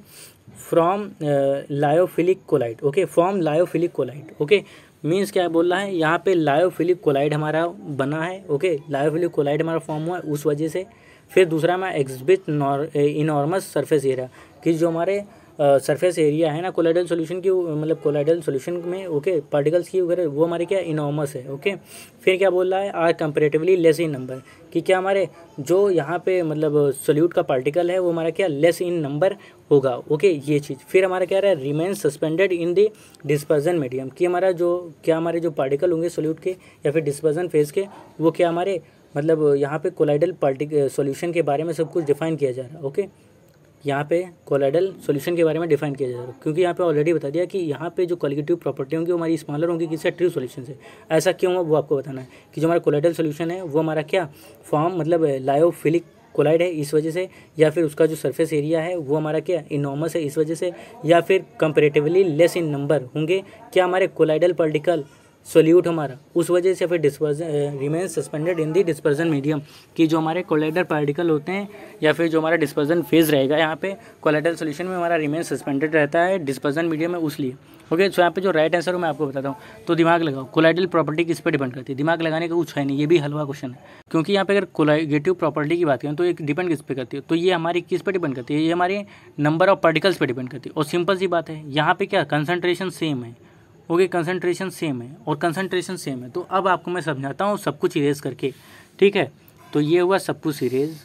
from lyophilic colloid. Okay, from lyophilic colloid. Okay, means क्या बोल रहा है यहाँ पे लायोफिलिक कोलाइड हमारा बना है। ओके, लायोफिलिक कोलाइड हमारा फॉर्म हुआ है उस वजह से। फिर दूसरा हमारा एग्जिबिट इनॉर्मस सरफेस एरिया, कि जो हमारे सरफेस एरिया है ना कोलाइडल सॉल्यूशन की, मतलब कोलाइडल सॉल्यूशन में ओके पार्टिकल्स की वगैरह वो हमारे क्या इनॉर्मस है। ओके, फिर क्या बोल रहा है, are comparatively less in number, कि क्या हमारे जो यहाँ पे मतलब सोल्यूट का पार्टिकल है वो हमारा क्या लेस इन नंबर होगा। ओके, ये चीज़। फिर हमारा क्या रहा है, remain suspended in the dispersion medium, कि हमारा जो क्या हमारे जो पार्टिकल होंगे सोल्यूट के या फिर डिस्पर्जन फेज के, वो क्या हमारे मतलब यहाँ पे कोलाइडल सॉल्यूशन के बारे में सब कुछ डिफाइन किया जा रहा है। ओके, यहाँ पे कोलाइडल सॉल्यूशन के बारे में डिफाइन किया जा रहा है, क्योंकि यहाँ पे ऑलरेडी बता दिया कि यहाँ पे जो क्वालिटेटिव प्रॉपर्टी होंगी वो हमारी स्मॉलर होंगी किससे, ट्रू सॉल्यूशन से। ऐसा क्यों हुआ वो आपको बताना है कि जो हमारा कोलाइडल सॉल्यूशन है वो हमारा क्या फॉर्म मतलब लायोफिलिक कोलाइड है इस वजह से, या फिर उसका जो सरफेस एरिया है वो हमारा क्या इनॉर्मस है इस वजह से, या फिर कंपेरेटिवली लेस इन नंबर होंगे क्या हमारे कोलाइडल पार्टिकल सोल्यूट हमारा उस वजह से, फिर dispersion remain suspended in the dispersion medium, कि जो हमारे कोलाइडल पार्टिकल होते हैं या फिर जो हमारा डिस्पर्जन फेज रहेगा यहाँ पे कोलाइडल सॉल्यूशन में हमारा रिमेन सस्पेंडेड रहता है डिस्पर्जन मीडियम में उसलिए। ओके, तो यहाँ पे जो राइट आंसर हो मैं आपको बताता हूँ। तो दिमाग लगाओ, कोलाइडल प्रॉपर्टी किस पे डिपेंड करती है, दिमाग लगाने का कुछ है नहीं, ये भी हलवा क्वेश्चन है, क्योंकि यहाँ पे अगर कोलाइगेटिव प्रॉपर्टी की बात करें तो एक डिपेंड किस पे करती है, तो ये हमारी किस पे डिपेंड करती है, ये हमारे नंबर ऑफ पार्टिकल्स पे डिपेंड करती है। और सिंपल सी बात है यहाँ पे क्या कंसंट्रेशन सेम है। ओके, कंसंट्रेशन सेम है और कंसंट्रेशन सेम है। तो अब आपको मैं समझाता हूँ सब कुछ इरेज करके। ठीक है, तो ये हुआ सब कुछ इरेज।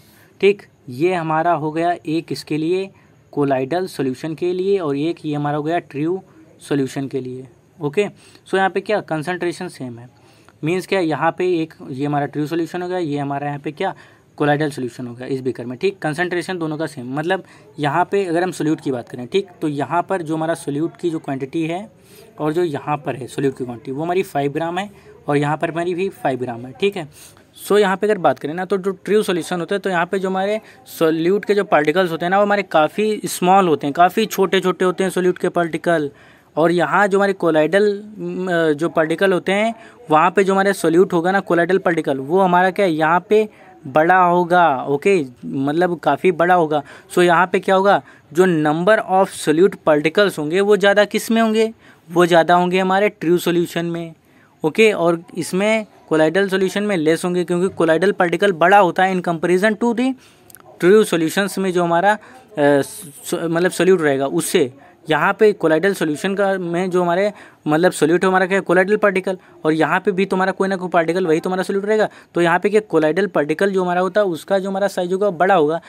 ठीक, ये हमारा हो गया एक इसके लिए कोलाइडल सॉल्यूशन के लिए, और एक ये हमारा हो गया ट्रू सॉल्यूशन के लिए। ओके, सो यहाँ पे क्या कंसंट्रेशन सेम है, मीन्स क्या यहाँ पे एक ये हमारा ट्रू सॉल्यूशन हो गया, ये हमारा यहाँ पे क्या कोलाइडल सॉल्यूशन हो गया इस बीकर में। ठीक, कंसंट्रेशन दोनों का सेम, मतलब यहाँ पे अगर हम सोल्यूट की बात करें, ठीक, तो यहाँ पर जो हमारा सोल्यूट की जो क्वांटिटी है और जो यहाँ पर है सोल्यूट की क्वांटिटी वो हमारी 5 ग्राम है, और यहाँ पर हमारी भी 5 ग्राम है। ठीक है, सो यहाँ पे अगर बात करें ना तो जो ट्रू सॉल्यूशन होता है, तो यहाँ पे जो हमारे सोल्यूट के जो पार्टिकल्स होते हैं ना वो हमारे काफ़ी स्मॉल होते हैं, काफ़ी छोटे छोटे होते हैं सोल्यूट के पार्टिकल। और यहाँ जो हमारे कोलाइडल जो पार्टिकल होते हैं वहाँ पे जो हमारे सोल्यूट होगा ना कोलाइडल पार्टिकल वो हमारा क्या यहाँ पे बड़ा होगा। ओके, मतलब काफ़ी बड़ा होगा। सो यहाँ पे क्या होगा, जो नंबर ऑफ सोल्यूट पार्टिकल्स होंगे वो ज़्यादा किस में होंगे, वो ज़्यादा होंगे हमारे ट्रू सॉल्यूशन में। ओके, और इसमें कोलाइडल सॉल्यूशन में लेस होंगे, क्योंकि कोलाइडल पार्टिकल बड़ा होता है in comparison to the true solutions में जो हमारा मतलब सोल्यूट रहेगा उससे। यहाँ पे कोलाइडल सॉल्यूशन का में जो हमारे मतलब सोल्यूट हमारा क्या कोलाइडल पार्टिकल, और यहाँ पे भी तुम्हारा कोई ना कोई पार्टिकल वही तुम्हारा सोल्यूट रहेगा। तो यहाँ पे क्या कोलाइडल पार्टिकल जो हमारा होता है उसका जो हमारा साइज होगा बड़ा होगा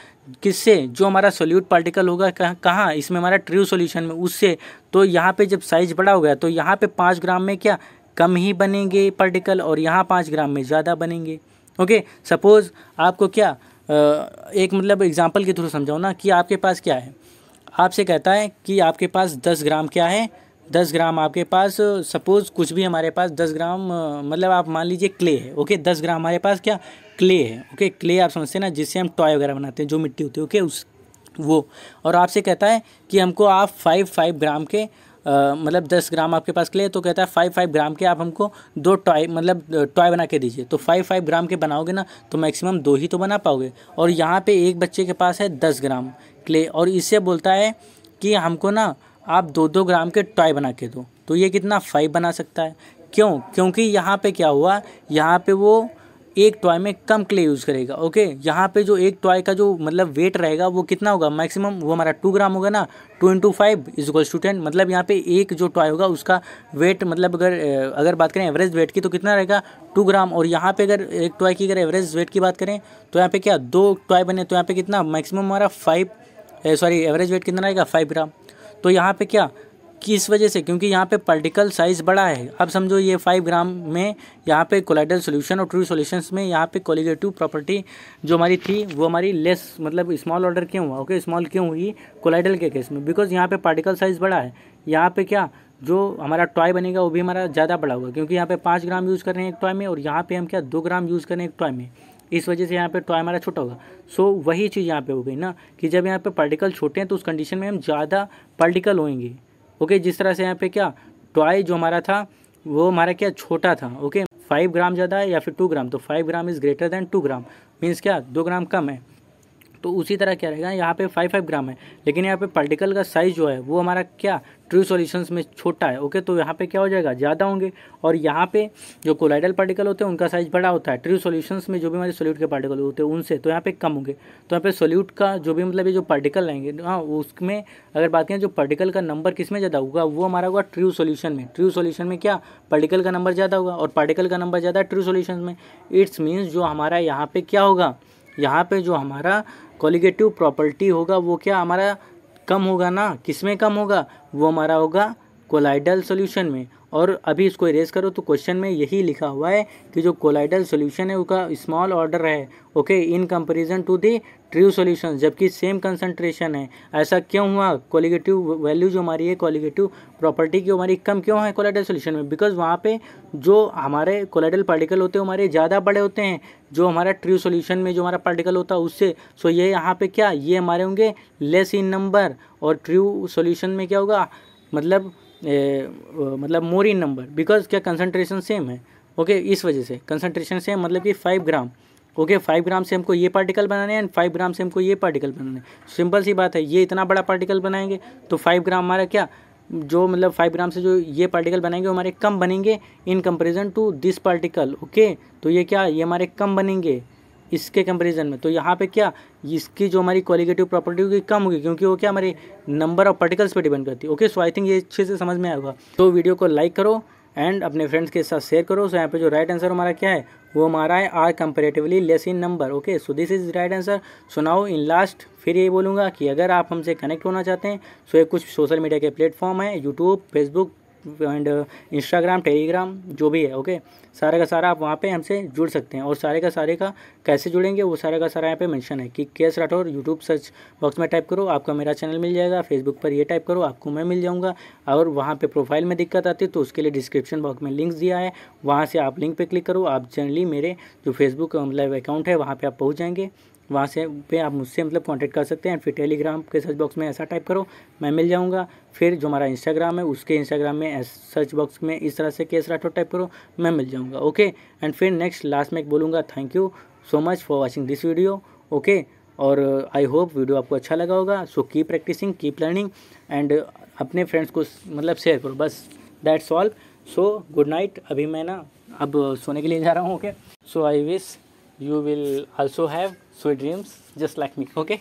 किससे, जो हमारा सोल्यूट पार्टिकल होगा कहाँ इसमें हमारा ट्रू सॉल्यूशन में उससे। तो यहाँ पे जब साइज बड़ा हो गया तो यहाँ पे 5 ग्राम में क्या कम ही बनेंगे पार्टिकल, और यहाँ 5 ग्राम में ज़्यादा बनेंगे। ओके, सपोज़ आपको क्या एक मतलब एग्जाम्पल के थ्रू समझाओ ना, कि आपके पास क्या है, आपसे कहता है कि आपके पास 10 ग्राम क्या है 10 ग्राम आपके पास सपोज़ कुछ भी हमारे पास 10 ग्राम मतलब आप मान लीजिए क्ले है, ओके। 10 ग्राम हमारे पास क्या क्ले है, ओके। क्ले आप समझते हैं ना, जिससे हम टॉय वगैरह बनाते हैं, जो मिट्टी होती है, ओके, उस वो। और आपसे कहता है कि हमको आप 5 ग्राम के मतलब 10 ग्राम आपके पास क्ले, तो कहता है 5 ग्राम के आप हमको 2 टॉय मतलब टॉय बना के दीजिए। तो 5 ग्राम के बनाओगे ना तो मैक्सिमम 2 ही तो बना पाओगे। और यहाँ पे एक बच्चे के पास है 10 ग्राम क्ले, और इससे बोलता है कि हमको ना आप 2-2 ग्राम के टॉय बना के दो। तो ये कितना 5 बना सकता है। क्यों? क्योंकि यहाँ पे क्या हुआ, यहाँ पे वो एक टॉय में कम क्ले यूज़ करेगा, ओके। यहाँ पे जो एक टॉय का जो मतलब वेट रहेगा वो कितना होगा, मैक्सिमम वो हमारा 2 ग्राम होगा ना। 2 × 5 = 10। मतलब यहाँ पे एक जो टॉय होगा उसका वेट मतलब अगर बात करें एवरेज वेट की तो कितना रहेगा 2 ग्राम। और यहाँ पे अगर एक टॉय की अगर एवरेज वेट की बात करें तो यहाँ पे क्या 2 टॉय बने, तो यहाँ पे कितना मैक्सिमम हमारा एवरेज वेट कितना रहेगा 5 ग्राम। तो यहाँ पे क्या किस वजह से, क्योंकि यहाँ पे पार्टिकल साइज़ बड़ा है। अब समझो ये 5 ग्राम में यहाँ पे कोलाइडल सॉल्यूशन और ट्रू सॉल्यूशंस में यहाँ पे कोलिगेटिव प्रॉपर्टी जो हमारी थी वो हमारी लेस मतलब स्मॉल ऑर्डर क्यों हुआ, ओके। स्मॉल क्यों हुई कोलाइडल के केस में, बिकॉज यहाँ पे पार्टिकल साइज़ बड़ा है। यहाँ पे क्या जो हमारा टॉय बनेगा वो भी हमारा ज़्यादा बड़ा होगा, क्योंकि यहाँ पे 5 ग्राम यूज़ कर रहे हैं एक टॉय में, और यहाँ पे हम क्या 2 ग्राम यूज़ कर रहे हैं एक टॉय में। इस वजह से यहाँ पे टॉय हमारा छोटा होगा। सो वही चीज़ यहाँ पे हो गई ना कि जब यहाँ पे पार्टिकल छोटे हैं तो उस कंडीशन में हम ज़्यादा पार्टिकल होंगे, ओके। जिस तरह से यहाँ पे क्या टॉय जो हमारा था वो हमारा क्या छोटा था, ओके। 5 ग्राम ज़्यादा है या फिर 2 ग्राम, तो 5 gram is greater than 2 gram, means क्या 2 ग्राम कम है। तो उसी तरह क्या रहेगा, यहाँ पे 5 ग्राम है, लेकिन यहाँ पे पार्टिकल का साइज़ जो है वो हमारा क्या ट्रू सॉल्यूशंस में छोटा है, ओके। तो यहाँ पे क्या हो जाएगा ज़्यादा होंगे। और यहाँ पे जो कोलाइडल पार्टिकल होते हैं उनका साइज़ बड़ा होता है। ट्रू सॉल्यूशंस में जो भी हमारे सोल्यूट के पार्टिकल होते हैं उनसे, तो यहाँ पे कम होंगे। तो यहाँ पे सोल्यूट का जो भी मतलब ये जो पार्टिकल रहेंगे, हाँ, उसमें अगर बात करें जो पार्टिकल का नंबर किस में ज़्यादा होगा वो हमारा होगा ट्रू सॉल्यूशन में। ट्रू सॉल्यूशन में क्या पार्टिकल का नंबर ज़्यादा होगा, और पार्टिकल का नंबर ज़्यादा है ट्रू सॉल्यूशन में। इट्स मीन्स जो हमारा यहाँ पे क्या होगा, यहाँ पे जो हमारा कोलिगेटिव प्रॉपर्टी होगा वो क्या हमारा कम होगा ना। किस में कम होगा, वो हमारा होगा कोलाइडल सॉल्यूशन में। और अभी इसको इरेज करो तो क्वेश्चन में यही लिखा हुआ है कि जो कोलाइडल सॉल्यूशन है उसका स्मॉल ऑर्डर है, okay, in comparison to the true solution, जबकि सेम कंसंट्रेशन है। ऐसा क्यों हुआ, कोलिगेटिव वैल्यू जो हमारी है कोलिगेटिव प्रॉपर्टी की हमारी कम क्यों है कोलाइडल सॉल्यूशन में, बिकॉज वहाँ पे जो हमारे कोलाइडल पार्टिकल होते हैं हमारे ज़्यादा बड़े होते हैं जो हमारा ट्रू सॉल्यूशन में जो हमारा पार्टिकल होता है उससे। सो ये यहाँ पे क्या ये हमारे होंगे लेस इन नंबर, और ट्रू सॉल्यूशन में क्या होगा मतलब मोर इन नंबर, बिकॉज क्या कंसंट्रेशन सेम है, ओके। इस वजह से कंसंट्रेशन सेम मतलब कि 5 ग्राम, ओके। 5 ग्राम से हमको ये पार्टिकल बनाने हैं एंड 5 ग्राम से हमको ये पार्टिकल बनाने हैं। सिंपल सी बात है, ये इतना बड़ा पार्टिकल बनाएंगे तो 5 ग्राम हमारा क्या जो मतलब 5 ग्राम से जो ये पार्टिकल बनाएंगे वो हमारे कम बनेंगे in comparison to this particle, okay. तो ये क्या ये हमारे कम बनेंगे इसके कंपैरिजन में। तो यहाँ पे क्या इसकी जो हमारी कोलिगेटिव प्रॉपर्टी होगी कम होगी, क्योंकि वो क्या हमारे नंबर ऑफ पार्टिकल्स पे डिपेंड करती है, ओके। सो आई थिंक ये अच्छे से समझ में आएगा। तो वीडियो को लाइक करो एंड अपने फ्रेंड्स के साथ शेयर करो। सो यहाँ पे जो राइट आंसर हमारा क्या है वो हमारा है are comparatively less in number, okay. So this is right answer. So now in last फिर ये बोलूँगा कि अगर आप हमसे कनेक्ट होना चाहते हैं सो ये कुछ सोशल मीडिया के प्लेटफॉर्म है, YouTube, Facebook and Instagram, Telegram जो भी है, ओके। सारे का सारा आप वहाँ पे हमसे जुड़ सकते हैं। और सारे का कैसे जुड़ेंगे वो सारे का सारा यहाँ पे मेंशन है कि KS Rathore YouTube search box में टाइप करो आपका मेरा चैनल मिल जाएगा। फेसबुक पर ये टाइप करो आपको मैं मिल जाऊँगा। और वहाँ पे प्रोफाइल में दिक्कत आती है तो उसके लिए डिस्क्रिप्शन बॉक्स में लिंक्स दिया है, वहाँ से आप लिंक पे क्लिक करो। आप जनरली मेरे जो फेसबुक मतलब अकाउंट है वहाँ पे आप पहुँच जाएंगे, वहाँ से पे आप मुझसे मतलब कांटेक्ट कर सकते हैं। फिर टेलीग्राम के सर्च बॉक्स में ऐसा टाइप करो मैं मिल जाऊँगा। फिर जो हमारा इंस्टाग्राम है उसके इंस्टाग्राम में सर्च बॉक्स में इस तरह से केएस राठौर टाइप करो मैं मिल जाऊँगा, ओके। एंड फिर नेक्स्ट लास्ट में बोलूँगा thank you so much for watching this video, okay. और आई होप वीडियो आपको अच्छा लगा होगा। So keep practising, keep learning and अपने फ्रेंड्स को मतलब शेयर करो, बस that's all. So good night. अभी मैं ना अब सोने के लिए जा रहा हूँ, okay. So I wish you will also have sweet dreams just like me, okay?